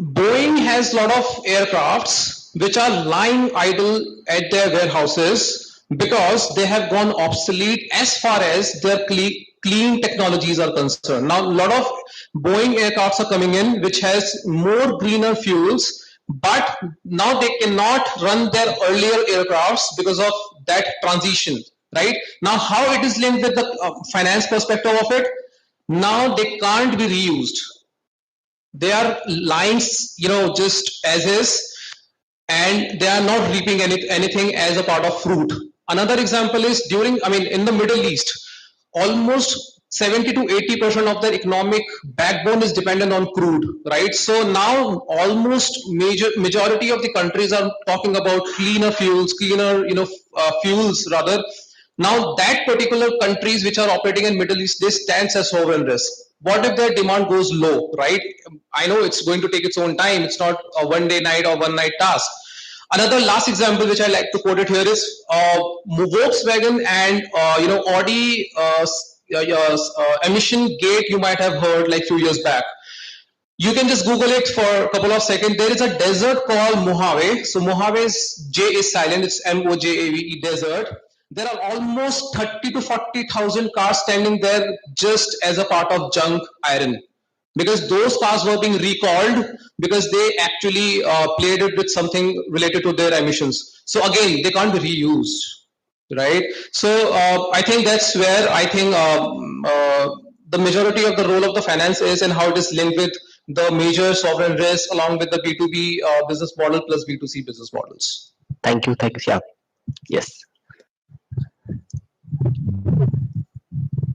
Boeing has a lot of aircrafts which are lying idle at their warehouses because they have gone obsolete as far as their clean technologies are concerned. Now, a lot of Boeing aircrafts are coming in which has more greener fuels, but now they cannot run their earlier aircrafts because of that transition, right? Now, how it is linked with the finance perspective of it? Now they can't be reused. They are lying, just as is, and they are not reaping anything as a part of fruit. Another example is in the Middle East, almost 70 to 80% of their economic backbone is dependent on crude, right? So now almost majority of the countries are talking about cleaner fuels, fuels rather. Now that particular countries which are operating in Middle East, this stands as sovereign risk. What if their demand goes low, right? I know it's going to take its own time. It's not a one day night or one night task. Another last example which I like to quote it here is Volkswagen and Audi emission gate. You might have heard like few years back. You can just Google it for a couple of seconds. There is a desert called Mojave. So Mojave's J is silent. It's Mojave desert. There are almost 30 to 40,000 cars standing there just as a part of junk iron, because those cars were being recalled because they actually played it with something related to their emissions. So again, they can't be reused, right? So I think that's where I think the majority of the role of the finance is, and how it is linked with the major sovereign risk along with the B2B business model plus B2C business models. Thank you, yeah. Yes.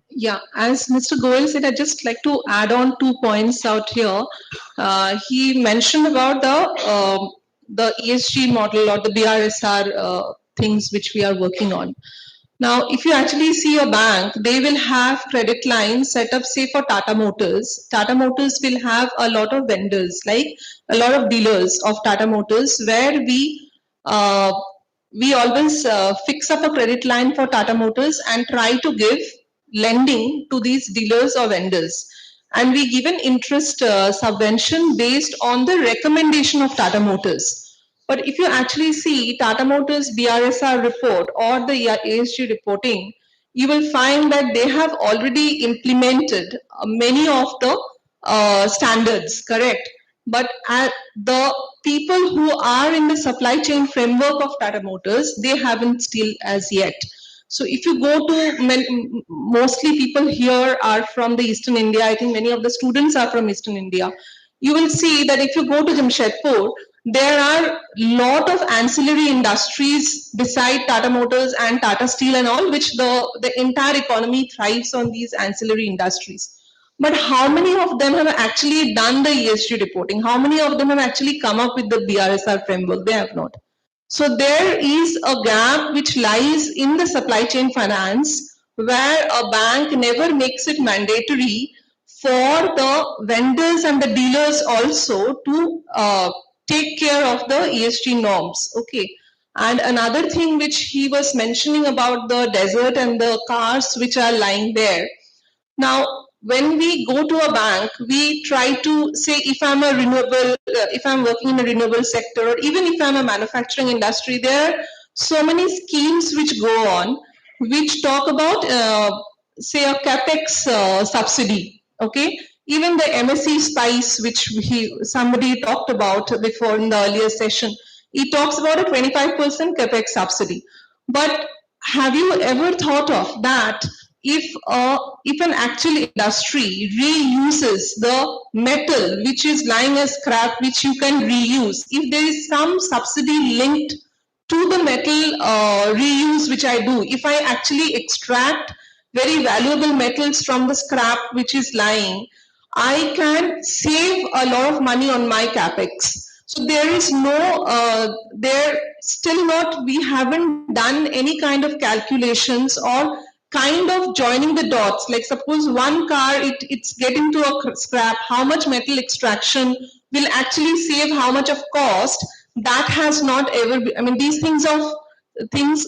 Yeah, as Mr. Goel said, I'd just like to add on 2 points out here. He mentioned about the ESG model or the BRSR things which we are working on. Now, if you actually see a bank, they will have credit lines set up, say, for Tata Motors. Tata Motors will have a lot of vendors, like a lot of dealers of Tata Motors, where we we always fix up a credit line for Tata Motors and try to give lending to these dealers or vendors. And we give an interest subvention based on the recommendation of Tata Motors. But if you actually see Tata Motors BRSR report or the ESG reporting, you will find that they have already implemented many of the standards, correct? But the people who are in the supply chain framework of Tata Motors, they haven't still as yet. So if you go to mostly people here are from the Eastern India, I think many of the students are from Eastern India. You will see that if you go to Jamshedpur, there are lot of ancillary industries beside Tata Motors and Tata Steel and all, which the entire economy thrives on these ancillary industries. But how many of them have actually done the ESG reporting? How many of them have actually come up with the BRSR framework? They have not. So there is a gap which lies in the supply chain finance where a bank never makes it mandatory for the vendors and the dealers also to take care of the ESG norms. Okay. And another thing which he was mentioning about the desert and the cars which are lying there. Now, when we go to a bank, we try to say if I'm a renewable, if I'm working in a renewable sector, or even if I'm a manufacturing industry, there are so many schemes which go on, which talk about, say, a capex subsidy. Okay, even the MSc Spice, which somebody talked about before in the earlier session, it talks about a 25% capex subsidy. But have you ever thought of that? If an actual industry reuses the metal which is lying as scrap, which you can reuse, if there is some subsidy linked to the metal reuse which I do, if I actually extract very valuable metals from the scrap which is lying, I can save a lot of money on my capex. So there is no, there still not, we haven't done any kind of calculations or kind of joining the dots. Like suppose one car, it's getting to a scrap, how much metal extraction will actually save how much of cost. That has not ever been, I mean, things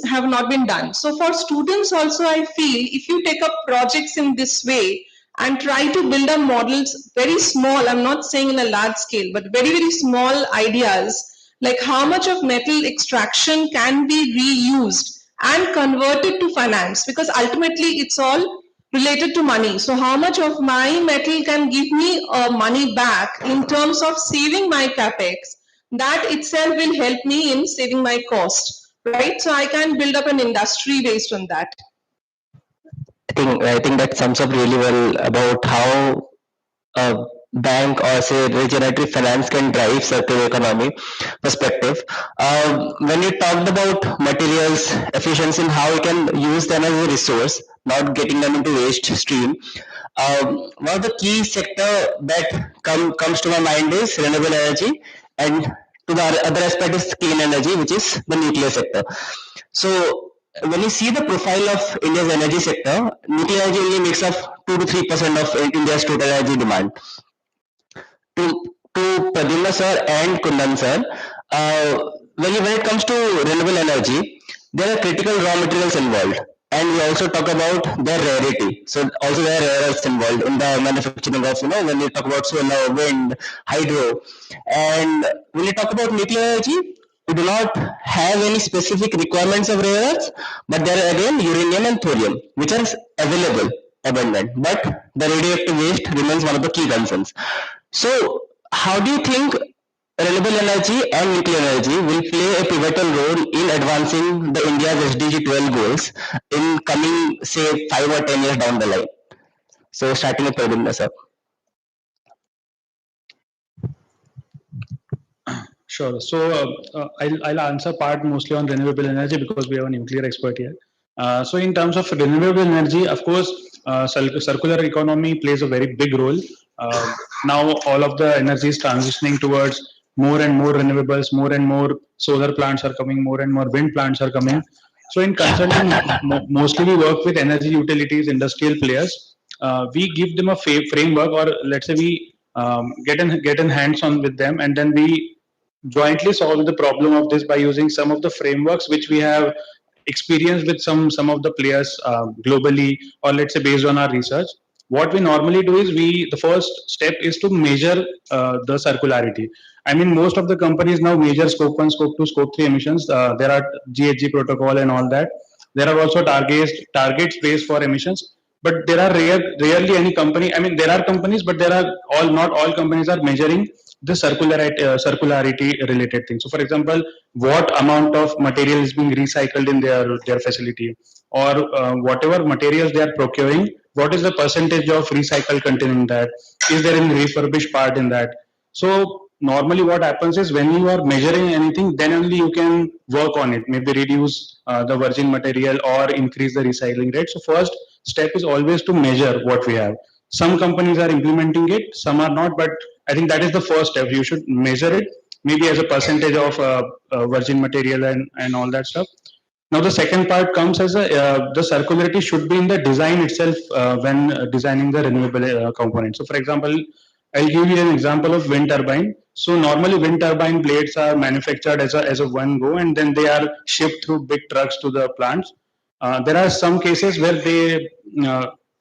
have not been done. So for students also, I feel if you take up projects in this way and try to build up models very small, I'm not saying in a large scale, but very, very small ideas, like how much of metal extraction can be reused and converted to finance, because ultimately it's all related to money. So how much of my metal can give me money back in terms of saving my capex, that itself will help me in saving my cost, right? So I can build up an industry based on that. I think that sums up really well about how a bank or say regenerative finance can drive circular economy perspective. When you talked about materials efficiency and how we can use them as a resource, not getting them into waste stream, one of the key sector that comes to my mind is renewable energy, and to the other aspect is clean energy, which is the nuclear sector. So when you see the profile of India's energy sector, nuclear energy only makes up 2 to 3% of India's total energy demand. To Pradyumna sir and Kundan sir, when it comes to renewable energy, there are critical raw materials involved, and we also talk about their rarity. So also there are rare earths involved in the manufacturing of, when you talk about solar, wind, hydro, and when you talk about nuclear energy, we do not have any specific requirements of rare earths, but there are again uranium and thorium, which are available, abundant, but the radioactive waste remains one of the key concerns. So how do you think renewable energy and nuclear energy will play a pivotal role in advancing the India's SDG 12 goals in coming, say, 5 or 10 years down the line? So starting with Pradyumna sir. Sure. So I'll answer part mostly on renewable energy because we have a nuclear expert here. So in terms of renewable energy, of course, circular economy plays a very big role. Now all of the energy is transitioning towards more and more renewables, more and more solar plants are coming, more and more wind plants are coming. So in consulting, mostly we work with energy utilities, industrial players. We give them a framework, or let's say we get in hands on with them, and then we jointly solve the problem of this by using some of the frameworks which we have experienced with some of the players globally, or let's say based on our research. What we normally do is the first step is to measure the circularity. I mean, most of the companies now measure scope 1, scope 2, scope 3 emissions. There are GHG protocol and all that. There are also targets based for emissions, but there are rarely any company. I mean, there are companies, but there are all not all companies are measuring the circularity related things. So, for example, what amount of material is being recycled in their facility, or whatever materials they are procuring, what is the percentage of recycled content in that? Is there any refurbished part in that? So normally what happens is when you are measuring anything, then only you can work on it, maybe reduce the virgin material or increase the recycling rate. So first step is always to measure what we have. Some companies are implementing it, some are not, but I think that is the first step. You should measure it, maybe as a percentage of virgin material and all that stuff. Now the second part comes as the circularity should be in the design itself when designing the renewable component. So for example, I'll give you an example of wind turbine. So normally wind turbine blades are manufactured as a one go, and then they are shipped through big trucks to the plants. There are some cases where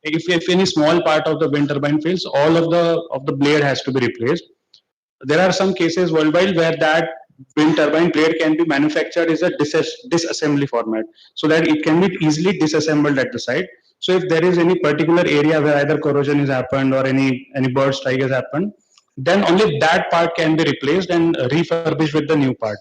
if any small part of the wind turbine fails, all of the blade has to be replaced. There are some cases worldwide where that wind turbine blade can be manufactured as a disassembly format, so that it can be easily disassembled at the site. So if there is any particular area where either corrosion has happened or any bird strike has happened, then only that part can be replaced and refurbished with the new part.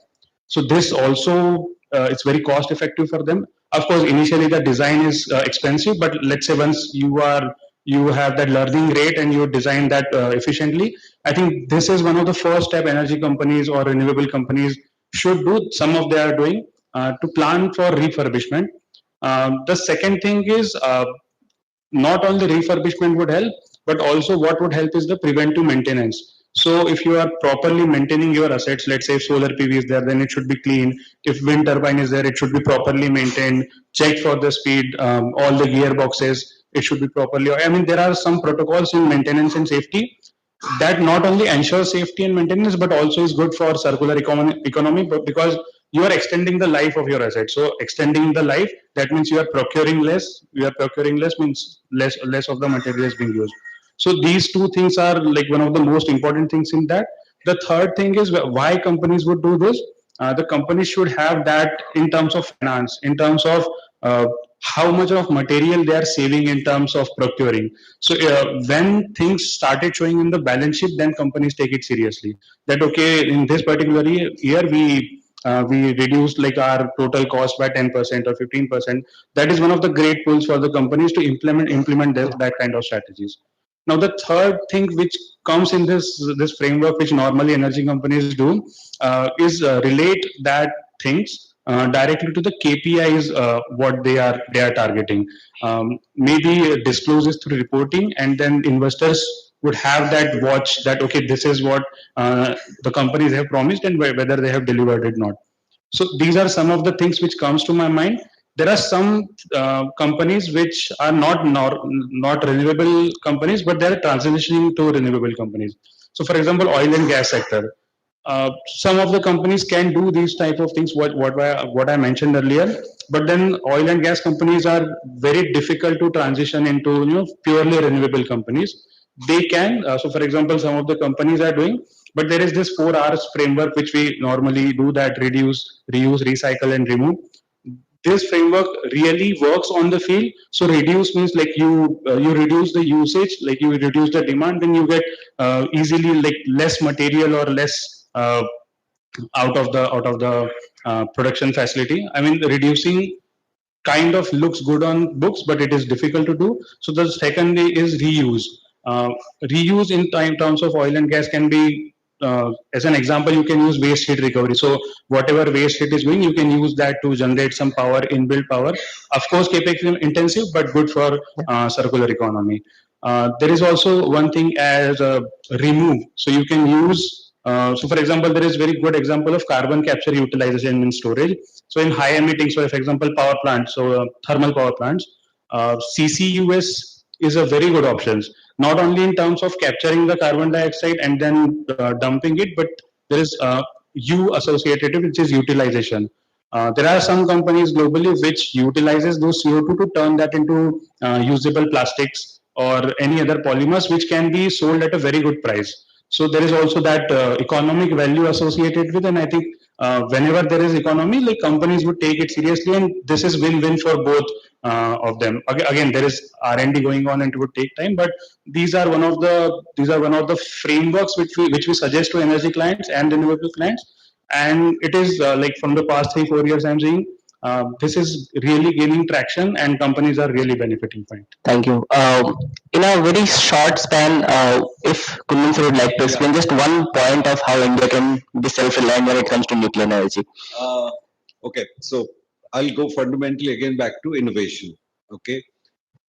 So this also it's very cost effective for them. Of course, initially the design is expensive, but let's say once you have that learning rate and you design that efficiently, I think this is one of the first step energy companies or renewable companies should do. Some of they are doing to plan for refurbishment. The second thing is not only refurbishment would help, but also what would help is the preventive maintenance. So if you are properly maintaining your assets, let's say if solar PV is there, then it should be clean. If wind turbine is there, it should be properly maintained, checked for the speed, all the gearboxes, it should be properly. I mean, there are some protocols in maintenance and safety that not only ensures safety and maintenance, but also is good for circular economy, but because you are extending the life of your asset. So extending the life, that means you are procuring less. You are procuring less means less of the material is being used. So these two things are like one of the most important things in that. The third thing is why companies would do this. The companies should have that in terms of finance, in terms of how much of material they are saving in terms of procuring. So when things started showing in the balance sheet, then companies take it seriously. That okay, in this particular year we reduced like our total cost by 10% or 15%. That is one of the great tools for the companies to implement that kind of strategies. Now the third thing which comes in this framework, which normally energy companies do, is relate that things directly to the KPIs what they are targeting. Maybe disclose this through reporting, and then investors would have that watch that okay, this is what the companies have promised and whether they have delivered it not. So these are some of the things which comes to my mind. There are some companies which are not renewable companies, but they are transitioning to renewable companies. So, for example, oil and gas sector. Some of the companies can do these type of things. What I mentioned earlier, but then oil and gas companies are very difficult to transition into purely renewable companies. They can. So, for example, some of the companies are doing, but there is this 4 R's framework which we normally do, that reduce, reuse, recycle, and remove. This framework really works on the field. So reduce means like you reduce the usage, like you reduce the demand, then you get easily like less material or less out of the production facility. I mean, reducing kind of looks good on books, but it is difficult to do. So the second is reuse. Reuse in terms of oil and gas can be, as an example, you can use waste heat recovery. So whatever waste heat is going, you can use that to generate some power, inbuilt power. Of course, capex intensive, but good for circular economy. There is also one thing as remove. So you can use. So, for example, there is very good example of carbon capture utilization in storage. So, in high emitting, so for example, power plants, so thermal power plants, CCUS is a very good option. Not only in terms of capturing the carbon dioxide and then dumping it, but there is U associated, which is utilization. There are some companies globally which utilizes those CO2 to turn that into usable plastics or any other polymers which can be sold at a very good price. So there is also that economic value associated with, and I think whenever there is economy, like companies would take it seriously, and this is win-win for both of them. Again, there is R&D going on, and it would take time, but these are one of the frameworks which we suggest to energy clients and renewable clients, and it is like from the past 3-4 years I'm seeing this is really gaining traction, and companies are really benefiting from it. Thank you. In a very short span, if Kundan sir would like to explain just one point of how India can be self-reliant when it comes to nuclear energy. Okay, so I'll go fundamentally again back to innovation. Okay,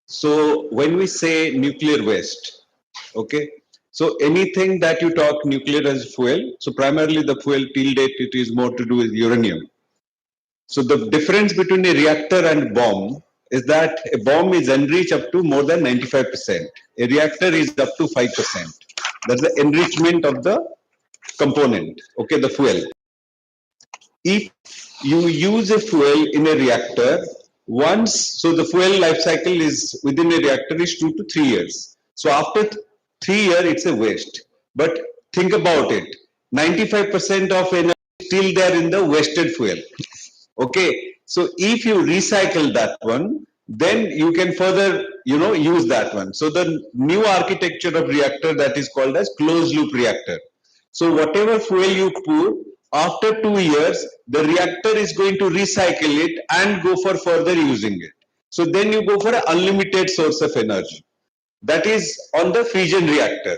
so when we say nuclear waste, okay, so anything that you talk nuclear as fuel, so primarily the fuel till date it is more to do with uranium. So the difference between a reactor and bomb is that a bomb is enriched up to more than 95%. A reactor is up to 5%. That's the enrichment of the component, okay, the fuel. If you use a fuel in a reactor, so the fuel life cycle is within a reactor is 2 to 3 years. So after 3 years, it's a waste. But think about it, 95% of energy is still there in the wasted fuel. Okay, so if you recycle that one, then you can further, use that one. So the new architecture of reactor that is called as closed loop reactor. So whatever fuel you put, after 2 years, the reactor is going to recycle it and go for further using it. So then you go for an unlimited source of energy. That is on the fission reactor.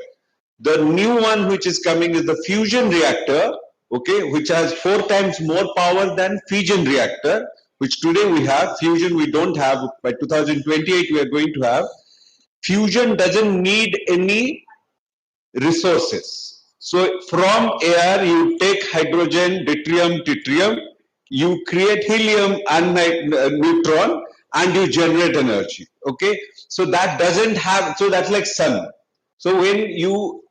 The new one which is coming is the fusion reactor, okay, which has 4 times more power than fission reactor, which today we have. Fusion we don't have. By 2028 we are going to have. Fusion doesn't need any resources. So from air you take hydrogen, deuterium, you create helium and neutron, and you generate energy. Okay, so that doesn't have, so that's like sun. So when you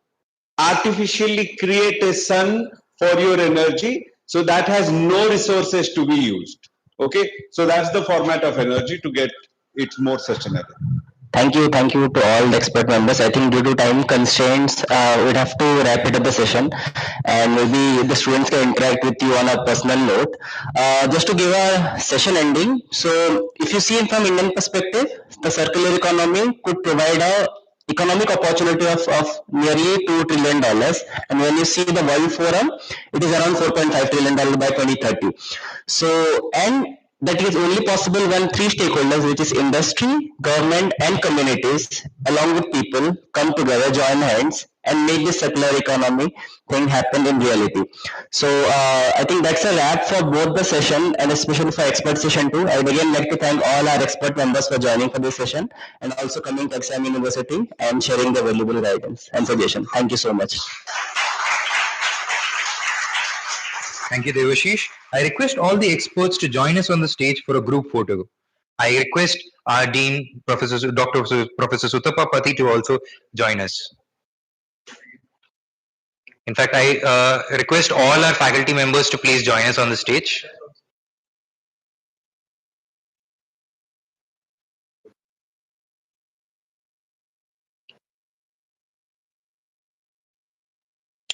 artificially create a sun for your energy, so that has no resources to be used. Okay, so that's the format of energy to get it more sustainable. Thank you to all the expert members. I think due to time constraints, we'd have to wrap it up the session, and maybe the students can interact with you on a personal note. Just to give a session ending, so if you see it from Indian perspective, the circular economy could provide a economic opportunity of nearly $2 trillion, and when you see the World Forum, it is around $4.5 trillion by 2030. So, and that is only possible when 3 stakeholders, which is industry, government, and communities, along with people, come together, join hands, and make this circular economy thing happen in reality. So I think that's a wrap for both the session and especially for expert session 2. I would again like to thank all our expert members for joining for this session and also coming to Exam University and sharing their valuable guidance and suggestion. Thank you so much. Thank you, Devashish. I request all the experts to join us on the stage for a group photo. I request our Dean, Professor Sutapa Pati, to also join us. In fact, I request all our faculty members to please join us on the stage.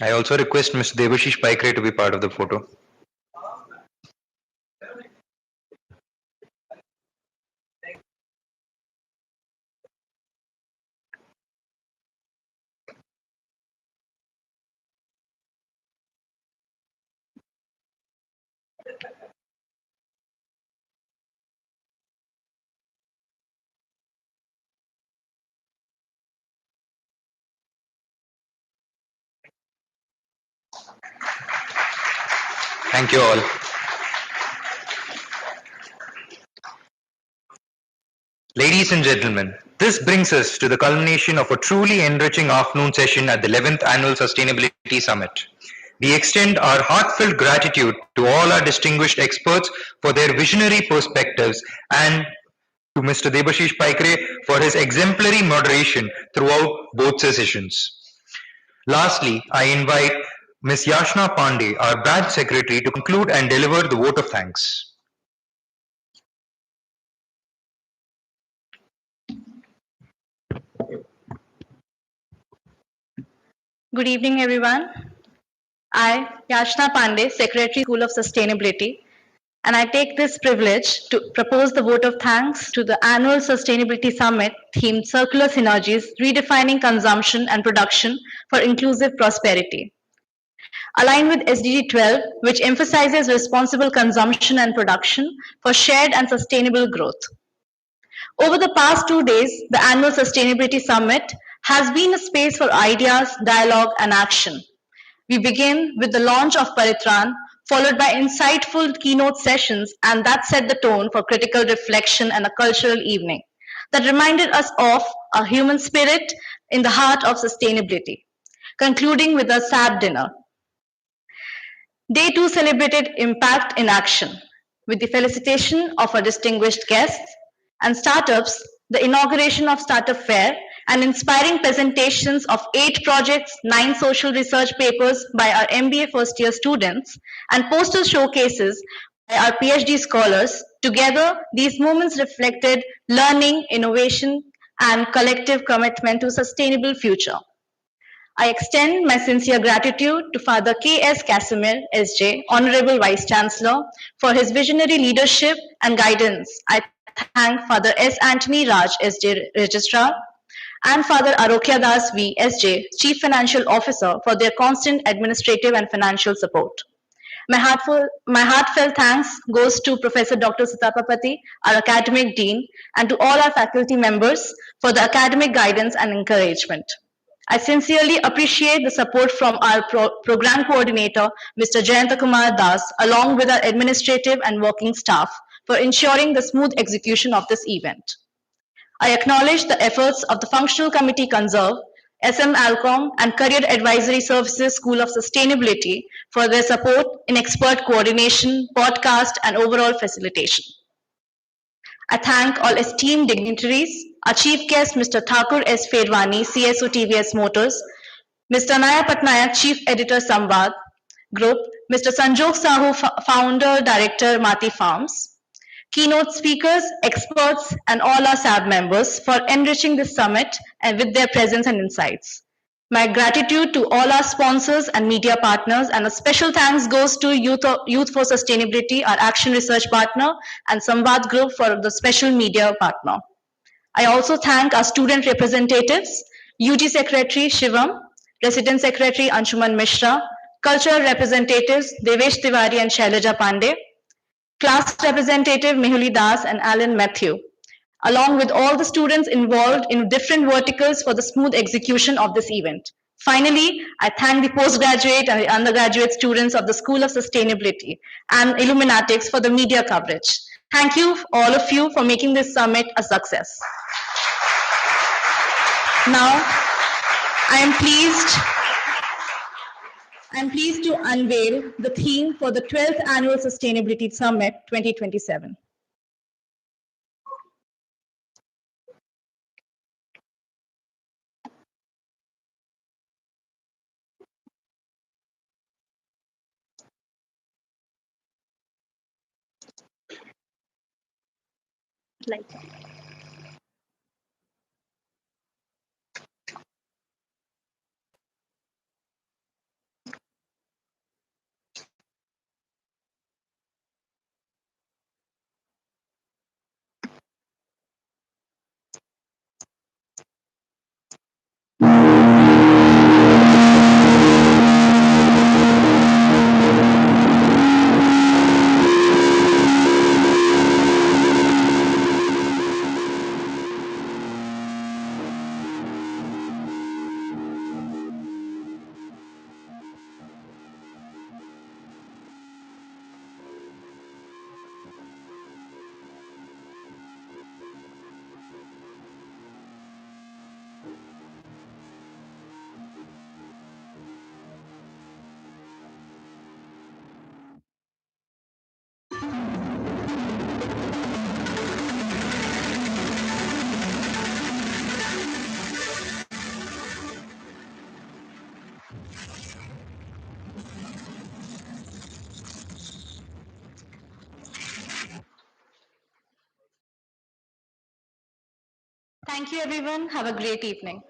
I also request Mr. Devashish Paikre to be part of the photo. Thank you all. Ladies and gentlemen, this brings us to the culmination of a truly enriching afternoon session at the 11th Annual Sustainability Summit. We extend our heartfelt gratitude to all our distinguished experts for their visionary perspectives and to Mr. Devashish Paikre for his exemplary moderation throughout both sessions. Lastly, I invite Ms. Yashna Pandey, our badge secretary, to conclude and deliver the vote of thanks. Good evening, everyone. I, Yashna Pandey, Secretary, School of Sustainability, and I take this privilege to propose the vote of thanks to the annual Sustainability Summit themed Circular Synergies, Redefining Consumption and Production for Inclusive Prosperity. Aligned with SDG 12, which emphasizes responsible consumption and production for shared and sustainable growth. Over the past 2 days, the annual Sustainability Summit has been a space for ideas, dialogue, and action. We begin with the launch of Paritran, followed by insightful keynote sessions, and that set the tone for critical reflection and a cultural evening that reminded us of a human spirit in the heart of sustainability. Concluding with a SAB dinner. Day 2 celebrated Impact in Action with the felicitation of our distinguished guests and startups, the inauguration of Startup Fair, and inspiring presentations of 8 projects, 9 social research papers by our MBA first year students, and poster showcases by our PhD scholars. Together, these moments reflected learning, innovation, and collective commitment to a sustainable future. I extend my sincere gratitude to Father K.S. Casimir, SJ, Honorable Vice Chancellor, for his visionary leadership and guidance. I thank Father S. Anthony Raj, SJ Registrar, and Father Arokya Das V, SJ, Chief Financial Officer, for their constant administrative and financial support. My heartfelt thanks goes to Professor Dr. Sitapapati, our academic dean, and to all our faculty members for the academic guidance and encouragement. I sincerely appreciate the support from our program coordinator, Mr. Jayanta Kumar Das, along with our administrative and working staff for ensuring the smooth execution of this event. I acknowledge the efforts of the Functional Committee Conserve, SM Alcom, and Career Advisory Services School of Sustainability for their support in expert coordination, podcast, and overall facilitation. I thank all esteemed dignitaries, our chief guest, Mr. Thakur S. Fedwani, CSO TVS Motors, Mr. Naya Patnaik, Chief Editor Samvad Group, Mr. Sanjog Sahu, Founder Director Mati Farms, keynote speakers, experts, and all our SAB members for enriching this summit and with their presence and insights. My gratitude to all our sponsors and media partners, and a special thanks goes to Youth for Sustainability, our action research partner, and Samvad Group for the special media partner. I also thank our student representatives, UG Secretary Shivam, Resident Secretary Anshuman Mishra, cultural representatives Devesh Tiwari and Shailaja Pandey, class representative Mehuli Das and Alan Matthew, along with all the students involved in different verticals for the smooth execution of this event. Finally, I thank the postgraduate and the undergraduate students of the School of Sustainability and Illuminatics for the media coverage. Thank you, all of you, for making this summit a success. Now, I am pleased to unveil the theme for the 12th Annual Sustainability Summit 2027. Light. Thank you, everyone. Have a great evening.